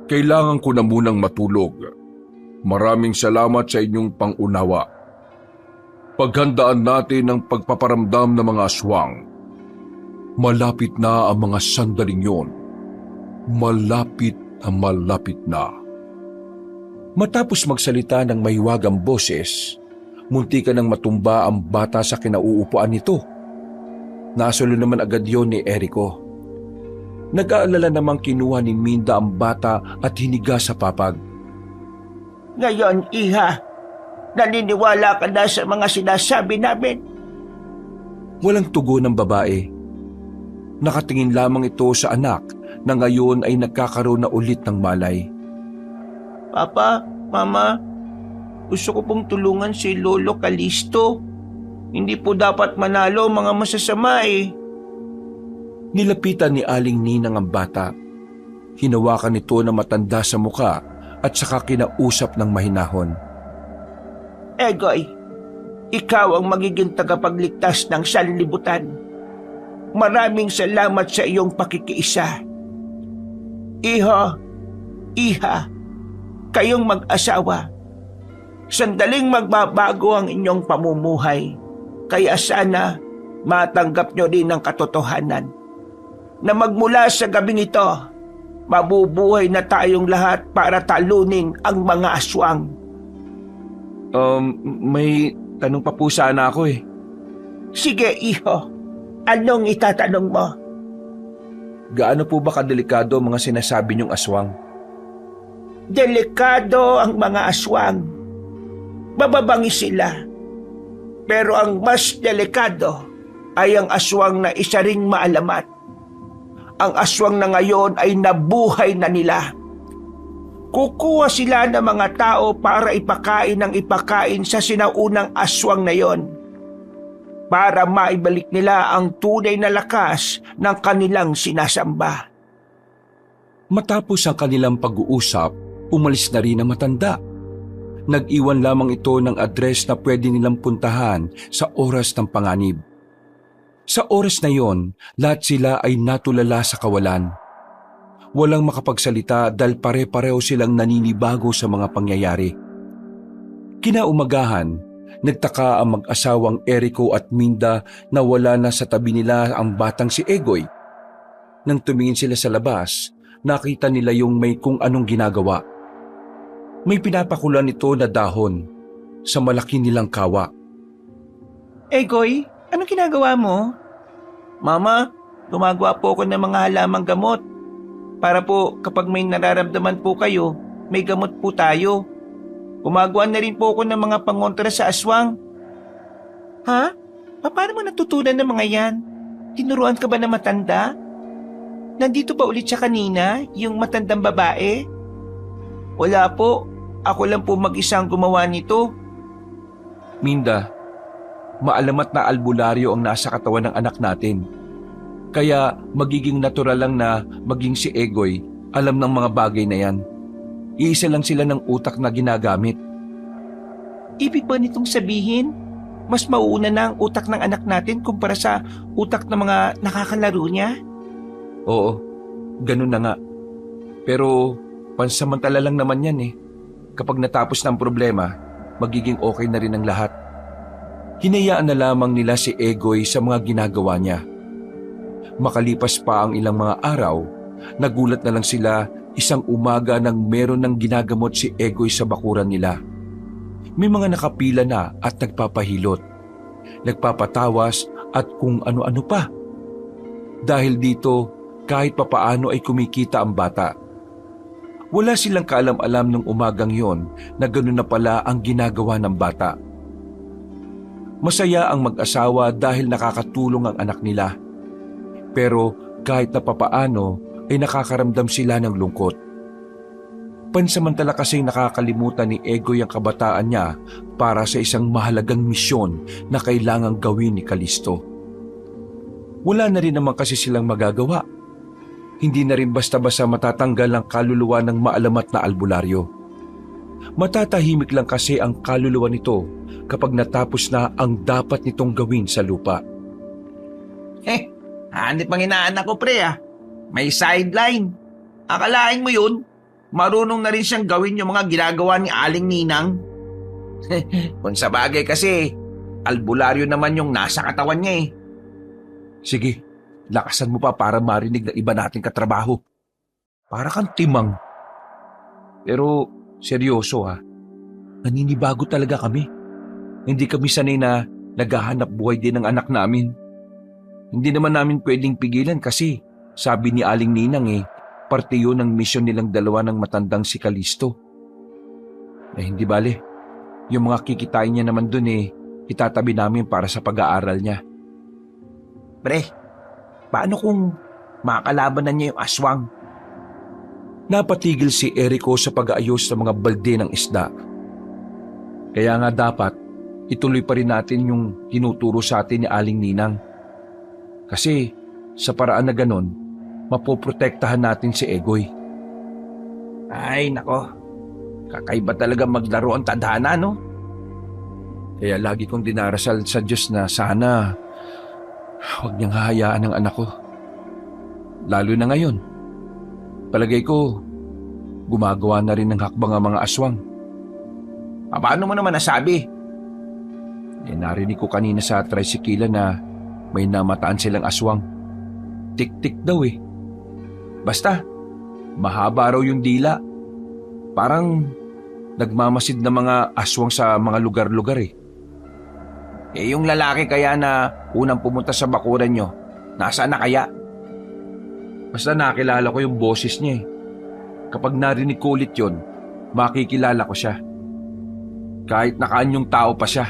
Kailangan ko na munang matulog. Maraming salamat sa inyong pangunawa. Paghandaan natin ang pagpaparamdam ng mga aswang. Malapit na ang mga sandaling yon. Malapit na. Matapos magsalita ng mahiwagang boses, muntika nang matumba ang bata sa kinauupuan nito. Nasulo naman agad yon ni Erico. Nag-aalala namang kinuha ni Minda ang bata at hiniga sa papag. Ngayon, Iha, naniniwala ka na sa mga sinasabi namin. Walang tugon ng babae. Nakatingin lamang ito sa anak na ngayon ay nagkakaroon na ulit ng malay. Papa, Mama, gusto ko pong tulungan si Lolo Kalisto. Hindi po dapat manalo mga masasama eh. Nilapitan ni Aling Ninang ang bata. Hinawakan nito na matanda sa muka at saka kinausap ng mahinahon. Egoy, ikaw ang magiging tagapagligtas ng sanlibutan. Maraming salamat sa iyong pakikiisa. Iha, kayong mag-asawa. Sandaling magbabago ang inyong pamumuhay. Kaya sana matanggap nyo din ang katotohanan. Na magmula sa gabing ito, mabubuhay na tayong lahat para talunin ang mga aswang. May tanong pa po sana ako eh. Sige, Iho. Anong itatanong mo? Gaano po ba kadelikado ang mga sinasabi niyong aswang? Delikado ang mga aswang. Bababangi sila. Pero ang mas delikado ay ang aswang na isa ring maalamat. Ang aswang na ngayon ay nabuhay na nila. Kukuha sila ng mga tao para ipakain sa sinaunang aswang na yon. Para maibalik nila ang tunay na lakas ng kanilang sinasamba. Matapos ang kanilang pag-uusap, umalis na rin ang matanda. Nag-iwan lamang ito ng address na pwede nilang puntahan sa oras ng panganib. Sa oras na yon, lahat sila ay natulala sa kawalan. Walang makapagsalita dahil pare-pareho silang naninibago sa mga pangyayari. Kinaumagahan, nagtaka ang mag-asawang Erico at Minda na wala na sa tabi nila ang batang si Egoy. Nang tumingin sila sa labas, nakita nila yung may kung anong ginagawa. May pinapakulan ito na dahon sa malaki nilang kawa. Egoy, anong ginagawa mo? Mama, gumagawa po ako ng mga halamang gamot. Para po kapag may nararamdaman po kayo, may gamot po tayo. Gumagawa na rin po ako ng mga pangontra sa aswang. Ha? Paano mo natutunan ng mga yan? Tinuruan ka ba ng matanda? Nandito ba ulit siya kanina, yung matandang babae? Wala po. Ako lang po mag-isang gumawa nito. Minda, maalamat na albularyo ang nasa katawan ng anak natin. Kaya magiging natural lang na maging si Egoy alam ng mga bagay na yan. Iisa lang sila ng utak na ginagamit. Ibig ba nitong sabihin, mas mauuna na ang utak ng anak natin kumpara sa utak ng mga nakakalaro niya? Oo, ganun na nga. Pero pansamantala lang naman yan eh. Kapag natapos na ang problema, magiging okay na rin ang lahat. Hinayaan na lamang nila si Egoy sa mga ginagawa niya. Makalipas pa ang ilang mga araw, nagulat na lang sila isang umaga nang meron ng ginagamot si Egoy sa bakuran nila. May mga nakapila na at nagpapahilot, nagpapatawas at kung ano-ano pa. Dahil dito, kahit papaano ay kumikita ang bata. Wala silang kaalam-alam nung umagang yon na gano'n na pala ang ginagawa ng bata. Masaya ang mag-asawa dahil nakakatulong ang anak nila. Pero kahit na papaano ay nakakaramdam sila ng lungkot. Pansamantala kasing nakakalimutan ni Egoy ang kabataan niya para sa isang mahalagang misyon na kailangang gawin ni Kalisto. Wala na rin naman kasi silang magagawa. Hindi na rin basta-basta matatanggal ang kaluluwa ng maalamat na albularyo. Matatahimik lang kasi ang kaluluwa nito kapag natapos na ang dapat nitong gawin sa lupa. Hanip ang inaanak ko, pre ah. May sideline. Akalain mo yun? Marunong na rin siyang gawin yung mga ginagawa ni Aling Ninang. Kung sa bagay kasi, albularyo naman yung nasa katawan niya eh. Sige, lakasan mo pa para marinig na iba nating katrabaho. Para kang timang. Pero seryoso ha, naninibago talaga kami. Hindi kami sanay na naghahanap buhay din ng anak namin. Hindi naman namin pwedeng pigilan kasi sabi ni Aling Ninang parte yun ng misyon nilang dalawa ng matandang si Kalisto. Hindi bale, yung mga kikitain niya naman dun itatabi namin para sa pag-aaral niya. Pre, paano kung makakalabanan niya yung aswang? Napatigil si Erico sa pag-aayos ng mga balde ng isda. Kaya nga dapat ituloy pa rin natin yung tinuturo sa atin ni Aling Ninang. Kasi sa paraan na ganon, mapoprotektahan natin si Egoy. Ay, nako. Kakaiba talaga maglaro ang tadhana, no? Kaya lagi kong dinarasal sa Diyos na sana huwag niyang hahayaan ang anak ko. Lalo na ngayon. Palagay ko, gumagawa na rin ng hakbang ang mga aswang. Paano mo naman nasabi? Narinig ko kanina sa tricycle na may namataan silang aswang. Tik-tik daw Basta, mahaba raw yung dila. Parang nagmamasid na mga aswang sa mga lugar-lugar Yung lalaki kaya na unang pumunta sa bakuran nyo, nasaan na kaya? Basta nakilala ko yung boses niya Kapag narinig ko ulit yun, makikilala ko siya. Kahit nakaanyong tao pa siya.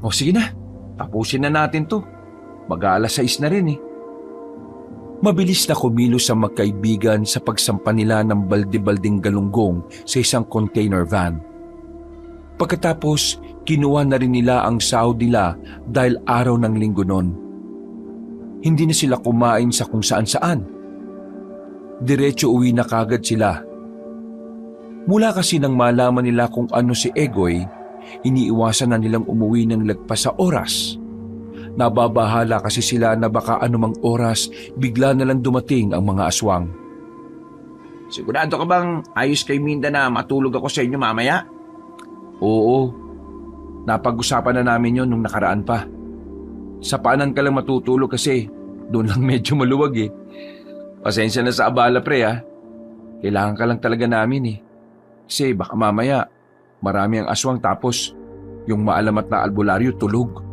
O sige na, tapusin na natin to. Mag-aalas 6 na rin Mabilis na kumilos ang magkaibigan sa pagsampa nila ng balde-balding galunggong sa isang container van. Pagkatapos, kinuha na rin nila ang sahod nila dahil araw ng linggo noon. Hindi na sila kumain sa kung saan-saan. Diretso uwi na kagad sila. Mula kasi nang malaman nila kung ano si Egoy, iniiwasan na nilang umuwi ng lagpas sa oras. Nababahala kasi sila na baka anumang oras bigla na lang dumating ang mga aswang. Sigurado ka bang ayos kay Minda na matulog ako sa inyo mamaya? Oo, napag-usapan na namin yon nung nakaraan pa. Sa paanan ka lang matutulog kasi doon lang medyo maluwag Pasensya na sa abala pre Kailangan ka lang talaga namin Kasi baka mamaya marami ang aswang tapos yung maalamat na albularyo tulog.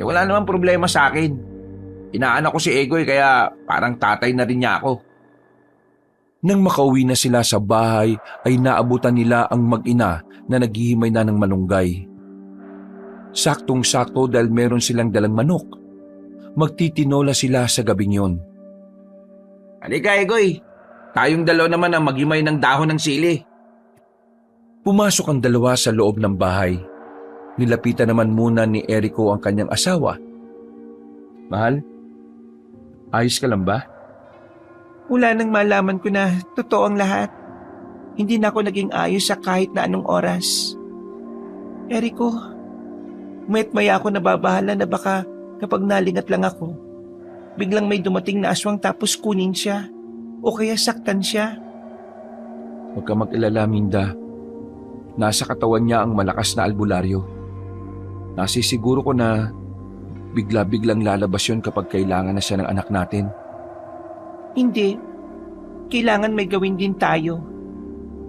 Wala naman problema sa akin. Inaanak ko si Egoy kaya parang tatay na rin niya ako. Nang makauwi na sila sa bahay ay naabutan nila ang mag-ina na naghihimay na ng malunggay. Saktong-sakto dahil meron silang dalang manok. Magtitinola sila sa gabing yon. Halika, Egoy. Tayong dalawa naman ang magimay ng dahon ng sili. Pumasok ang dalawa sa loob ng bahay. Nilapitan naman muna ni Erico ang kanyang asawa. Mahal, ayos ka lang ba? Mula nang malaman ko na totoo ang lahat, hindi na ako naging ayos sa kahit na anong oras. Erico, mayat-maya ako nababahala na baka kapag nalingat lang ako, biglang may dumating na aswang tapos kunin siya o kaya saktan siya. Huwag ka mag-alala, Minda. Nasa katawan niya ang malakas na albularyo. Nasisiguro ko na bigla-biglang lalabas yun kapag kailangan na siya ng anak natin. Hindi. Kailangan may gawin din tayo.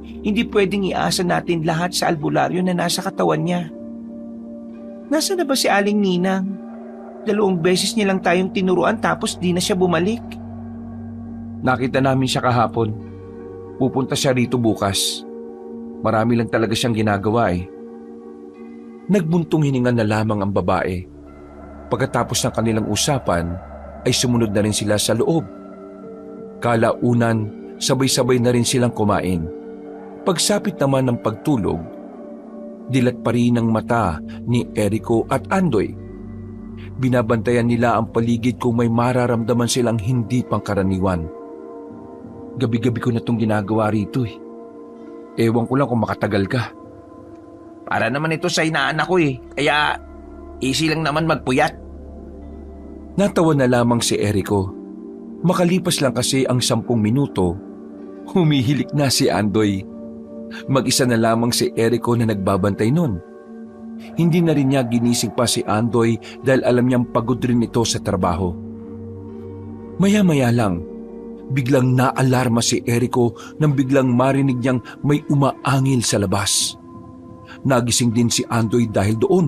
Hindi pwedeng iasa natin lahat sa albularyo na nasa katawan niya. Nasaan na ba si Aling Ninang? 2 beses nilang tayong tinuruan tapos di na siya bumalik. Nakita namin siya kahapon. Pupunta siya rito bukas. Marami lang talaga siyang ginagawa eh. Nagbuntong hininga na lamang ang babae. Pagkatapos ng kanilang usapan, ay sumunod na rin sila sa loob. Kalaunan, sabay-sabay na rin silang kumain. Pagsapit naman ng pagtulog, dilat pa rin ang mata ni Erico at Andoy. Binabantayan nila ang paligid kung may mararamdaman silang hindi pangkaraniwan. Gabi-gabi ko na itong ginagawa rito eh. Ewan ko lang kung makatagal ka. Para naman ito sa inaanak ko eh. Kaya easy lang naman magpuyat. Natawa na lamang si Erico. Makalipas lang kasi ang 10 minuto, humihilik na si Andoy. Mag-isa na lamang si Erico na nagbabantay nun. Hindi na rin niya ginising pa si Andoy dahil alam niyang pagod rin ito sa trabaho. Maya-maya lang, biglang naalarma si Erico nang biglang marinig niyang may umaangil sa labas. Nagising din si Andoy dahil doon.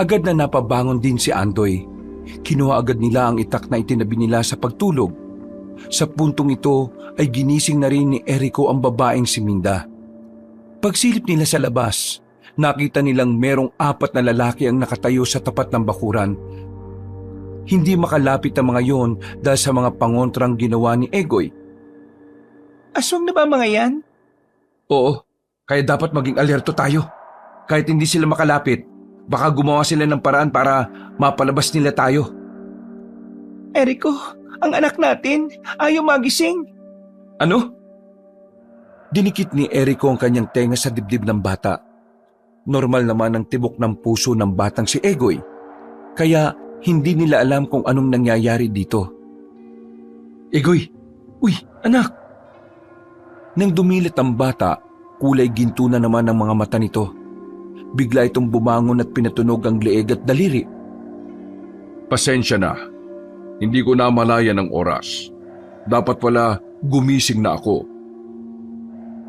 Agad na napabangon din si Andoy. Kinuha agad nila ang itak na itinabi nila sa pagtulog. Sa puntong ito ay ginising na rin ni Erico ang babaeng si Minda. Pagsilip nila sa labas, nakita nilang merong 4 na lalaki ang nakatayo sa tapat ng bakuran. Hindi makalapit ang mga yon dahil sa mga pangontrang ginawa ni Egoy. Aswang na ba mga yan? Oo, kaya dapat maging alerto tayo. Kahit hindi sila makalapit, baka gumawa sila ng paraan para mapalabas nila tayo. Erico, ang anak natin, ayaw magising. Ano? Dinikit ni Erico ang kanyang tenga sa dibdib ng bata. Normal naman ang tibok ng puso ng batang si Egoy. Kaya hindi nila alam kung anong nangyayari dito. Egoy! Uy, anak! Nang dumilit ang bata, kulay ginto na naman ang mga mata nito. Bigla itong bumangon at pinatunog ang leeg at daliri. Pasensya na. Hindi ko na malayan ang oras. Dapat pala gumising na ako.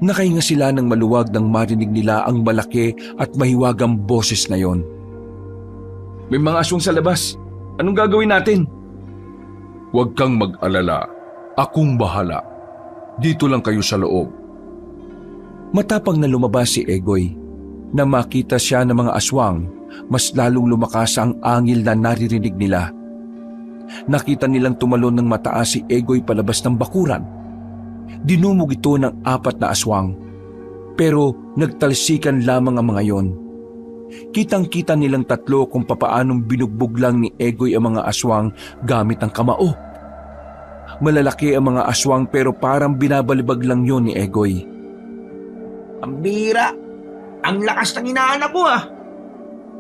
Nakahinga sila ng maluwag nang marinig nila ang malaki at mahiwagang boses na yon. May mga aswang sa labas. Anong gagawin natin? Huwag kang mag-alala. Akong bahala. Dito lang kayo sa loob. Matapang na lumabas si Egoy. Na makita siya ng mga aswang, mas lalong lumakas ang angil na naririnig nila. Nakita nilang tumalon ng mataas si Egoy palabas ng bakuran. Dinumog ito ng 4 na aswang. Pero nagtalsikan lamang ang mga yon. Kitang-kita nilang 3 kung papaanong binugbog lang ni Egoy ang mga aswang gamit ang kamao. Malalaki ang mga aswang pero parang binabalibag lang yon ni Egoy. Ang bira! Ang lakas ng inaanak ko ah!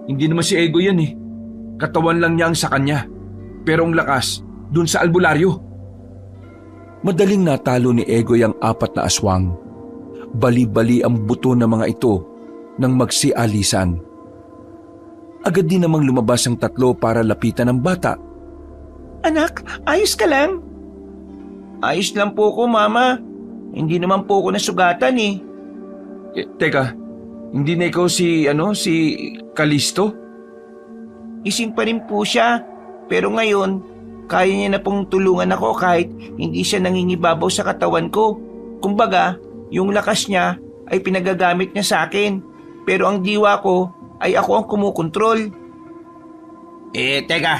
Hindi naman si Egoy yan eh. Katawan lang niya ang sa kanya. Pero ang lakas, dun sa albularyo. Madaling natalo ni Egoy ang 4 na aswang. Bali-bali ang buto ng mga ito nang magsialisan. Agad din namang lumabas ang 3 para lapitan ang bata. Anak, ayos ka lang? Ayos lang po ko, Mama. Hindi naman po ako nasugatan eh. Teka, hindi na ikaw si Kalisto? Ising pa rin po siya. Pero ngayon, kaya niya na pong tulungan ako kahit hindi siya nangingibabaw sa katawan ko. Kumbaga, yung lakas niya ay pinagagamit niya sa akin. Pero ang diwa ko, ay ako ang kumukontrol. Teka,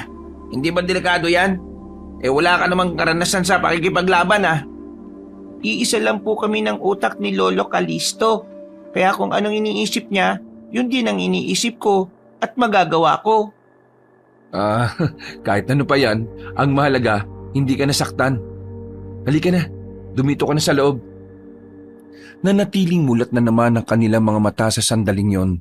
hindi ba delikado yan? Wala ka namang karanasan sa pakikipaglaban Iisa lang po kami ng utak ni Lolo Kalisto. Kaya kung anong iniisip niya, yun din ang iniisip ko at magagawa ko. Kahit ano pa yan, ang mahalaga, hindi ka nasaktan. Halika na, dumito ka na sa loob. Nanatiling mulat na naman ang kanilang mga mata sa sandaling yon.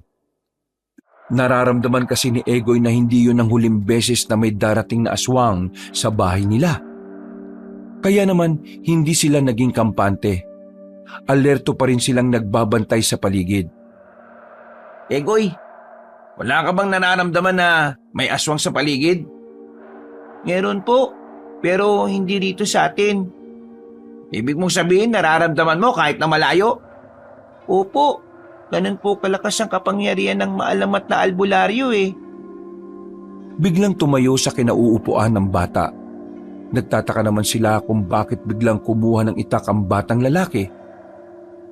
Nararamdaman kasi ni Egoy na hindi yun ang huling beses na may darating na aswang sa bahay nila. Kaya naman, hindi sila naging kampante. Alerto pa rin silang nagbabantay sa paligid. Egoy, wala ka bang nararamdaman na may aswang sa paligid? Meron po, pero hindi rito sa atin. Ibig mong sabihin nararamdaman mo kahit na malayo? Opo, ganun po kalakas ang kapangyarihan ng maalamat na albularyo Biglang tumayo sa kinauupuan ng bata. Nagtataka naman sila kung bakit biglang kumuha ng itak ang batang lalaki.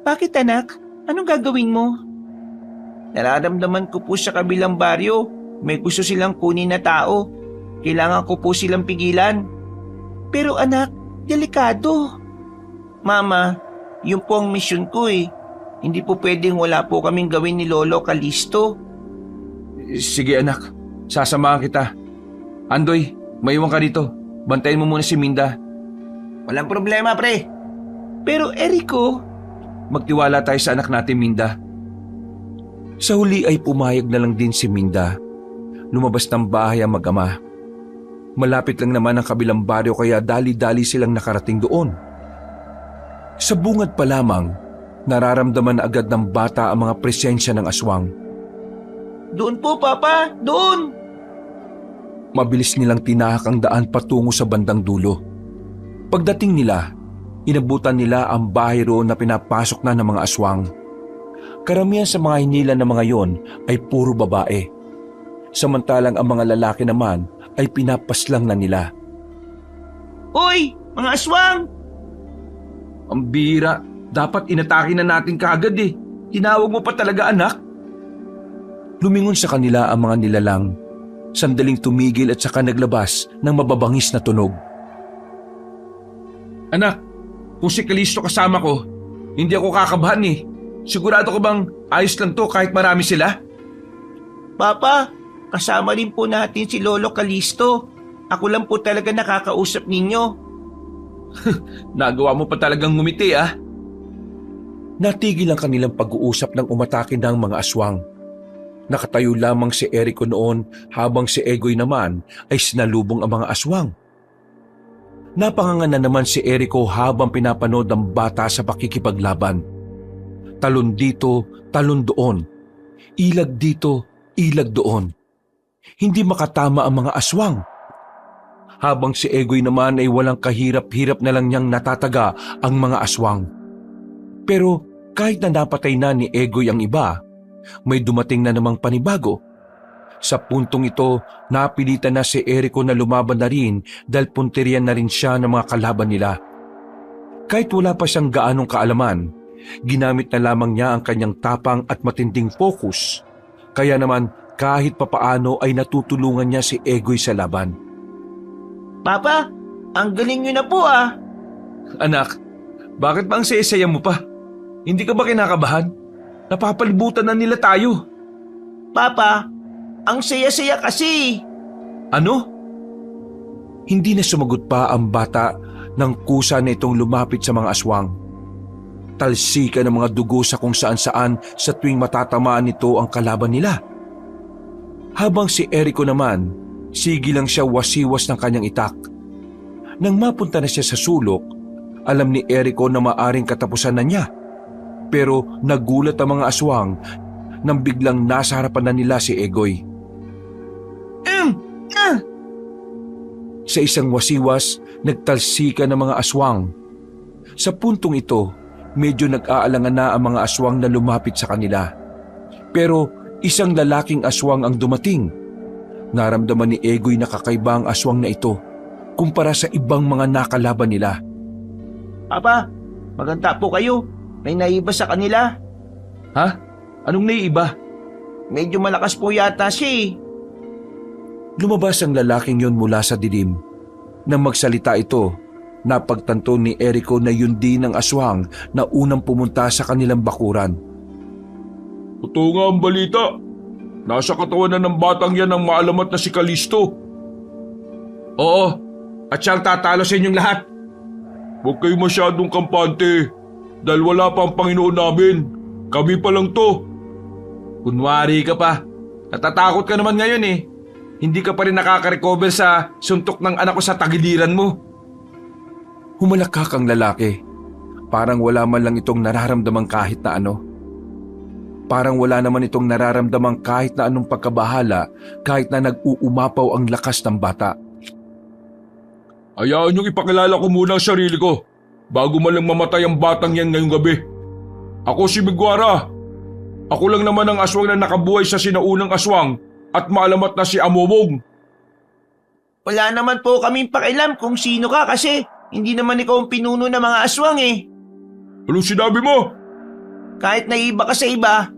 Bakit anak? Anong gagawin mo? Nararamdaman ko po sa kabilang baryo, may gusto silang kunin na tao. Kailangan ko po silang pigilan. Pero anak, delikado. Mama, yun po ang misyon ko Hindi po pwedeng wala po kaming gawin ni Lolo Kalisto. Sige anak, sasamahan kita. Andoy, maiwan ka dito. Bantayin mo muna si Minda. Walang problema, pre. Pero Erico, Magtiwala tayo sa anak natin, Minda. Sa huli ay pumayag na lang din si Minda. Lumabas ng bahay ang mag-ama. Malapit lang naman ang kabilang baryo kaya dali-dali silang nakarating doon. Sa bungad pa lamang, nararamdaman na agad ng bata ang mga presensya ng aswang. doon po Papa, doon! Mabilis nilang tinahak ang daan patungo sa bandang dulo. Pagdating nila, inabutan nila ang bahay roon na pinapasok na ng mga aswang. Karamihan sa mga hinila ng mga yon ay puro babae. Samantalang ang mga lalaki naman ay pinapaslang na nila. Uy, mga aswang! Ang bira, dapat inatake na natin kaagad Tinawag mo pa talaga anak? Lumingon sa kanila ang mga nilalang. Sandaling tumigil at saka naglabas ng mababangis na tunog. Anak, kung si Kalisto kasama ko, hindi ako kakabahan Sigurado ko bang ayos lang to kahit marami sila? Papa, kasama rin po natin si Lolo Kalisto. Ako lang po talaga nakakausap ninyo. Nagawa mo pa talagang ngumiti Natigil ang kanilang pag-uusap nang umatake ng mga aswang. Nakatayo lamang si Erico noon habang si Egoy naman ay sinalubong ang mga aswang. Napanganga na naman si Erico habang pinapanood ang bata sa pakikipaglaban. Talon dito, talon doon. Ilag dito, ilag doon. Hindi makatama ang mga aswang. Habang si Egoy naman ay walang kahirap-hirap na lang niyang natataga ang mga aswang. Pero kahit na napatay na ni Egoy ang iba, may dumating na namang panibago. Sa puntong ito, napilitan na si Erico na lumaban na rin dahil punterian na rin siya ng mga kalaban nila. Kahit wala pa siyang gaanong kaalaman, ginamit na lamang niya ang kanyang tapang at matinding focus. Kaya naman kahit papaano ay natutulungan niya si Egoy sa laban. Papa, ang galing nyo na po Anak, bakit ba ang saya-saya mo pa? Hindi ka ba kinakabahan? Napapalibutan na nila tayo. Papa, ang saya-saya kasi. Ano? Hindi na sumagot pa ang bata nang kusa na itong lumapit sa mga aswang. Talsika ng mga dugo sa kung saan-saan sa tuwing matatamaan nito ang kalaban nila. Habang si Erico naman, sige lang siya wasiwas ng kanyang itak. Nang mapunta na siya sa sulok, alam ni Erico na maaring katapusan na niya. Pero nagulat ang mga aswang nang biglang nasa harapan na nila si Egoy. Sa isang wasiwas, nagtalsika ng mga aswang. Sa puntong ito, medyo nag-aalangan na ang mga aswang na lumapit sa kanila. Pero isang lalaking aswang ang dumating. Naramdaman ni Egoy na kakaiba ang aswang na ito kumpara sa ibang mga nakalaban nila. Papa, maganda po kayo. May naiba sa kanila. Ha? Anong naiiba? medyo malakas po yata siya eh. Lumabas ang lalaking yon mula sa dilim. Nang magsalita ito, napagtanto ni Erico na yun din ang aswang na unang pumunta sa kanilang bakuran. Totoo nga ang balita. Nasa katawan na ng batang yan ang maalamat na si Kalisto. Oo, at siyang tatalo sa inyong lahat. Huwag kayo masyadong kampante dahil wala pa ang Panginoon namin. Kami pa lang to. Kunwari ka pa. Natatakot ka naman ngayon eh. Hindi ka pa rin nakaka-recover sa suntok ng anak ko sa tagiliran mo. Humalakak ang lalaki. Parang wala man lang itong nararamdamang kahit na ano. Parang wala naman itong nararamdamang kahit na anong pagkabahala kahit na nag-uumapaw ang lakas ng bata. Hayaan niyong ipakilala ko muna ang sarili ko bago man lang mamatay ang batang yan ngayong gabi. Ako si Migwara. Ako lang naman ang aswang na nakabuhay sa sinaunang aswang at maalamat na si Amomong. Wala naman po kaming pakialam kung sino ka kasi hindi naman ikaw ang pinuno ng mga aswang eh. Anong sinabi mo? Kahit naiba ka sa iba,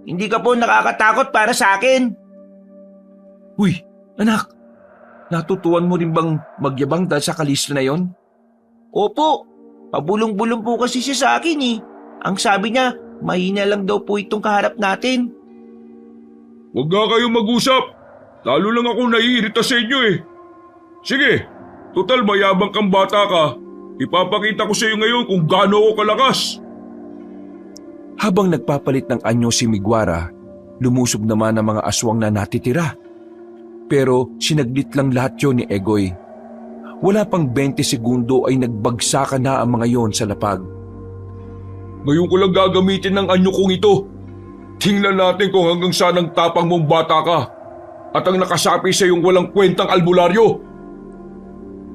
hindi ka po nakakatakot para sa akin. Uy, anak, natutuwan mo rin bang magyabang dahil sa Kalisto na yon? Opo, pabulong-bulong po kasi siya sa akin eh. Ang sabi niya, mahina lang daw po itong kaharap natin. Huwag nga kayong mag-usap. Lalo lang akong naiirita sa inyo eh. Sige, total mayabang kang bata ka. Ipapakita ko sa iyo ngayon kung gaano ako kalakas. Habang nagpapalit ng anyo si Migwara, lumusob naman ang mga aswang na natitira. Pero sinaglit lang lahat yon ni Egoy. Wala pang 20 segundo ay nagbagsakan na ang mga yon sa lapag. Ngayon ko lang gagamitin ng anyo kong ito. Tingnan natin kung hanggang saan ang tapang mong bata ka at ang nakasapi sa iyong walang kwentang albularyo.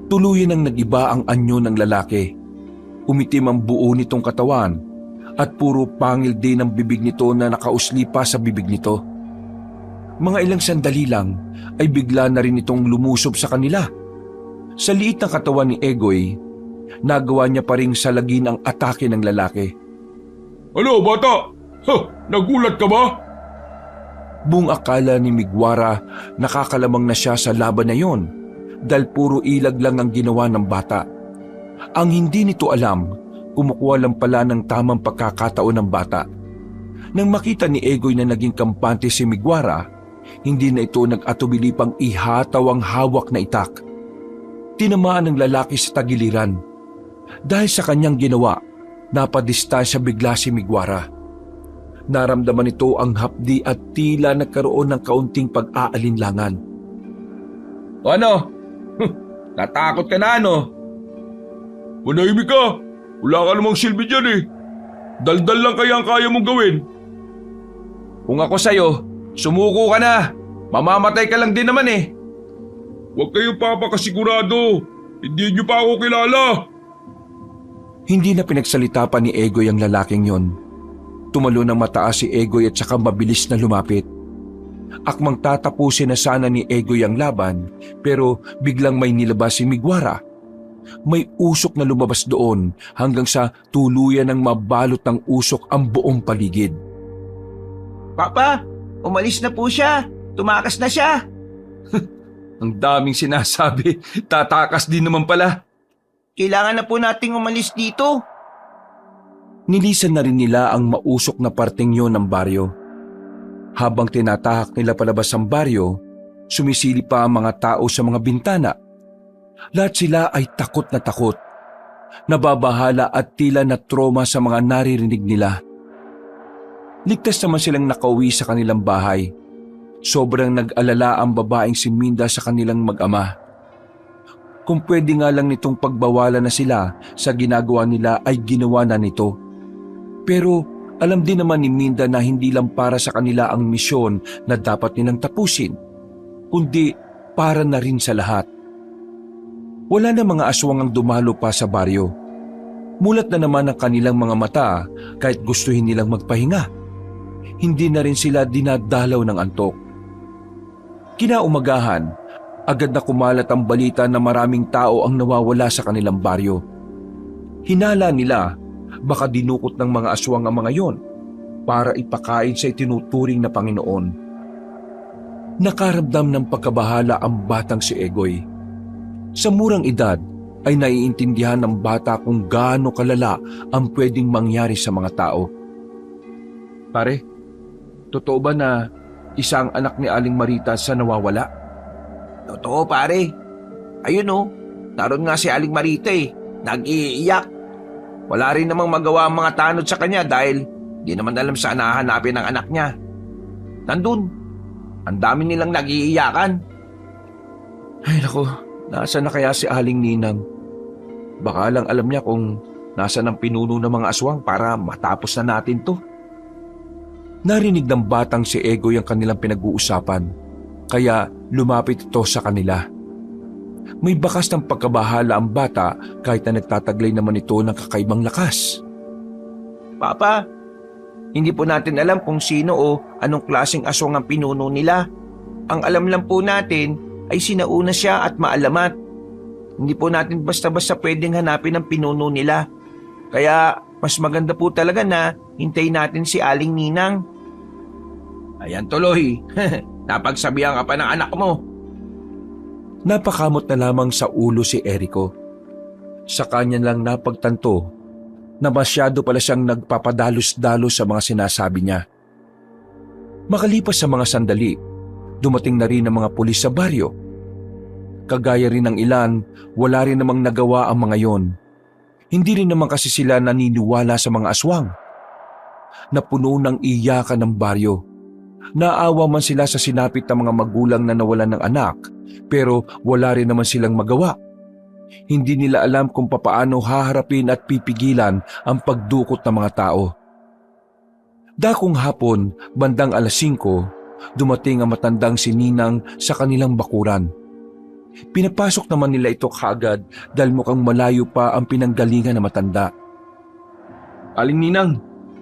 Tuluyan ang nag-iba ang anyo ng lalaki. Umitim ang buo nitong katawan at puro pangil din ang bibig nito na nakausli pa sa bibig nito. Mga ilang sandali lang ay bigla na rin itong lumusob sa kanila. Sa liit ng katawan ni Egoy, nagawa niya pa ring salagin ang atake ng lalaki. Ano bata? Nagulat ka ba? Buong akala ni Migwara nakakalamang na siya sa laban na yon dahil puro ilag lang ang ginawa ng bata. Ang hindi nito alam, kumukuha lang pala ng tamang pagkakataon ng bata. Nang makita ni Egoy na naging kampante si Migwara, hindi na ito nag-atubili pang ihataw ang hawak na itak. Tinamaan ng lalaki sa tagiliran. Dahil sa kanyang ginawa, napadistansya bigla si Migwara. Naramdaman nito ang hapdi at tila nagkaroon ng kaunting pag-aalinlangan. O ano? Natakot ka na ano? Manahimik ka. Wala ka namang silbi dyan eh. Daldal lang kaya ang kaya mong gawin. Kung ako sa'yo, sumuko ka na. Mamamatay ka lang din naman eh. Huwag kayong papakasigurado. Hindi niyo pa ako kilala. Hindi na pinagsalita pa ni Egoy ang lalaking yon. Tumalo ng mataas si Egoy at saka mabilis na lumapit. Akmang tatapusin na sana ni Egoy ang laban pero biglang may nilabas si Migwara. May usok na lumabas doon hanggang sa tuluyan ng mabalot ng usok ang buong paligid. Papa, umalis na po siya. Tumakas na siya. Ang daming sinasabi, tatakas din naman pala. Kailangan na po nating umalis dito. Nilisan na rin nila ang mausok na parteng yon ng baryo. Habang tinatahak nila palabas ang baryo, sumisili pa ang mga tao sa mga bintana. Lahat sila ay takot na takot. Nababahala at tila na trauma sa mga naririnig nila. Ligtas naman silang nakauwi sa kanilang bahay. Sobrang nag-alala ang babaeng si Minda sa kanilang mag-ama. Kung pwede nga lang nitong pagbawalan na sila sa ginagawa nila ay ginawa na nito. Pero alam din naman ni Minda na hindi lang para sa kanila ang misyon na dapat nilang tapusin, kundi para na rin sa lahat. Wala na mga aswang ang dumalo pa sa baryo. Mulat na naman ang kanilang mga mata kahit gustuhin nilang magpahinga. Hindi na rin sila dinadalaw ng antok. Kinaumagahan, agad na kumalat ang balita na maraming tao ang nawawala sa kanilang baryo. Hinala nila baka dinukot ng mga aswang ang mga yon para ipakain sa itinuturing na Panginoon. Nakaramdam ng pagkabahala ang batang si Egoy. Sa murang edad ay naiintindihan ng bata kung gaano kalala ang pwedeng mangyari sa mga tao. Pare, totoo ba na isang anak ni Aling Marita sa nawawala? Totoo pare. Ayun oh, naroon nga si Aling Marita nag-iiyak. Wala rin namang magawa ang mga tanod sa kanya dahil di naman alam saan hahanapin ang anak niya. Nandun, ang dami nilang nag-iiyakan. Ay nako, nasaan na kaya si Aling Ninang? Baka lang alam niya kung nasaan ang pinuno ng mga aswang para matapos na natin to. Narinig ng batang si Egoy ang kanilang pinag-uusapan, kaya lumapit ito sa kanila. May bakas ng pagkabahala ang bata kahit na nagtataglay naman ito ng kakaibang lakas. Papa, hindi po natin alam kung sino o anong klaseng aswang ang pinuno nila. Ang alam lang po natin ay sinauna siya at maalamat. Hindi po natin basta-basta pwedeng hanapin ang pinuno nila. Kaya mas maganda po talaga na hintayin natin si Aling Ninang. Ayan tuloy, napagsabihan ka pa ng anak mo. Napakamot na lamang sa ulo si Erico. Sa kanya lang napagtanto na masyado pala siyang nagpapadalos-dalos sa mga sinasabi niya. Makalipas sa mga sandali, dumating na rin ang mga pulis sa baryo. Kagaya rin ng ilan, wala rin namang nagawa ang mga yon. Hindi rin naman kasi sila naniniwala sa mga aswang. Napuno ng iyakan ng baryo. Naawa man sila sa sinapit ng mga magulang na nawalan ng anak, pero wala rin naman silang magawa. Hindi nila alam kung papaano haharapin at pipigilan ang pagdukot ng mga tao. Dakong hapon, bandang 5:00, dumating ang matandang si Ninang sa kanilang bakuran. Pinapasok naman nila ito kaagad dahil mukhang malayo pa ang pinanggalingan na matanda. Aling Ninang,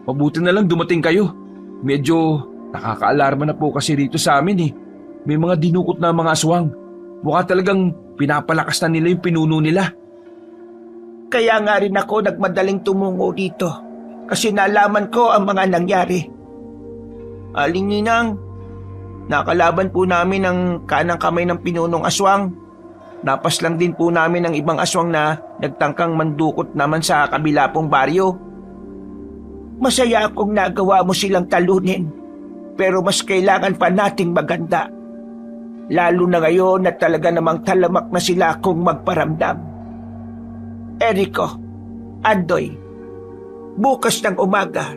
mabuti na lang dumating kayo. Medyo nakakaalarma na po kasi rito sa amin. May mga dinukot na mga aswang. Mukha talagang pinapalakas na nila yung pinuno nila. Kaya nga rin ako nagmadaling tumungo dito kasi nalaman ko ang mga nangyari. Aling Ninang, nakalaban po namin ang kanang kamay ng pinunong aswang. Napas lang din po namin ang ibang aswang na nagtangkang mandukot naman sa kabila pong baryo. Masaya akong nagawa mo silang talunin, pero mas kailangan pa nating maganda. Lalo na ngayon na talaga namang talamak na sila kung magparamdam. Erico, Andoy, bukas ng umaga,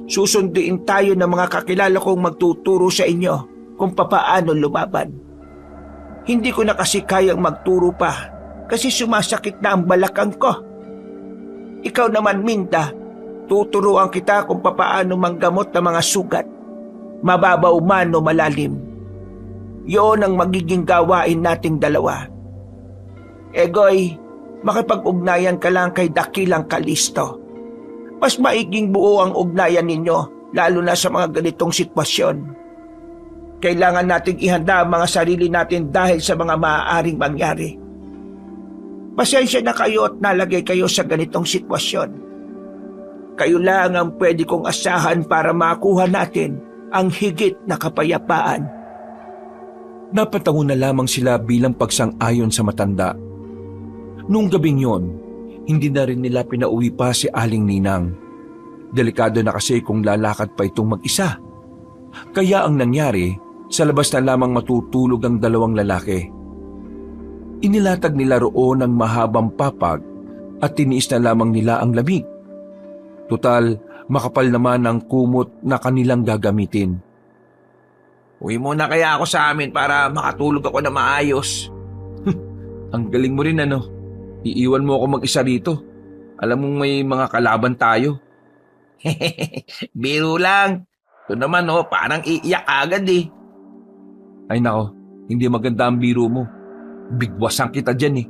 susunduin tayo ng mga kakilala kong magtuturo sa inyo kung papaano lumaban. Hindi ko na kasi kayang magturo pa kasi sumasakit na ang balakang ko. Ikaw naman, Minda, tuturuan kita kung papaano manggamot ng mga sugat, mababaw man o malalim. Yun ang magiging gawain nating dalawa. Egoy, makipag-ugnayan ka lang kay Dakilang Kalisto. Mas maiging buo ang ugnayan ninyo, lalo na sa mga ganitong sitwasyon. Kailangan nating ihanda ang mga sarili natin dahil sa mga maaaring mangyari. Pasensya na kayo at nalagay kayo sa ganitong sitwasyon. Kayo lang ang pwede kong asahan para makuha natin ang higit na kapayapaan. Napatango na lamang sila bilang pagsang-ayon sa matanda. Noong gabing yon, hindi na rin nila pinauwi pa si Aling Ninang. Delikado na kasi kung lalakad pa itong mag-isa. Kaya ang nangyari, sa labas na lamang matutulog ang dalawang lalaki. Inilatag nila roon ang mahabang papag at tiniis na lamang nila ang lamig. Tutal, makapal naman ang kumot na kanilang gagamitin. Uwi muna kaya ako sa amin para makatulog ako na maayos. Ang galing mo rin ano. Iiwan mo ako mag-isa rito. Alam mong may mga kalaban tayo. Biro lang. Ito naman parang iiyak agad Ay nako, hindi maganda ang biro mo. Bigwasan kita dyan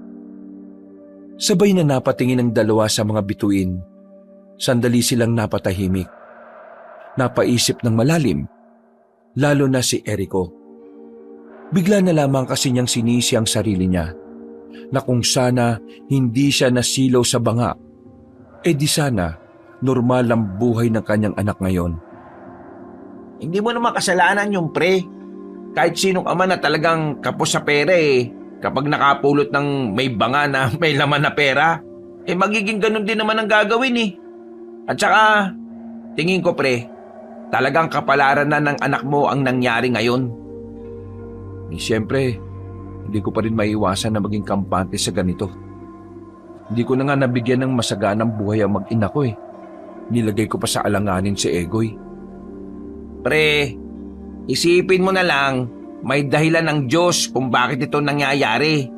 Sabay na napatingin ang dalawa sa mga bituin. Sandali silang napatahimik. Napaisip ng malalim. Lalo na si Erico. Bigla na lamang kasi niyang sinisi ang sarili niya na kung sana hindi siya nasilaw sa banga, di sana normal ang buhay ng kanyang anak ngayon. Hindi mo naman kasalanan yung pre. kahit sinong ama na talagang kapos sa pera kapag nakapulot ng may banga na may laman na pera, magiging ganun din naman ang gagawin At saka, tingin ko pre, talagang kapalaran na ng anak mo ang nangyari ngayon. Siyempre, hindi ko pa rin maiwasan na maging kampante sa ganito. Hindi ko na nga nabigyan ng masaganang buhay ang mag-ina ko Nilagay ko pa sa alanganin si Egoy. Pre, isipin mo na lang, may dahilan ng Diyos kung bakit ito nangyayari.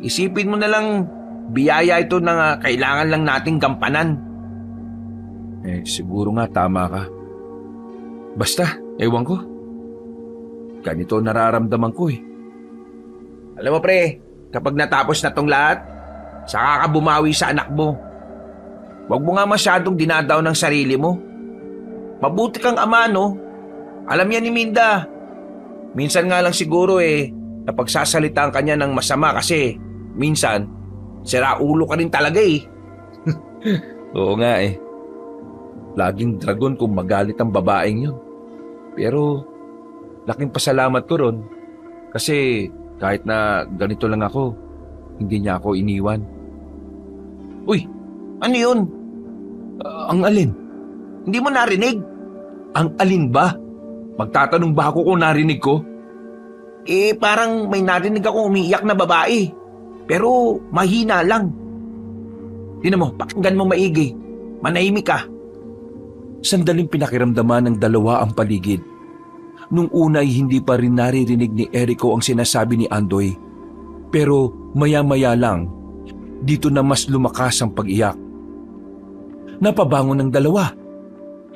Isipin mo na lang, biyaya ito na kailangan lang nating gampanan. Siguro nga tama ka. Basta, ewan ko. Ganito nararamdaman ko Alam mo pre, kapag natapos na tong lahat, saka ka bumawi sa anak mo. Huwag mo nga masyadong dinadaw ng sarili mo. Mabuti kang ama, no? Alam yan ni Minda. Minsan nga lang siguro napagsasalitaan ka niya ng masama kasi minsan, sira ulo ka rin talaga Oo nga Laging dragon kung magalit ang babaeng yun. Pero, laking pasalamat ko ron. Kasi kahit na ganito lang ako, hindi niya ako iniwan. Uy, ano yun? Ang alin? Hindi mo narinig? Ang alin ba? Magtatanong ba ako kung narinig ko? Parang may narinig akong umiiyak na babae. Pero mahina lang. Tingnan mo, pakinggan mo maigi. Manahimik ka. Sandaling pinakiramdaman ng dalawa ang paligid. Nung una ay hindi pa rin naririnig ni Erico ang sinasabi ni Andoy. Pero maya-maya lang, dito na mas lumakas ang pag-iyak. Napabangon ng dalawa.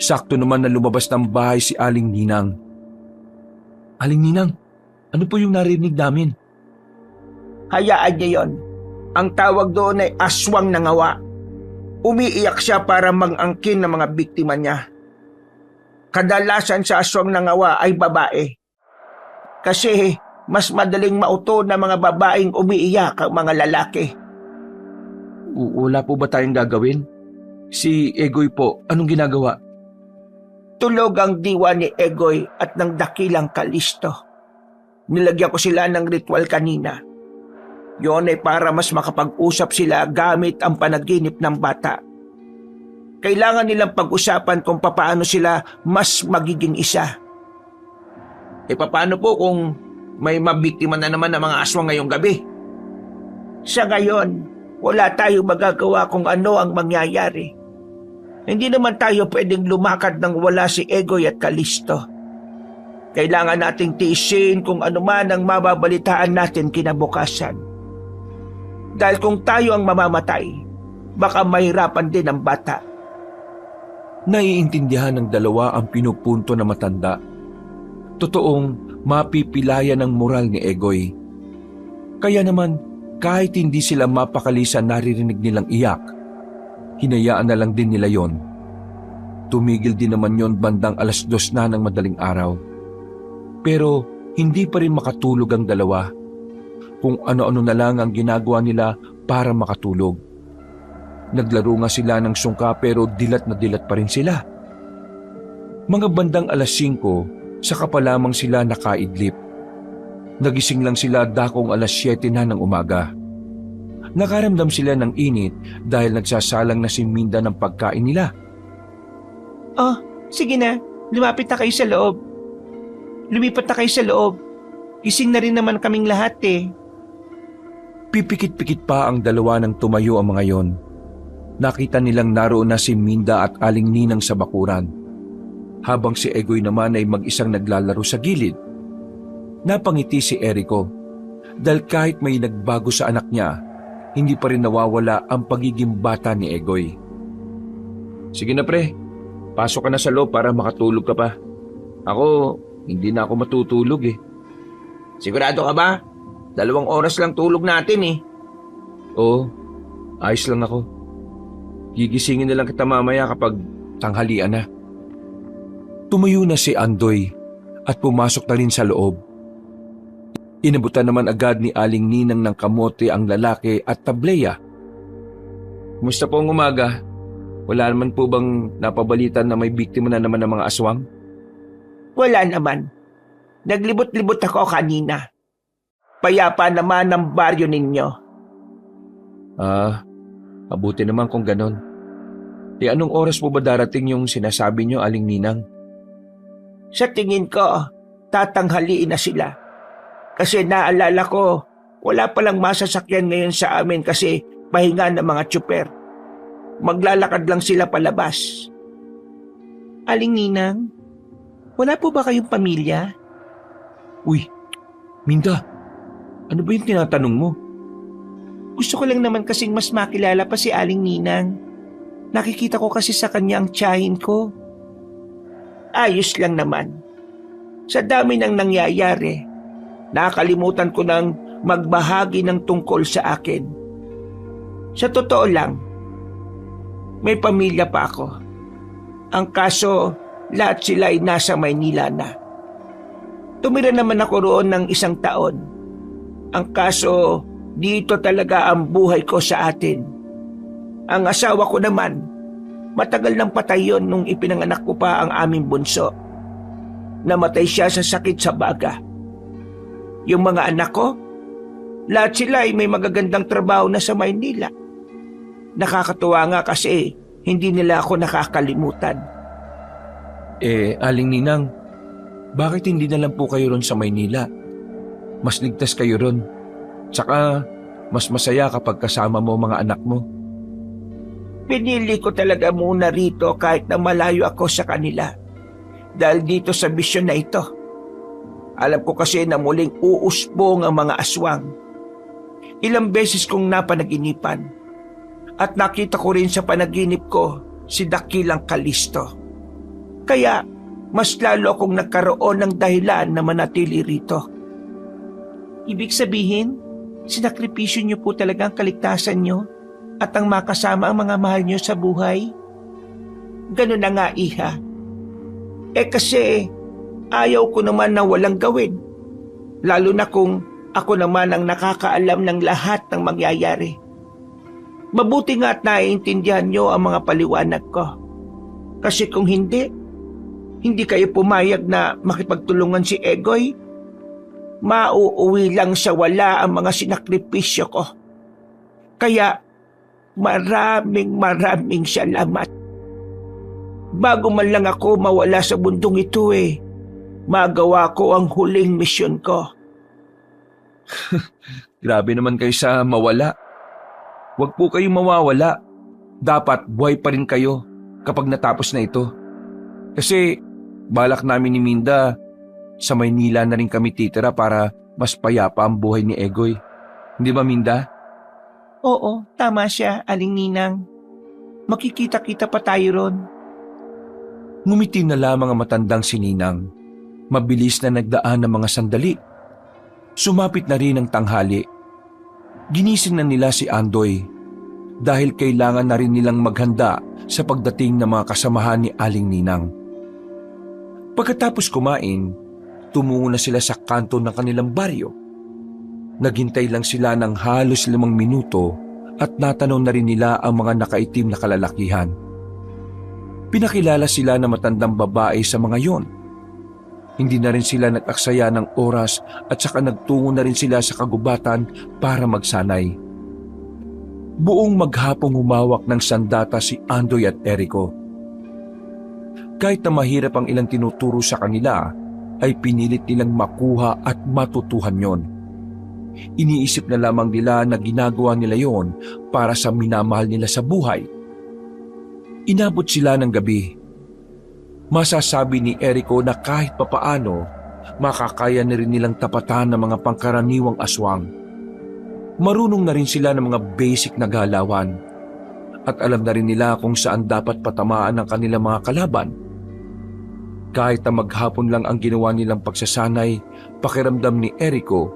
Sakto naman na lumabas ng bahay si Aling Ninang. Aling Ninang, ano po yung narinig namin? Hayaan niya yon. Ang tawag doon ay aswang nangawa. Umiiyak siya para mang-angkin ng mga biktima niya. Kadalasan sa aswang nangawa ay babae. Kasi mas madaling mauto na mga babaeng umiiyak ang mga lalaki. Wala po ba tayong gagawin? Si Egoy po, anong ginagawa? Tulog ang diwa ni Egoy at ng dakilang Kalisto. Nilagyan ko sila ng ritual kanina. Yon ay para mas makapag-usap sila gamit ang panaginip ng bata. Kailangan nilang pag-usapan kung papaano sila mas magiging isa. Paano po kung may mabiktima na naman ng mga aswang ngayong gabi? Sa ngayon, wala tayong magagawa kung ano ang mangyayari. Hindi naman tayo pwedeng lumakad nang wala si Egoy at Kalisto. Kailangan nating tiisin kung ano man ang mababalitaan natin kinabukasan. Dahil kung tayo ang mamamatay, baka mahirapan din ang bata. Naiintindihan ng dalawa ang pinupunto na matanda. Totoong mapipilayan ang moral ni Egoy. Kaya naman, kahit hindi sila mapakali sa naririnig nilang iyak, hinayaan na lang din nila yon. Tumigil din naman yon bandang 2:00 na ng madaling araw. Pero hindi pa rin makatulog ang dalawa. Kung ano-ano na lang ang ginagawa nila para makatulog. Naglaro nga sila ng sungka pero dilat na dilat pa rin sila. Mga bandang 5:00, saka pa lamang sila nakaidlip. Nagising lang sila dakong 7:00 na ng umaga. Nakaramdam sila ng init dahil nagsasalang na si Minda ng pagkain nila. Oh, sige na. Lumapit na kayo sa loob. Lumipat na kayo sa loob. Gising na rin naman kaming lahat Pipikit-pikit pa ang dalawa nang tumayo ang mga yon. Nakita nilang naroon na si Minda at Aling Ninang sa bakuran. Habang si Egoy naman ay mag-isang naglalaro sa gilid. Napangiti si Erico dahil kahit may nagbago sa anak niya, hindi pa rin nawawala ang pagiging bata ni Egoy. Sige na pre, pasok ka na sa loob para makatulog ka pa. Ako, hindi na ako matutulog Sigurado ka ba? 2 oras lang tulog natin Oo, ayos lang ako. Gigisingin na lang kita mamaya kapag tanghalian na. Tumayo na si Andoy at pumasok na rin sa loob. Inabutan naman agad ni Aling Ninang ng kamote ang lalaki at tableya. Kumusta po ang umaga? Wala naman po bang napabalitan na may biktima na naman ng mga aswang? Wala naman. Naglibot-libot ako kanina. Payapa naman ang baryo ninyo. Mabuti naman kung ganon. Anong oras po ba darating yung sinasabi nyo, Aling Ninang? Sa tingin ko, tatanghaliin na sila. Kasi naalala ko, wala palang masasakyan ngayon sa amin kasi pahinga ng mga tsuper. Maglalakad lang sila palabas. Aling Ninang, wala po ba kayong pamilya? Uy, Minda, ano ba yung tinatanong mo? Gusto ko lang naman kasing mas makilala pa si Aling Ninang. Nakikita ko kasi sa kanya ang tiyahin ko. Ayos lang naman. Sa dami ng nangyayari, nakalimutan ko nang magbahagi ng tungkol sa akin. Sa totoo lang, may pamilya pa ako. Ang kaso, lahat sila ay nasa Maynila na. Tumira naman ako roon ng 1 taon. Ang kaso, dito talaga ang buhay ko sa atin. Ang asawa ko naman, matagal nang patay yun nung ipinanganak ko pa ang aming bunso. Namatay siya sa sakit sa baga. Yung mga anak ko, lahat sila ay may magagandang trabaho na sa Maynila. Nakakatuwa nga kasi hindi nila ako nakakalimutan. Aling Ninang, bakit hindi na lang po kayo ron sa Maynila? Mas ligtas kayo ron. Tsaka, mas masaya kapag kasama mo mga anak mo. Pinili ko talaga muna rito kahit na malayo ako sa kanila. Dahil dito sa bisyon na ito. Alam ko kasi na muling uusbong ang mga aswang. Ilang beses kong napanaginipan. At nakita ko rin sa panaginip ko si Dakilang Kalisto. Kaya mas lalo akong nagkaroon ng dahilan na manatili rito. Ibig sabihin, sinakripisyo niyo po talaga ang kaligtasan niyo at ang makasama ang mga mahal niyo sa buhay? Ganun na nga, Iha. Kasi ayaw ko naman na walang gawin. Lalo na kung ako naman ang nakakaalam ng lahat ng mangyayari. Mabuti nga at naiintindihan niyo ang mga paliwanag ko. Kasi kung hindi kayo pumayag na makipagtulungan si Egoy, mauuwi lang sa wala ang mga sinakripisyo ko. Kaya maraming salamat. Bago man lang ako mawala sa bundong ito magawa ko ang huling misyon ko. Grabe naman kayo sa mawala. Huwag po kayong mawawala. Dapat buhay pa rin kayo kapag natapos na ito. Kasi balak namin ni Minda, sa Maynila na rin kami titira para mas payapa ang buhay ni Egoy. Hindi ba, Minda? Oo, tama siya, Aling Ninang. Makikita-kita pa tayo ron. Ngumiti na lamang ang matandang si Ninang. Mabilis na nagdaan ng mga sandali. Sumapit na rin ang tanghali. Ginising na nila si Andoy dahil kailangan na rin nilang maghanda sa pagdating ng mga kasamahan ni Aling Ninang. Pagkatapos kumain, tumungo na sila sa kanto ng kanilang baryo. Naghintay lang sila ng halos 5 minuto at natanaw na rin nila ang mga nakaitim na kalalakihan. Pinakilala sila ng matandang babae sa mga yon. Hindi na rin sila nag-aksaya ng oras at saka nagtungo na rin sila sa kagubatan para magsanay. Buong maghapong humawak ng sandata si Andoy at Erico. Kahit na mahirap ang ilang tinuturo sa kanila, ay pinilit nilang makuha at matutuhan yon. Iniisip na lamang nila na ginagawa nila yon para sa minamahal nila sa buhay. Inabot sila ng gabi. Masasabi ni Erico na kahit papaano, makakaya na rin nilang tapatan ng mga pangkaraniwang aswang. Marunong na rin sila ng mga basic na galawan at alam na rin nila kung saan dapat patamaan ang kanilang mga kalaban. Kahit na maghapon lang ang ginawa nilang pagsasanay, pakiramdam ni Erico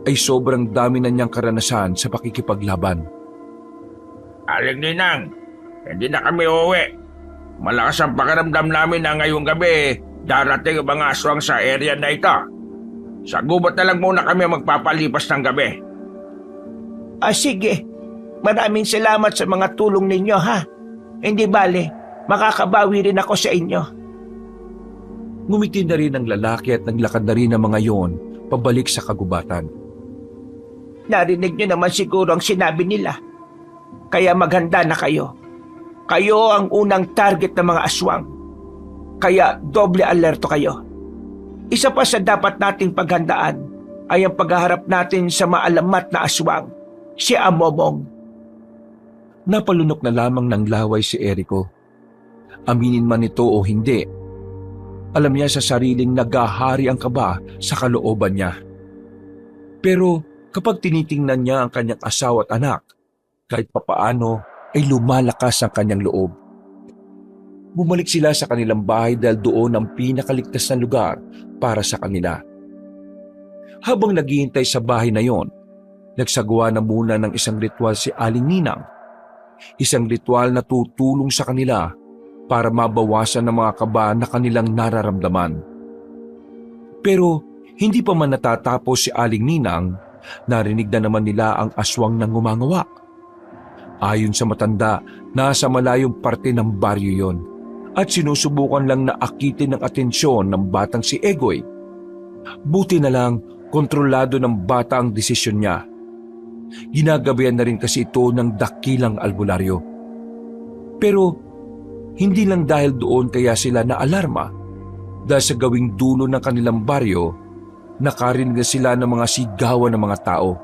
ay sobrang dami na niyang karanasan sa pakikipaglaban. Aling Ninang, hindi na kami uuwi. Malakas ang pakiramdam namin na ngayong gabi darating ang mga aswang sa area na ito. Sa gubat na lang muna kami magpapalipas ng gabi. Sige. Maraming salamat sa mga tulong ninyo, ha? Hindi bale, makakabawi rin ako sa inyo. Ngumiti na rin ang lalaki at naglakad na rin ang mga yon pabalik sa kagubatan. Narinig niyo naman siguro ang sinabi nila. Kaya maghanda na kayo. Kayo ang unang target ng mga aswang. Kaya doble alerto kayo. Isa pa sa dapat nating paghandaan ay ang paghaharap natin sa maalamat na aswang, si Amomong. Napalunok na lamang ng laway si Erico. Aminin man ito o hindi, alam niya sa sariling nagahari ang kaba sa kalooban niya. Pero kapag tinitingnan niya ang kanyang asawa at anak, kahit papaano ay lumalakas ang kanyang loob. Bumalik sila sa kanilang bahay dahil doon ang pinakaligtas na lugar para sa kanila. Habang naghihintay sa bahay na yon, nagsagawa na muna ng isang ritual si Aling Ninang. Isang ritual na tutulong sa kanila para mabawasan ang mga kaba na kanilang nararamdaman. Pero hindi pa man natatapos si Aling Ninang, narinig na naman nila ang aswang na ngumangawa. Ayon sa matanda, nasa malayong parte ng baryo yon at sinusubukan lang na akitin ng atensyon ng batang si Egoy. Buti na lang, kontrolado ng bata ang desisyon niya. Ginagabayan na rin kasi ito ng dakilang albularyo. Pero hindi lang dahil doon kaya sila naalarma, dahil sa gawing dulo ng kanilang baryo, nakarinig na sila ng mga sigawan ng mga tao.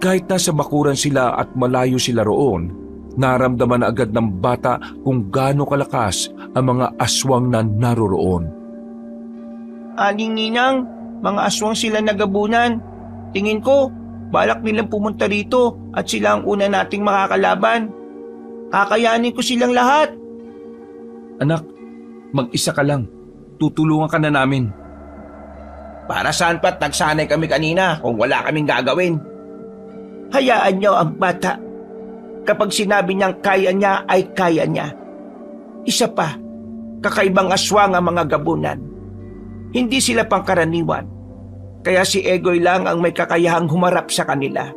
Kahit nasa bakuran sila at malayo sila roon, naramdaman na agad ng bata kung gaano kalakas ang mga aswang na naroroon. Aling Ninang, mga aswang sila nagabunan. Tingin ko, balak nilang pumunta rito at sila ang una nating makakalaban. Kakayanin ko silang lahat. Anak, mag-isa ka lang. Tutulungan ka na namin. Para saan pa't nagsanay kami kanina kung wala kaming gagawin? Hayaan niyo ang bata. Kapag sinabi niyang kaya niya ay kaya niya. Isa pa, kakaibang aswang ang mga gabunan. Hindi sila pangkaraniwan. Kaya si Egoy lang ang may kakayahang humarap sa kanila.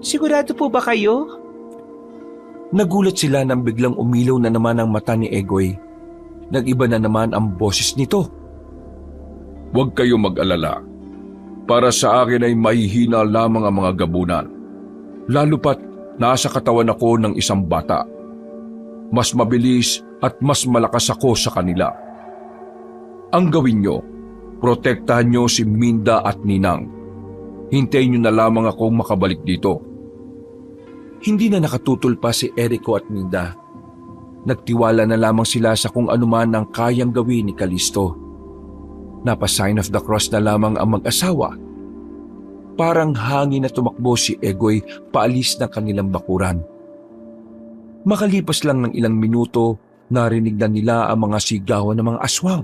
Sigurado po ba kayo? Nagulat sila nang biglang umilaw na naman ang mata ni Egoy. Nag-iba na naman ang boses nito. Huwag kayo mag-alala. Para sa akin ay mahihina lamang ang mga gabunan. Lalo pat nasa katawan ako ng isang bata. Mas mabilis at mas malakas ako sa kanila. Ang gawin nyo, protektahan nyo si Minda at Ninang. Hintayin nyo na lamang akong makabalik dito. Hindi na nakatutol pa si Erico at Minda. Nagtiwala na lamang sila sa kung anuman ang kayang gawin ni Kalisto. Napa-sign of the cross na lamang ang mag-asawa. Parang hangin na tumakbo si Egoy paalis ng kanilang bakuran. Makalipas lang ng ilang minuto, narinig na nila ang mga sigawan ng mga aswang.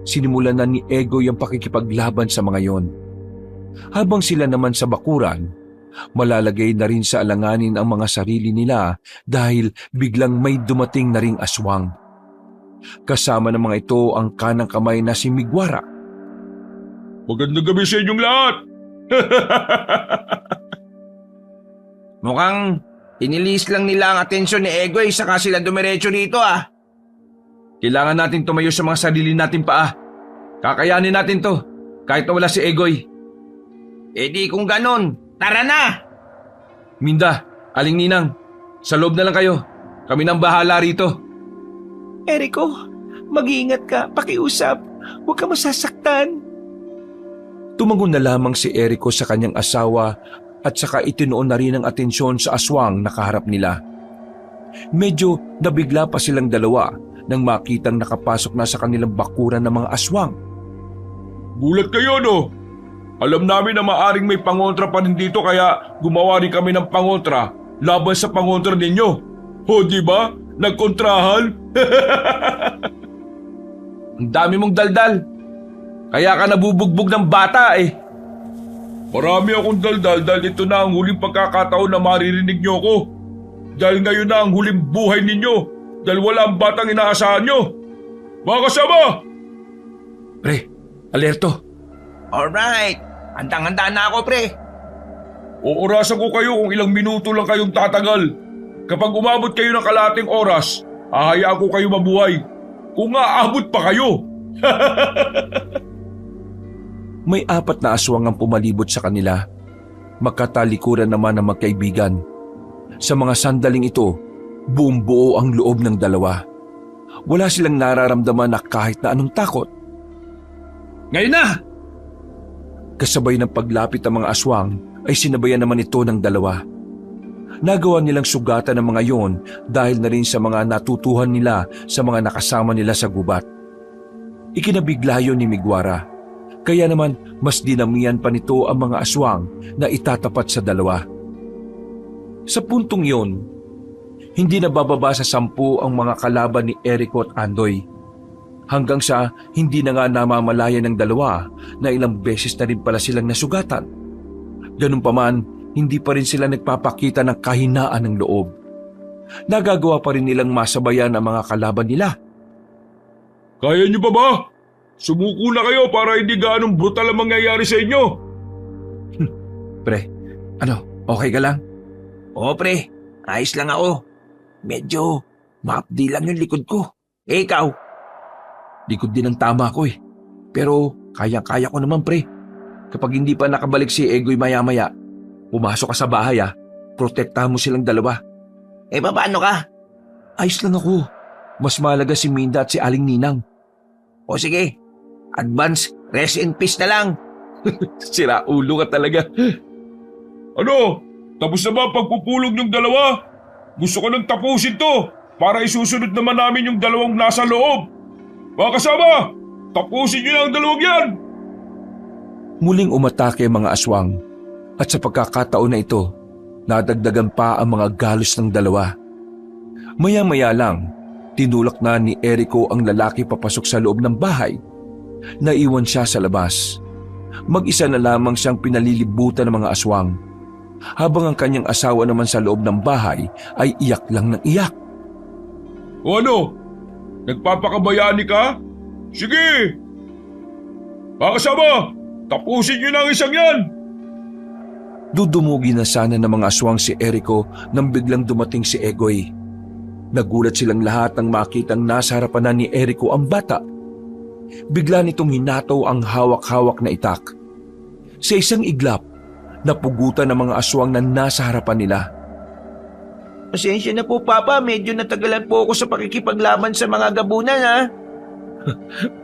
Sinimulan na ni Egoy ang pakikipaglaban sa mga yon. Habang sila naman sa bakuran, malalagay na rin sa alanganin ang mga sarili nila dahil biglang may dumating na ring aswang. Kasama ng mga ito ang kanang kamay na si Migwara. Magandang gabi sa inyong lahat! Mukhang inilis lang nila ang atensyon ni Egoy saka sila dumiretso rito ah. Kailangan natin tumayo sa mga sarili natin paa. Kakayanin natin to, kahit na wala si Egoy. E di kung ganon, tara na! Minda, Aling Ninang, sa loob na lang kayo. Kami nang bahala rito. Erico, mag-iingat ka, pakiusap. Huwag ka masasaktan. Tumangon na lamang si Erico sa kanyang asawa at saka itinoon na rin ang atensyon sa aswang na kaharap nila. Medyo nabigla pa silang dalawa nang makitang nakapasok na sa kanilang bakuran ng mga aswang. Gulat kayo, no? Alam namin na maaring may pangontra pa rin dito kaya gumawa rin kami ng pangontra laban sa pangontra ninyo. O di ba? Nagkontrahan? Ang dami mong daldal. Kaya ka nabubugbog ng bata eh. Marami akong daldal dahil ito na ang huling pagkakataon na maririnig niyo ako. Dahil ngayon na ang huling buhay ninyo. Dahil wala ang batang inaasahan nyo. Mga kasama! Pre, alerto. Alright, handang-handa na ako pre. Oorasan ko kayo kung ilang minuto lang kayong tatagal. Kapag umabot kayo ng kalahating oras, hahayaan ko kayo mabuhay. kung aabot pa kayo. May 4 na aswang ang pumalibot sa kanila. Magkatalikuran naman ang magkaibigan. Sa mga sandaling ito, buong buo ang loob ng dalawa. Wala silang nararamdaman na kahit na anong takot. Ngayon na! Kasabay ng paglapit ng mga aswang ay sinabayan naman ito ng dalawa. Nagawa nilang sugatan ng mga yon dahil na rin sa mga natutuhan nila sa mga nakasama nila sa gubat. Ikinabigla yun ni Migwara, kaya naman mas dinamihan pa nito ang mga aswang na itatapat sa dalawa. Sa puntong yon, hindi na bababa sa 10 ang mga kalaban ni Eriko at Andoy. Hanggang sa hindi na nga namamalayan ng dalawa na ilang beses na rin pala silang nasugatan. Ganun pa man, hindi pa rin sila nagpapakita ng kahinaan ng loob. Nagagawa pa rin nilang masabayan ang mga kalaban nila. Kaya niyo ba? Sumuko na kayo para hindi gaanong brutal ang mangyayari sa inyo. Pre, okay ka lang? Oo pre, ayos lang ako. Medyo maapdi lang yung likod ko. Ikaw? Likod din ang tama ko eh. Pero kaya ko naman pre. Kapag hindi pa nakabalik si Egoy maya-maya, pumasok ka sa bahay protektahan mo silang dalawa. Paano ka? Ayos lang ako. Mas mahalaga si Minda at si Aling Ninang. O sige, advance, rest in peace na lang. Sira ulo ka talaga. Ano? Tapos na ba ang pagpupulog ng dalawa? Gusto ko nang tapusin to para isusunod naman namin yung dalawang nasa loob. Mga kasama, tapusin niyo na ang dalawang yan! Muling umatake ang mga aswang at sa pagkakataon na ito, nadagdagan pa ang mga galos ng dalawa. Maya-maya lang, tinulak na ni Eriko ang lalaki papasok sa loob ng bahay. Naiwan siya sa labas. Mag-isa na lamang siyang pinalilibutan ng mga aswang. Habang ang kanyang asawa naman sa loob ng bahay ay iyak lang ng iyak. O ano? Nagpapakabayani ka? Sige! Mga kasama, tapusin niyo na ang isang yan! Dudumugi na sana ng mga aswang si Eriko nang biglang dumating si Egoy. Nagulat silang lahat nang makitang nasa harapan na ni Eriko ang bata. Bigla nitong hinataw ang hawak-hawak na itak. Sa isang iglap, napugutan ng mga aswang na nasa harapan nila. Pasensya na po Papa, medyo natagalan po ako sa pakikipaglaban sa mga gabunan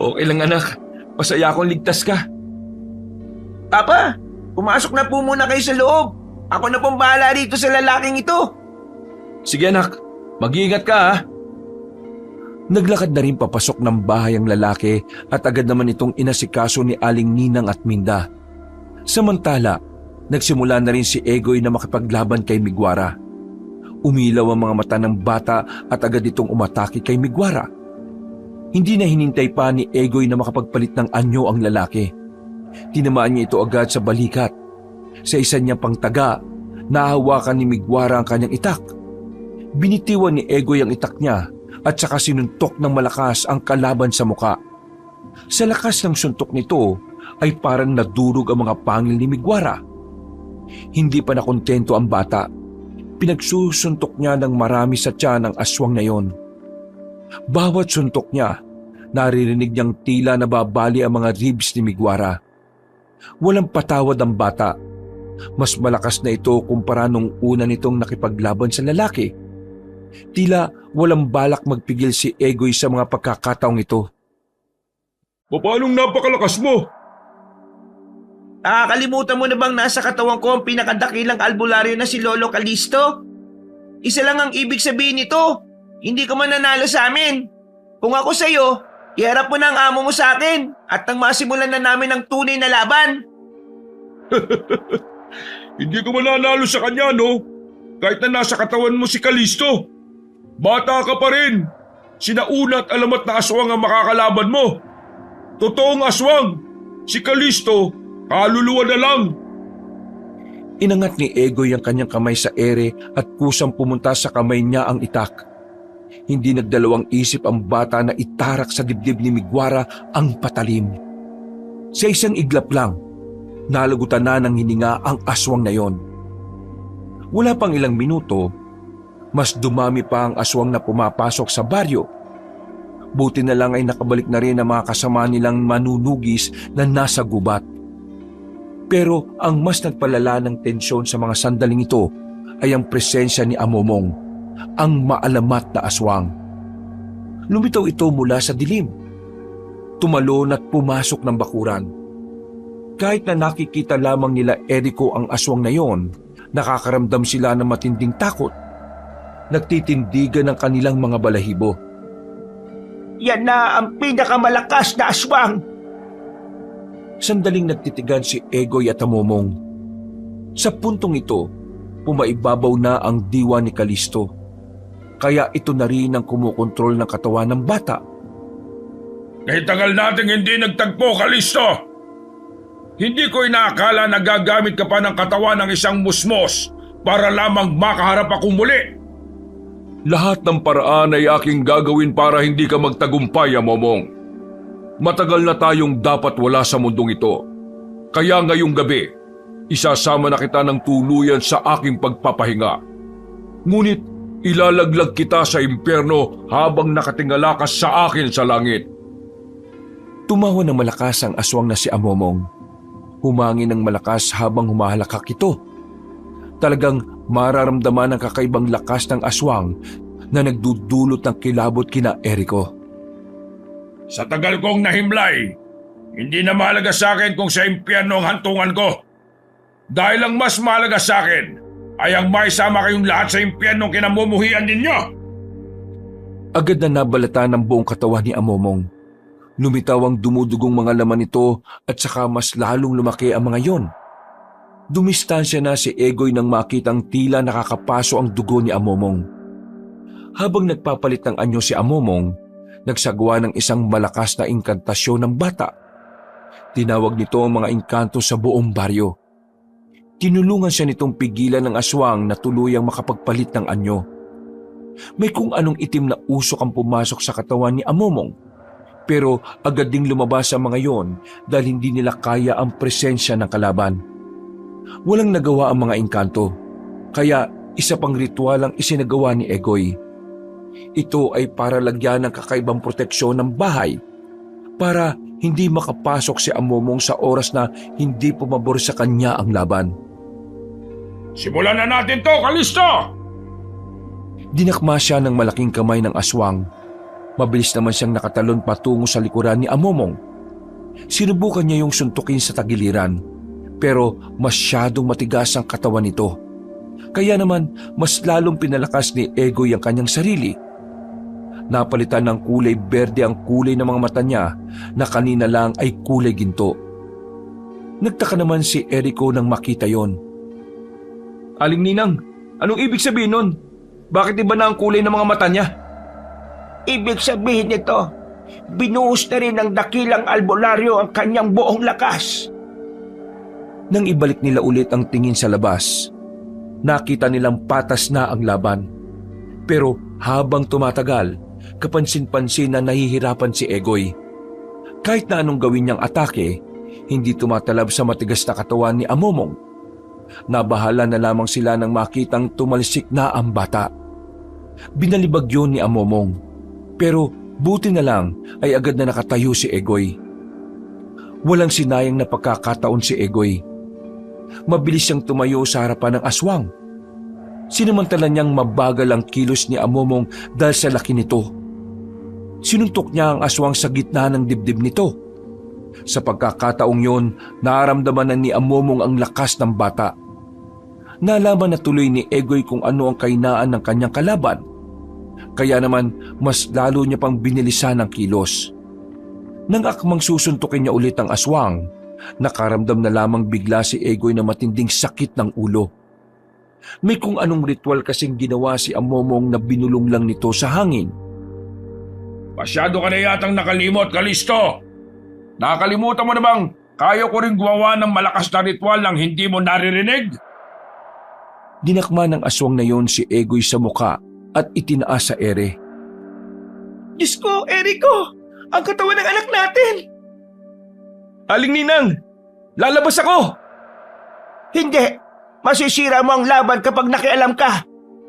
Okay lang anak, masaya akong ligtas ka. Papa, pumasok na po muna kayo sa loob. Ako na pong bahala dito sa lalaking ito. Sige anak, mag-iingat ka Naglakad na rin papasok ng bahay ang lalaki at agad naman itong inasikaso ni Aling Ninang at Minda. Samantala, nagsimula na rin si Egoy na makipaglaban kay Migwara. Umilaw ang mga mata ng bata at agad itong umatake kay Migwara. Hindi na hinintay pa ni Egoy na makapagpalit ng anyo ang lalaki. Tinamaan niya ito agad sa balikat. Sa isa niyang pangtaga, nahawakan ni Migwara ang kanyang itak. Binitiwan ni Egoy ang itak niya at saka sinuntok ng malakas ang kalaban sa muka. Sa lakas ng suntok nito ay parang nadurog ang mga pangil ni Migwara. Hindi pa nakontento ang bata. Pinagsusuntok niya ng marami sa tiyan ng aswang na yon. Bawat suntok niya, naririnig niyang tila nababali ang mga ribs ni Migwara. Walang patawad ang bata. Mas malakas na ito kumpara nung una nitong nakipaglaban sa lalaki. Tila walang balak magpigil si Egoy sa mga pagkakataong ito. Paanong napakalakas mo? Nakakalimutan mo na bang nasa katawan ko ang pinakadakilang albularyo na si Lolo Calisto? Isa lang ang ibig sabihin nito. Hindi ka mananalo sa amin. Kung ako sa'yo, iharap mo na ang amo mo sa akin at nang masimulan na namin ang tunay na laban. Hindi ko mananalo sa kanya, no? Kahit na nasa katawan mo si Calisto. Bata ka pa rin. Sinauna at alamat na aswang ang makakalaban mo. Totoong aswang. Si Calisto, kaluluwa na lang. Inangat ni Egoy ang kanyang kamay sa ere at kusang pumunta sa kamay niya ang itak. Hindi nagdalawang isip ang bata na itarak sa dibdib ni Migwara ang patalim. Sa isang iglap lang, nalagutan na ng hininga ang aswang na yon. Wala pang ilang minuto, mas dumami pa ang aswang na pumapasok sa baryo. Buti na lang ay nakabalik na rin ang mga kasama nilang manunugis na nasa gubat. Pero ang mas nagpalala ng tensyon sa mga sandaling ito ay ang presensya ni Amomong, ang maalamat na aswang. Lumitaw ito mula sa dilim. Tumalon at pumasok ng bakuran. Kahit na nakikita lamang nila Erico ang aswang na yon, nakakaramdam sila ng matinding takot. Nagtitindigan ng kanilang mga balahibo. Yan na ang pinakamalakas na aswang! Sandaling nagtitigan si Egoy at Amomong. Sa puntong ito, pumaibabaw na ang diwa ni Kalisto. Kaya ito na rin ang kumukontrol ng katawan ng bata. Kahit tagal nating hindi nagtagpo, Kalisto! Hindi ko inaakala na gagamit ka pa ng katawan ng isang musmos para lamang makaharap ako muli. Lahat ng paraan ay aking gagawin para hindi ka magtagumpay, Amomong. Matagal na tayong dapat wala sa mundong ito. Kaya ngayong gabi, isasama na kita ng tuluyan sa aking pagpapahinga. Ngunit ilalaglag kita sa impyerno habang nakatingala ka sa akin sa langit. Tumawa ng malakas ang aswang na si Amomong. Humangin ng malakas habang humahalakak ito. Talagang mararamdaman ang kakaibang lakas ng aswang na nagdudulot ng kilabot kina Erico. Sa tagal kong nahimlay, hindi na mahalaga sa akin kung sa impyerno ang hantungan ko. Dahil ang mas mahalaga sa akin ay ang maisama kayong lahat sa impyernong kinamumuhian ninyo. Agad na nabalata ng buong katawan ni Amomong. Lumitaw ang dumudugong mga laman nito at saka mas lalong lumaki ang mga yon. Dumistansya na si Egoy nang makitang tila nakakapaso ang dugo ni Amomong. Habang nagpapalit ng anyo si Amomong, nagsagawa ng isang malakas na inkantasyon ng bata. Tinawag nito ang mga engkanto sa buong baryo. Tinulungan siya nitong pigilan ng aswang na tuluyang makapagpalit ng anyo. May kung anong itim na usok ang pumasok sa katawan ni Amomong, pero agad ding lumabas ang mga yon dahil hindi nila kaya ang presensya ng kalaban. Walang nagawa ang mga engkanto, kaya isa pang ritual ang isinagawa ni Egoy. Ito ay para lagyan ng kakaibang proteksyon ng bahay para hindi makapasok si Amomong sa oras na hindi pumabor sa kanya ang laban. Simulan na natin to, Kalisto! Dinakma siya ng malaking kamay ng aswang. Mabilis naman siyang nakatalon patungo sa likuran ni Amomong. Sinubukan niya yung suntukin sa tagiliran, pero masyadong matigas ang katawan nito. Kaya naman mas lalong pinalakas ni Egoy ang kanyang sarili. Napalitan ng kulay berde ang kulay ng mga mata niya na kanina lang ay kulay ginto. Nagtaka naman si Erico nang makita yon. Aling Ninang, anong ibig sabihin nun? Bakit iba na ang kulay ng mga mata niya? Ibig sabihin nito, binuhos na rin ng dakilang albularyo ang kanyang buong lakas. Nang ibalik nila ulit ang tingin sa labas, nakita nilang patas na ang laban. Pero habang tumatagal, kapansin-pansin na nahihirapan si Egoy. Kahit na anong gawin niyang atake, hindi tumatalab sa matigas na katawan ni Amomong. Nabahala na lamang sila nang makitang tumalsik na ang bata. Binalibag yun ni Amomong, pero buti na lang ay agad na nakatayo si Egoy. Walang sinayang na pagkakataon si Egoy. Mabilis siyang tumayo sa harapan ng aswang. Sinamantala niyang mabagal ang kilos ni Amomong dahil sa laki nito. Sinuntok niya ang aswang sa gitna ng dibdib nito. Sa pagkakataong yon, naramdaman na ni Amomong ang lakas ng bata. Nalaman na tuloy ni Egoy kung ano ang kahinaan ng kanyang kalaban. Kaya naman mas lalo niya pang binilisan ang kilos. Nang akmang susuntukin niya ulit ang aswang, nakaramdam na lamang bigla si Egoy na matinding sakit ng ulo. May kung anong ritual kasing ginawa si Amomong na binulong lang nito sa hangin. Masyado ka na yatang nakalimot, Kalisto! Nakakalimutan mo na bang kaya ko rin gumawa ng malakas na ritual nang hindi mo naririnig? Dinakma ng aswang na yon si Egoy sa muka at itinaas sa ere. Diyos ko, Erico! Ang katawan ng anak natin! Aling Ninang! Lalabas ako! Hindi! Masisira mo ang laban kapag nakialam ka.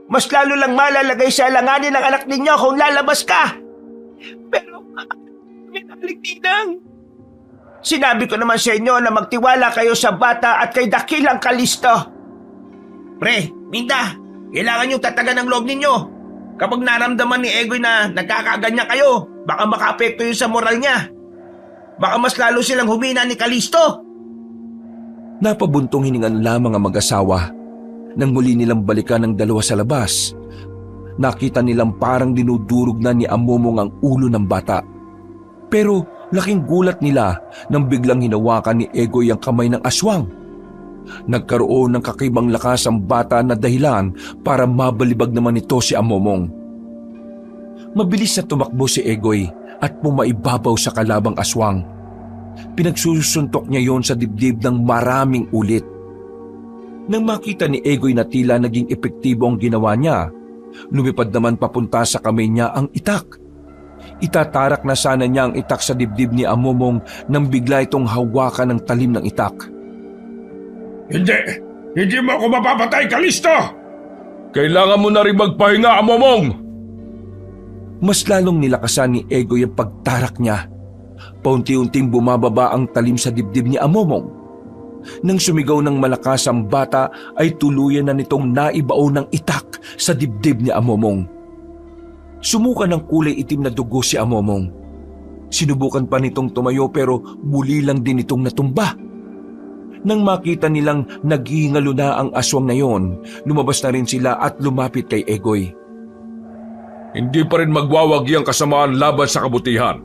Mas lalo lang malalagay sa alanganin ng anak ninyo kung lalabas ka. Pero Minalig Ninang. Sinabi ko naman sa inyo na magtiwala kayo sa bata at kay dakilang Kalisto. Pre, Minda, kailangan yung tatagan ng loob ninyo. Kapag naramdaman ni Egoy na nagkakaganyan kayo, baka makaapekto yun sa moral niya. Baka mas lalo silang humina ni Kalisto. Napabuntong hiningan lamang ang mag-asawa. Nang muli nilang balikan ng dalawa sa labas, nakita nilang parang dinudurog na ni Amomong ang ulo ng bata. Pero laking gulat nila nang biglang hinawakan ni Egoy ang kamay ng aswang. Nagkaroon ng kakaibang lakas ang bata na dahilan para mabalibag naman ito si Amomong. Mabilis na tumakbo si Egoy at pumaibabaw sa kalabang aswang. Pinagsusuntok niya yon sa dibdib ng maraming ulit. Nang makita ni Egoy na tila naging epektibo ang ginawa niya, lumipad naman papunta sa kamay niya ang itak. Itatarak na sana niya ang itak sa dibdib ni Amomong nang bigla itong hawakan ng talim ng itak. Hindi mo ako mapapatay, Kalisto! Kailangan mo na rin magpahinga, Amomong! Mas lalong nilakasan ni Egoy ang pagtarak niya. Paunti-unting bumababa ang talim sa dibdib ni Amomong. Nang sumigaw ng malakas ang bata ay tuluyan na nitong naibao ng itak sa dibdib ni Amomong. Sumuka ng kulay itim na dugo si Amomong. Sinubukan pa nitong tumayo pero muli lang din itong natumba. Nang makita nilang naghihingalo na ang aswang na yon, lumabas na rin sila at lumapit kay Egoy. Hindi pa rin magwawagi ang kasamaan laban sa kabutihan.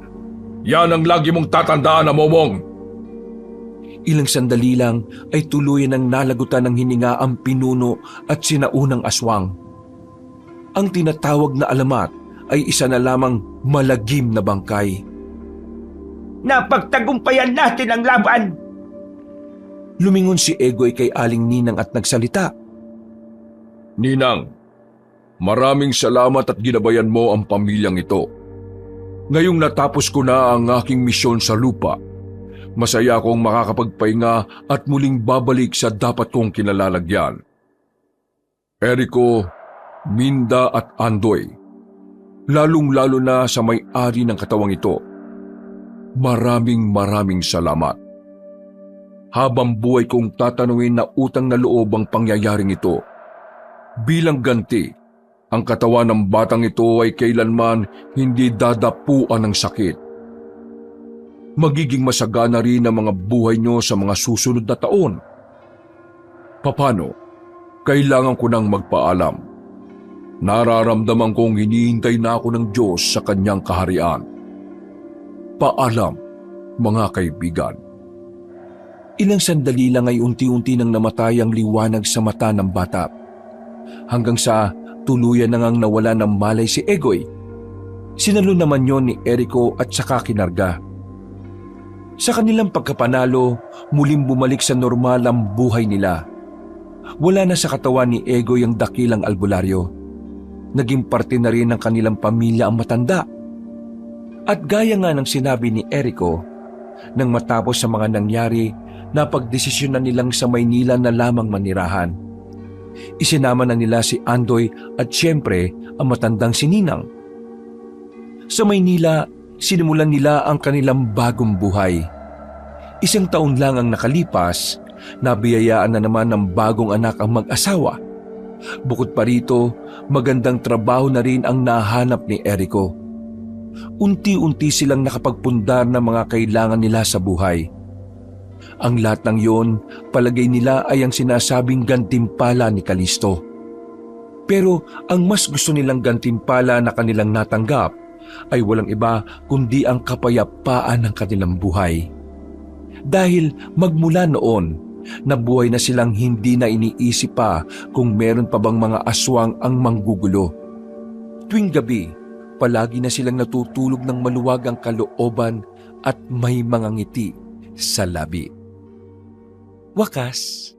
Yan ang lagi mong tatandaan, Amomong. Ilang sandali lang ay tuluyan ng nalagutan ng hininga ang pinuno at sinaunang aswang. Ang tinatawag na alamat ay isa na lamang malagim na bangkay. Napagtagumpayan natin ang laban. Lumingon si Egoy kay Aling Ninang at nagsalita. Ninang, maraming salamat at ginabayan mo ang pamilyang ito. Ngayong natapos ko na ang aking misyon sa lupa, masaya akong makakapagpahinga at muling babalik sa dapat kong kinalalagyan. Eriko, Minda at Andoy, lalong-lalo na sa may-ari ng katawang ito, maraming salamat. Habang buhay kong tatanungin na utang na loob ang pangyayaring ito. Bilang ganti, ang katawan ng batang ito ay kailanman hindi dadapuan ng sakit. Magiging masagana rin ang mga buhay nyo sa mga susunod na taon. Papano? Kailangan ko nang magpaalam. Nararamdaman kong hinihintay na ako ng Diyos sa kanyang kaharian. Paalam, mga kaibigan. Ilang sandali lang ay unti-unti nang namatay ang liwanag sa mata ng bata. Hanggang sa tuluyan na ngang nawala ng malay si Egoy. Sinalo naman yon ni Eriko at saka kinarga. Sa kanilang pagkapanalo, muling bumalik sa normal ang buhay nila. Wala na sa katawan ni Egoy ang dakilang albularyo. Naging parte na rin ng kanilang pamilya ang matanda. At gaya nga ng sinabi ni Eriko, nang matapos sa mga nangyari, napagdesisyon na nilang sa Maynila na lamang manirahan. Isinama na nila si Andoy at siyempre ang matandang si Ninang. Sa Maynila, sinimulan nila ang kanilang bagong buhay. 1 taon lang ang nakalipas, nabiyayaan na naman ng bagong anak ang mag-asawa. Bukod pa rito, magandang trabaho na rin ang nahanap ni Eriko. Unti-unti silang nakapagpundar ng mga kailangan nila sa buhay. Ang lahat ng yon, palagay nila ay ang sinasabing gantimpala ni Kalisto. Pero ang mas gusto nilang gantimpala na kanilang natanggap ay walang iba kundi ang kapayapaan ng kanilang buhay. Dahil magmula noon, nabuhay na silang hindi na iniisip pa kung meron pa bang mga aswang ang manggugulo. Tuwing gabi, palagi na silang natutulog ng maluwag ang kalooban at may mga ngiti sa labi. Wakas.